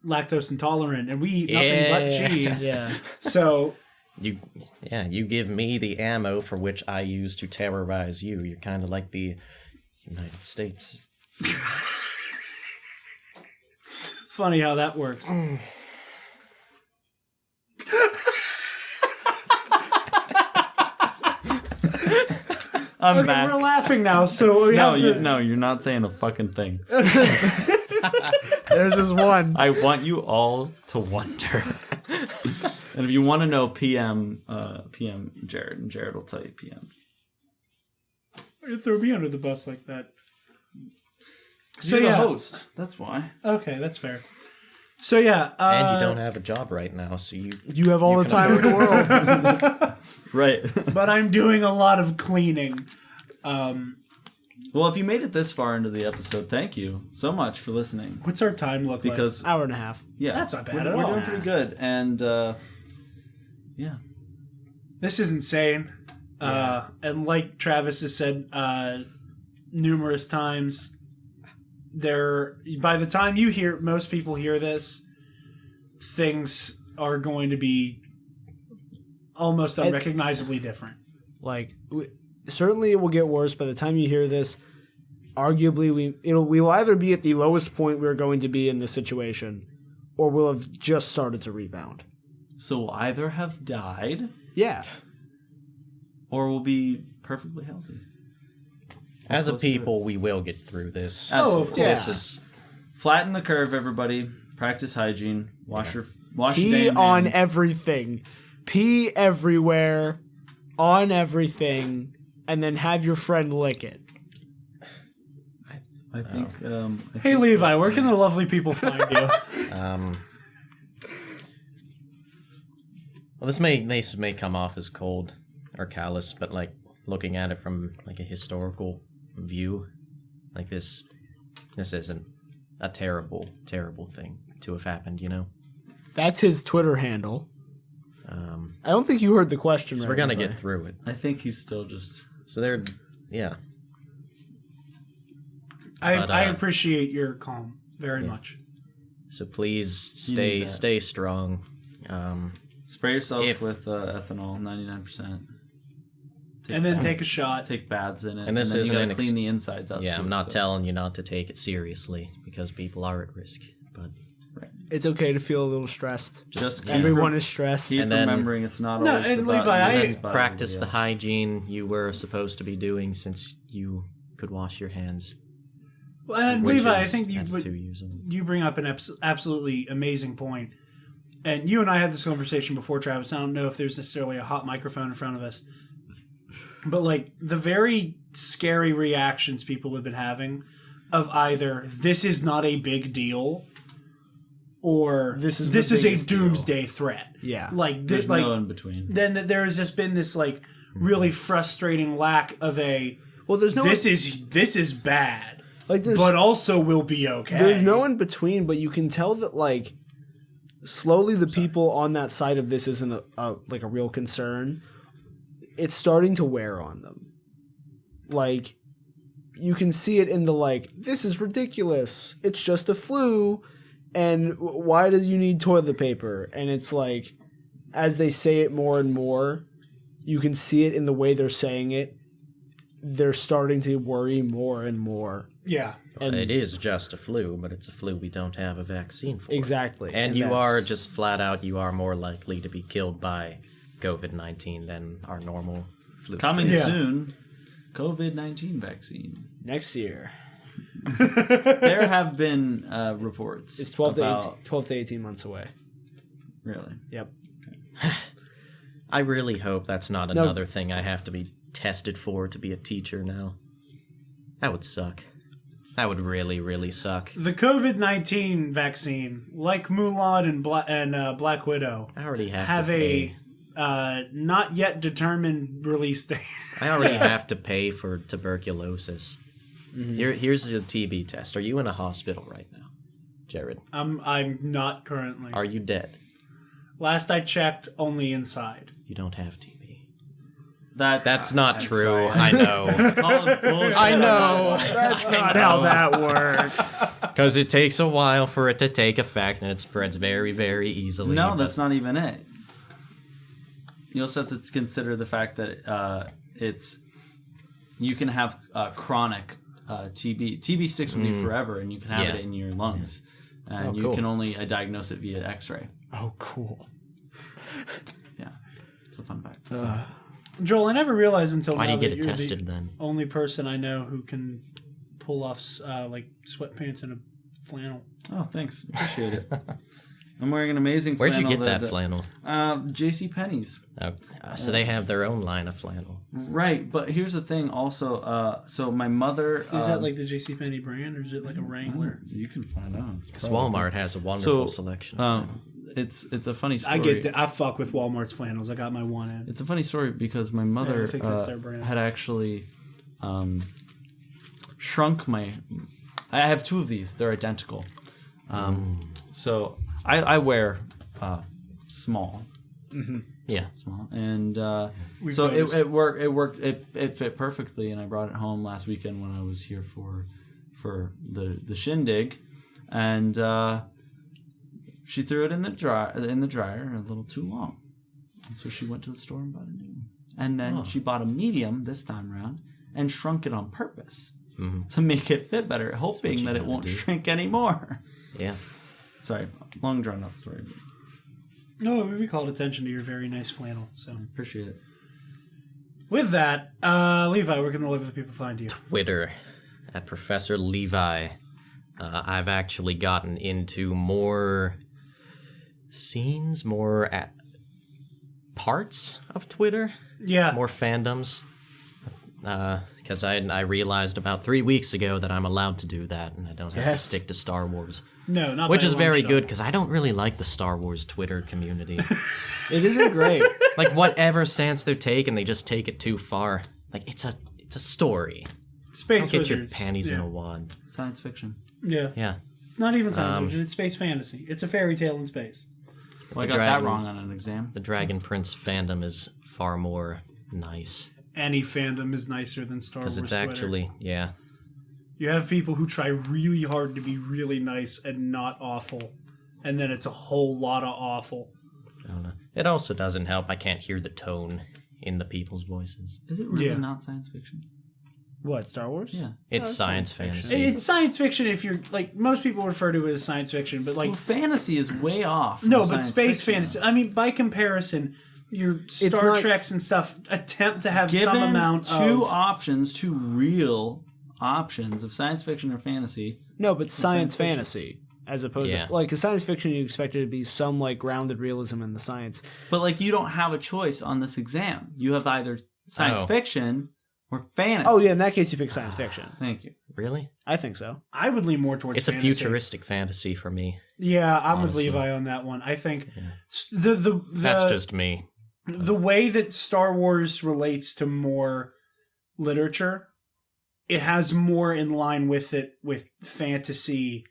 [SPEAKER 1] lactose intolerant, and we eat nothing but
[SPEAKER 4] Yeah.
[SPEAKER 1] cheese.
[SPEAKER 3] yeah.
[SPEAKER 1] So
[SPEAKER 4] You give me the ammo for which I use to terrorize you. You're kind of like the United States.
[SPEAKER 1] funny how that works.
[SPEAKER 2] I'm
[SPEAKER 1] Okay,
[SPEAKER 2] back.
[SPEAKER 1] we're laughing now, so we have to.
[SPEAKER 2] No, you're not saying a fucking thing.
[SPEAKER 3] There's this one.
[SPEAKER 2] I want you all to wonder. And if you want to know, PM Jared, and Jared will tell you PM.
[SPEAKER 1] You throw me under the bus like that.
[SPEAKER 2] So you're the host. That's why.
[SPEAKER 1] Okay, that's fair. So yeah,
[SPEAKER 4] And you don't have a job right now, so
[SPEAKER 3] You have all the
[SPEAKER 4] can
[SPEAKER 3] time in
[SPEAKER 4] afford
[SPEAKER 3] the world.
[SPEAKER 2] Right.
[SPEAKER 1] but I'm doing a lot of cleaning.
[SPEAKER 2] Well, if you made it this far into the episode, thank you so much for listening.
[SPEAKER 1] What's our time look like?
[SPEAKER 2] Because
[SPEAKER 3] Hour and a half.
[SPEAKER 2] yeah,
[SPEAKER 1] That's not bad
[SPEAKER 2] we're,
[SPEAKER 1] at
[SPEAKER 2] we're
[SPEAKER 1] all.
[SPEAKER 2] doing pretty good, and yeah,
[SPEAKER 1] This is insane. And like Travis has said numerous times, by the time most people hear this, things are going to be almost unrecognizably different.
[SPEAKER 3] Like, certainly it will get worse by the time you hear this. Arguably, we will either be at the lowest point we're going to be in this situation, or we'll have just started to rebound.
[SPEAKER 2] so we'll either have died
[SPEAKER 3] Yeah.
[SPEAKER 2] or we'll be perfectly healthy.
[SPEAKER 4] as a
[SPEAKER 2] Close to it.
[SPEAKER 4] people, we will get through this.
[SPEAKER 1] Oh, of
[SPEAKER 2] Absolutely.
[SPEAKER 1] course.
[SPEAKER 3] Yeah.
[SPEAKER 4] This is
[SPEAKER 2] Flatten the curve, everybody. Practice hygiene. Wash your
[SPEAKER 3] Pee
[SPEAKER 2] damn
[SPEAKER 3] on
[SPEAKER 2] hands.
[SPEAKER 3] everything. Pee everywhere, on everything, and then have your friend lick it.
[SPEAKER 2] I think.
[SPEAKER 1] Hey Levi, where can the lovely people find you?
[SPEAKER 4] Well, this may come off as cold or callous, but like looking at it from like a historical view, like this isn't a terrible thing to have happened, you know.
[SPEAKER 3] That's his Twitter handle. I don't think you heard the question.
[SPEAKER 4] So
[SPEAKER 3] right,
[SPEAKER 4] we're gonna
[SPEAKER 3] Levi.
[SPEAKER 4] get through it.
[SPEAKER 2] I think he's still just.
[SPEAKER 4] So yeah.
[SPEAKER 1] I
[SPEAKER 4] But,
[SPEAKER 1] appreciate your calm. very much.
[SPEAKER 4] So please
[SPEAKER 2] need
[SPEAKER 4] stay
[SPEAKER 2] that.
[SPEAKER 4] strong.
[SPEAKER 2] Spray yourself with ethanol, 99%.
[SPEAKER 1] And then take a shot.
[SPEAKER 2] Take baths in it.
[SPEAKER 4] And this
[SPEAKER 2] then
[SPEAKER 4] isn't
[SPEAKER 2] you gotta
[SPEAKER 4] an
[SPEAKER 2] clean the insides out.
[SPEAKER 4] Yeah,
[SPEAKER 2] too,
[SPEAKER 4] I'm not
[SPEAKER 2] so.
[SPEAKER 4] telling you not to take it seriously because people are at risk. But
[SPEAKER 3] It's okay to feel a little stressed.
[SPEAKER 2] Just
[SPEAKER 3] Everyone is stressed.
[SPEAKER 2] Keep
[SPEAKER 4] And then-
[SPEAKER 2] remembering it's not
[SPEAKER 1] No,
[SPEAKER 2] always
[SPEAKER 1] and
[SPEAKER 2] about
[SPEAKER 1] Levi,
[SPEAKER 2] you,
[SPEAKER 1] I-
[SPEAKER 2] it's about
[SPEAKER 4] practice the
[SPEAKER 2] everybody else.
[SPEAKER 4] hygiene you were supposed to be doing since you could wash your hands.
[SPEAKER 1] Well, and
[SPEAKER 4] which
[SPEAKER 1] Levi, I
[SPEAKER 4] is
[SPEAKER 1] think
[SPEAKER 4] at 2 years old.
[SPEAKER 1] you bring up an absolutely amazing point. And you and I had this conversation before, Travis. I don't know if there's necessarily a hot microphone in front of us. But, like, the very scary reactions people have been having of either, this is not a big deal, or
[SPEAKER 3] This is
[SPEAKER 1] this
[SPEAKER 3] the
[SPEAKER 1] is a
[SPEAKER 3] biggest deal.
[SPEAKER 1] doomsday threat.
[SPEAKER 3] Yeah.
[SPEAKER 1] Like,
[SPEAKER 2] There's
[SPEAKER 1] like
[SPEAKER 2] no in between.
[SPEAKER 1] then there has just been this, like, really frustrating lack of a,
[SPEAKER 3] Well, there's no
[SPEAKER 1] this is bad,
[SPEAKER 3] like there's
[SPEAKER 1] but also will be okay.
[SPEAKER 3] there's no in between, but you can tell that like slowly the people on that side of this isn't a real concern. It's starting to wear on them. Like you can see it in the like, this is ridiculous. It's just a flu, and why do you need toilet paper? And it's like, as they say it more and more, you can see it in the way they're saying it. They're starting to worry more and more.
[SPEAKER 1] Yeah.
[SPEAKER 3] And
[SPEAKER 4] It is just a flu, but it's a flu we don't have a vaccine for.
[SPEAKER 3] exactly.
[SPEAKER 4] And you
[SPEAKER 3] that's-
[SPEAKER 4] are just flat out, you are more likely to be killed by COVID-19 than our normal flu.
[SPEAKER 2] Coming
[SPEAKER 1] Yeah.
[SPEAKER 2] soon, COVID-19 vaccine.
[SPEAKER 3] next year.
[SPEAKER 2] There have been reports.
[SPEAKER 3] It's 12
[SPEAKER 2] about,
[SPEAKER 3] to 18 months away.
[SPEAKER 2] Really?
[SPEAKER 3] Yep.
[SPEAKER 4] I really hope that's not another thing I have to be tested for to be a teacher now. That would suck. That would really, really suck.
[SPEAKER 1] The COVID-19 vaccine, like Mulan and Black Widow,
[SPEAKER 4] I already
[SPEAKER 1] have
[SPEAKER 4] to pay.
[SPEAKER 1] a not yet determined release date.
[SPEAKER 4] I already have to pay for tuberculosis. Here's a TB test. Are you in a hospital right now, Jared?
[SPEAKER 1] I'm not currently.
[SPEAKER 4] Are you dead?
[SPEAKER 1] Last I checked, only inside.
[SPEAKER 4] You don't have TB.
[SPEAKER 2] That's
[SPEAKER 4] not
[SPEAKER 2] I'm
[SPEAKER 4] true.
[SPEAKER 2] sorry.
[SPEAKER 4] I know.
[SPEAKER 2] Call it bullshit.
[SPEAKER 3] I know. That's not how that works.
[SPEAKER 4] Because it takes a while for it to take effect, and it spreads very, very easily.
[SPEAKER 2] No, that's not even it. You also have to consider the fact that you can have chronic TB. TB sticks with you forever, and you can have it in your lungs. And you
[SPEAKER 4] cool.
[SPEAKER 2] can only diagnose it via X-ray.
[SPEAKER 3] Oh, cool.
[SPEAKER 2] Yeah, it's a fun fact.
[SPEAKER 1] Joel, I never realized until
[SPEAKER 4] Why do
[SPEAKER 1] now
[SPEAKER 4] you get
[SPEAKER 1] that
[SPEAKER 4] it
[SPEAKER 1] you're
[SPEAKER 4] tested
[SPEAKER 1] the
[SPEAKER 4] then?
[SPEAKER 1] only person I know who can pull off like sweatpants and a flannel.
[SPEAKER 2] Oh, thanks. Appreciate it. I'm wearing an amazing
[SPEAKER 4] Where'd
[SPEAKER 2] flannel.
[SPEAKER 4] you get that flannel?
[SPEAKER 2] J.C. Penney's.
[SPEAKER 4] Oh, so they have their own line of flannel.
[SPEAKER 2] Right, but here's the thing also. So my mother...
[SPEAKER 1] Is that like the JCPenney brand, or is it like a Wrangler?
[SPEAKER 2] You can find out. It's
[SPEAKER 4] Because
[SPEAKER 2] probably-
[SPEAKER 4] Walmart has a wonderful selection. Of
[SPEAKER 2] It's a funny story.
[SPEAKER 1] I get that. I fuck with Walmart's flannels. I got my one in.
[SPEAKER 2] It's a funny story because my mother
[SPEAKER 1] I think that's their brand.
[SPEAKER 2] had actually shrunk my... I have two of these. They're identical. So I wear small.
[SPEAKER 4] yeah.
[SPEAKER 2] Small. And
[SPEAKER 1] We've
[SPEAKER 2] so
[SPEAKER 1] noticed.
[SPEAKER 2] it worked. It fit perfectly, and I brought it home last weekend when I was here for the shindig. And she threw it in the dryer a little too long. And so she went to the store and bought a new one. And then she bought a medium this time around and shrunk it on purpose to make it fit better, hoping
[SPEAKER 4] you
[SPEAKER 2] that it
[SPEAKER 4] gotta
[SPEAKER 2] won't
[SPEAKER 4] do.
[SPEAKER 2] shrink anymore.
[SPEAKER 4] Yeah.
[SPEAKER 2] Sorry, long drawn out story. But
[SPEAKER 1] No, we called attention to your very nice flannel. So
[SPEAKER 2] appreciate it.
[SPEAKER 1] with that, Levi, where can the living people find you?
[SPEAKER 4] Twitter at Professor Levi. I've actually gotten into more scenes, more parts of Twitter,
[SPEAKER 1] Yeah,
[SPEAKER 4] more fandoms. Because I realized about 3 weeks ago that I'm allowed to do that, and I don't have to
[SPEAKER 3] Yes.
[SPEAKER 4] stick to Star Wars.
[SPEAKER 1] no, not
[SPEAKER 4] Which
[SPEAKER 1] by a
[SPEAKER 4] is
[SPEAKER 1] long
[SPEAKER 4] very
[SPEAKER 1] shot.
[SPEAKER 4] good, because I don't really like the Star Wars Twitter community.
[SPEAKER 3] It isn't great.
[SPEAKER 4] Like, whatever stance they're taking, they just take it too far. Like, it's a story.
[SPEAKER 1] Space
[SPEAKER 4] Don't get your
[SPEAKER 1] wizards.
[SPEAKER 4] panties in
[SPEAKER 1] yeah.
[SPEAKER 4] a wad.
[SPEAKER 2] Science fiction.
[SPEAKER 1] Yeah,
[SPEAKER 4] Yeah.
[SPEAKER 1] not even science fiction. It's space fantasy. It's a fairy tale in space.
[SPEAKER 2] Well, I
[SPEAKER 4] The
[SPEAKER 2] got that
[SPEAKER 4] dragon-
[SPEAKER 2] wrong on an exam.
[SPEAKER 4] The Dragon Prince fandom is far more nice.
[SPEAKER 1] Any fandom is nicer than Star Wars.
[SPEAKER 4] Because it's
[SPEAKER 1] Twitter.
[SPEAKER 4] actually, yeah.
[SPEAKER 1] You have people who try really hard to be really nice and not awful, and then it's a whole lot of awful.
[SPEAKER 4] I don't know. It also doesn't help. I can't hear the tone in the people's voices.
[SPEAKER 2] Is it really
[SPEAKER 1] Yeah.
[SPEAKER 2] not science fiction?
[SPEAKER 3] What, Star Wars?
[SPEAKER 2] Yeah.
[SPEAKER 4] It's
[SPEAKER 3] it's
[SPEAKER 4] science
[SPEAKER 3] science
[SPEAKER 4] fantasy.
[SPEAKER 1] It's science fiction if you're like most people refer to it as science fiction, but like
[SPEAKER 2] Well, fantasy is way off.
[SPEAKER 1] no,
[SPEAKER 2] from
[SPEAKER 1] but
[SPEAKER 2] science
[SPEAKER 1] space
[SPEAKER 2] fiction,
[SPEAKER 1] fantasy.
[SPEAKER 2] though.
[SPEAKER 1] I mean, by comparison, your Star
[SPEAKER 3] not-
[SPEAKER 1] Treks and stuff attempt to have
[SPEAKER 2] Given
[SPEAKER 1] some amount
[SPEAKER 2] two real options of science fiction or fantasy.
[SPEAKER 3] No, but
[SPEAKER 2] science
[SPEAKER 3] science
[SPEAKER 2] fiction.
[SPEAKER 3] fantasy. As opposed
[SPEAKER 4] Yeah.
[SPEAKER 3] to, like, a science fiction, you expect it to be some, like, grounded realism in the science.
[SPEAKER 2] But like you don't have a choice on this exam. You have either science
[SPEAKER 4] Oh.
[SPEAKER 2] fiction or fantasy.
[SPEAKER 3] Oh, yeah, in that case, you pick science fiction.
[SPEAKER 2] Thank you.
[SPEAKER 4] Really?
[SPEAKER 3] I think so.
[SPEAKER 1] I would lean more towards
[SPEAKER 4] It's a
[SPEAKER 1] fantasy.
[SPEAKER 4] futuristic fantasy for me.
[SPEAKER 1] Yeah, I'm
[SPEAKER 4] honestly.
[SPEAKER 1] with Levi on that one. I think
[SPEAKER 4] Yeah.
[SPEAKER 1] the
[SPEAKER 4] That's just me.
[SPEAKER 1] the way that Star Wars relates to more literature, it has more in line with it with fantasy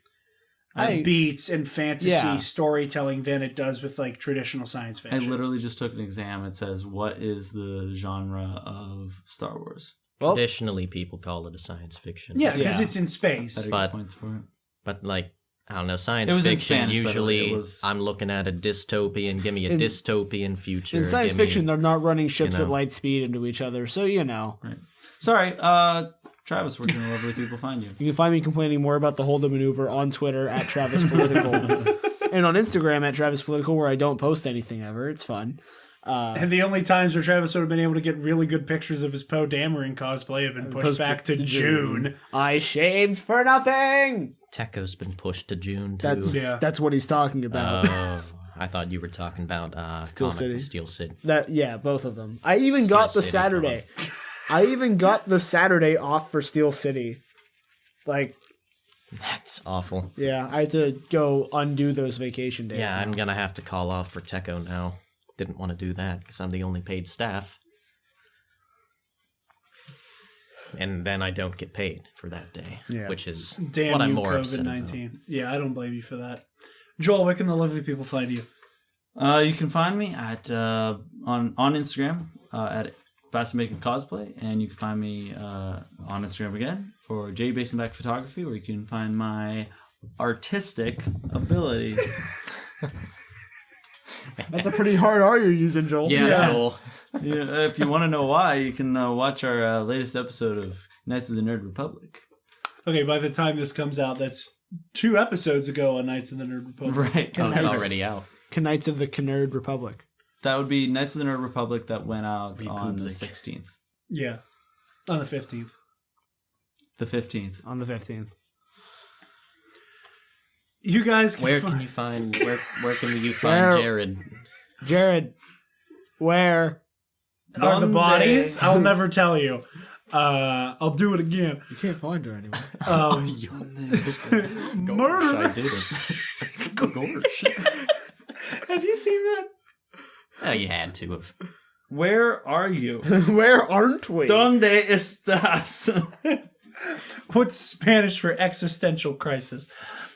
[SPEAKER 1] beats and fantasy
[SPEAKER 3] Yeah.
[SPEAKER 1] storytelling than it does with like traditional science
[SPEAKER 2] I
[SPEAKER 1] fiction.
[SPEAKER 2] literally just took an exam. It says, what is the genre of Star Wars?
[SPEAKER 3] Well,
[SPEAKER 4] Traditionally, people call it a science fiction.
[SPEAKER 1] Yeah, because
[SPEAKER 3] Yeah.
[SPEAKER 1] it's in space.
[SPEAKER 2] Better
[SPEAKER 4] But-
[SPEAKER 2] get points for it.
[SPEAKER 4] But, like, I don't know, science
[SPEAKER 2] It was in
[SPEAKER 4] fiction,
[SPEAKER 2] Spanish, by the way.
[SPEAKER 4] usually
[SPEAKER 2] It was-
[SPEAKER 4] I'm looking at a dystopian. Give me a
[SPEAKER 3] In-
[SPEAKER 4] dystopian future.
[SPEAKER 3] in science
[SPEAKER 4] give me-
[SPEAKER 3] fiction, they're not running ships
[SPEAKER 4] know.
[SPEAKER 3] at light speed into each other, so, you know.
[SPEAKER 2] Right. Sorry, Travis, where can the lovely people find you?
[SPEAKER 3] You can find me complaining more about the Holden maneuver on Twitter at Travis Political and on Instagram at Travis Political, where I don't post anything ever. It's fun.
[SPEAKER 1] And the only times where Travis would have been able to get really good pictures of his Poe Dameron cosplay have been pushed back to June.
[SPEAKER 3] I shaved for nothing.
[SPEAKER 4] Techo's been pushed to June, too.
[SPEAKER 3] That's what he's talking about.
[SPEAKER 4] Oh, I thought you were talking about
[SPEAKER 3] Steel
[SPEAKER 4] Comic
[SPEAKER 3] City.
[SPEAKER 4] Steel City.
[SPEAKER 3] Yeah, both of them. I even
[SPEAKER 4] Steel
[SPEAKER 3] got the
[SPEAKER 4] City,
[SPEAKER 3] Saturday. I even got the Saturday off for Steel City. Like,
[SPEAKER 4] That's awful.
[SPEAKER 3] yeah, I had to go undo those vacation days.
[SPEAKER 4] Yeah,
[SPEAKER 3] now.
[SPEAKER 4] I'm going to have to call off for Techo now. Didn't want to do that because I'm the only paid staff. And then I don't get paid for that day,
[SPEAKER 3] Yeah.
[SPEAKER 4] which is
[SPEAKER 1] Damn
[SPEAKER 4] what I'm
[SPEAKER 1] you,
[SPEAKER 4] more upset about.
[SPEAKER 1] COVID-19. Yeah, I don't blame you for that. Joel, where can the lovely people find you?
[SPEAKER 2] You can find me at on Instagram at Fast Making Cosplay, and you can find me on Instagram again for J Basenback Photography, where you can find my artistic abilities.
[SPEAKER 3] That's a pretty hard R you're using, Joel.
[SPEAKER 4] Yeah, Joel.
[SPEAKER 2] Yeah, if you want to know why, you can watch our latest episode of Knights of the Nerd Republic.
[SPEAKER 1] Okay, by the time this comes out, that's 2 episodes ago on Knights of the Nerd Republic.
[SPEAKER 2] Right.
[SPEAKER 4] Oh, it's
[SPEAKER 3] Nice.
[SPEAKER 4] already out.
[SPEAKER 3] Knights of the Knerd Republic.
[SPEAKER 2] That would be Knights of the Nerd Republic that went out on the
[SPEAKER 4] Republic.
[SPEAKER 2] 16th.
[SPEAKER 1] Yeah, on the 15th.
[SPEAKER 2] The 15th.
[SPEAKER 3] On the 15th.
[SPEAKER 1] You guys
[SPEAKER 4] Where
[SPEAKER 1] find-
[SPEAKER 4] can you find where can you
[SPEAKER 3] Where-
[SPEAKER 4] find Jared?
[SPEAKER 3] Jared, where?
[SPEAKER 1] are the
[SPEAKER 2] Donde?
[SPEAKER 1] bodies? I'll never tell you. I'll do it again.
[SPEAKER 3] You can't find her anywhere.
[SPEAKER 1] Murder.
[SPEAKER 4] I did it. Gorsh.
[SPEAKER 1] Have you seen that?
[SPEAKER 4] Oh, you had to have.
[SPEAKER 2] Where are you?
[SPEAKER 3] Where aren't we?
[SPEAKER 2] Donde estás?
[SPEAKER 1] What's Spanish for existential crisis?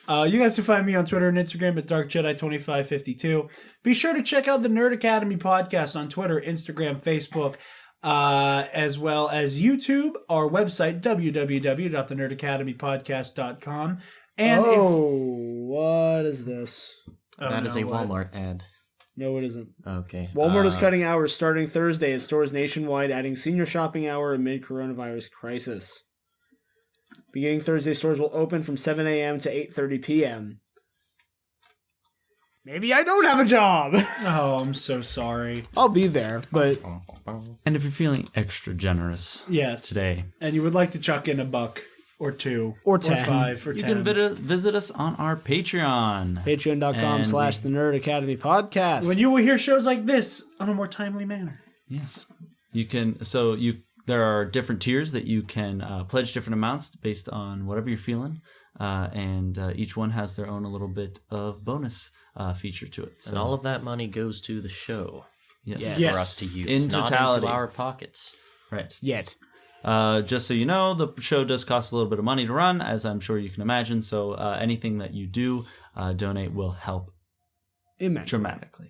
[SPEAKER 1] You guys can find me on Twitter and Instagram at DarkJedi2552. Be sure to check out the Nerd Academy podcast on Twitter, Instagram, Facebook, as well as YouTube, our website, www.thenerdacademypodcast.com. And
[SPEAKER 3] what is this?
[SPEAKER 4] That is a Walmart ad.
[SPEAKER 3] No, it isn't.
[SPEAKER 4] Okay.
[SPEAKER 3] Walmart is cutting hours starting Thursday at stores nationwide, adding senior shopping hour amid coronavirus crisis. Beginning Thursday, stores will open from 7 a.m. to 8:30 p.m. Maybe I don't have a job.
[SPEAKER 1] Oh, I'm so sorry.
[SPEAKER 3] I'll be there, but
[SPEAKER 2] And if you're feeling extra generous
[SPEAKER 1] Yes.
[SPEAKER 2] today,
[SPEAKER 1] And you would like to chuck in $1 or $2
[SPEAKER 3] Or
[SPEAKER 1] or
[SPEAKER 3] 10.
[SPEAKER 1] 5 or
[SPEAKER 2] you
[SPEAKER 1] 10.
[SPEAKER 2] can visit us on our Patreon.
[SPEAKER 3] patreon.com/the Nerd Academy podcast.
[SPEAKER 1] When you will hear shows like this on a more timely manner.
[SPEAKER 2] Yes. You can, there are different tiers that you can pledge different amounts based on whatever you're feeling. And each one has their own a little bit of bonus feature to it. So,
[SPEAKER 4] And all of that money goes to the show
[SPEAKER 2] yes.
[SPEAKER 1] Yes.
[SPEAKER 4] for us to use,
[SPEAKER 2] In
[SPEAKER 4] not
[SPEAKER 2] totality.
[SPEAKER 4] into our pockets.
[SPEAKER 2] Right.
[SPEAKER 3] Yet.
[SPEAKER 2] Just so you know, the show does cost a little bit of money to run, as I'm sure you can imagine. So anything that you do donate will help
[SPEAKER 3] Immensely.
[SPEAKER 2] dramatically.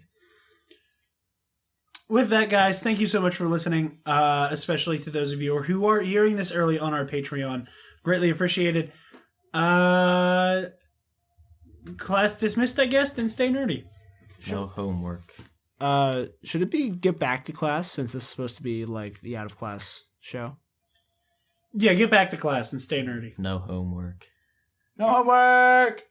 [SPEAKER 1] with that, guys, thank you so much for listening, especially to those of you who are hearing this early on our Patreon. Greatly appreciated. Class dismissed, I guess, then stay nerdy.
[SPEAKER 4] No homework.
[SPEAKER 3] Should it be get back to class since this is supposed to be like the out of class show?
[SPEAKER 1] Yeah, get back to class and stay nerdy.
[SPEAKER 4] No homework.
[SPEAKER 1] No homework!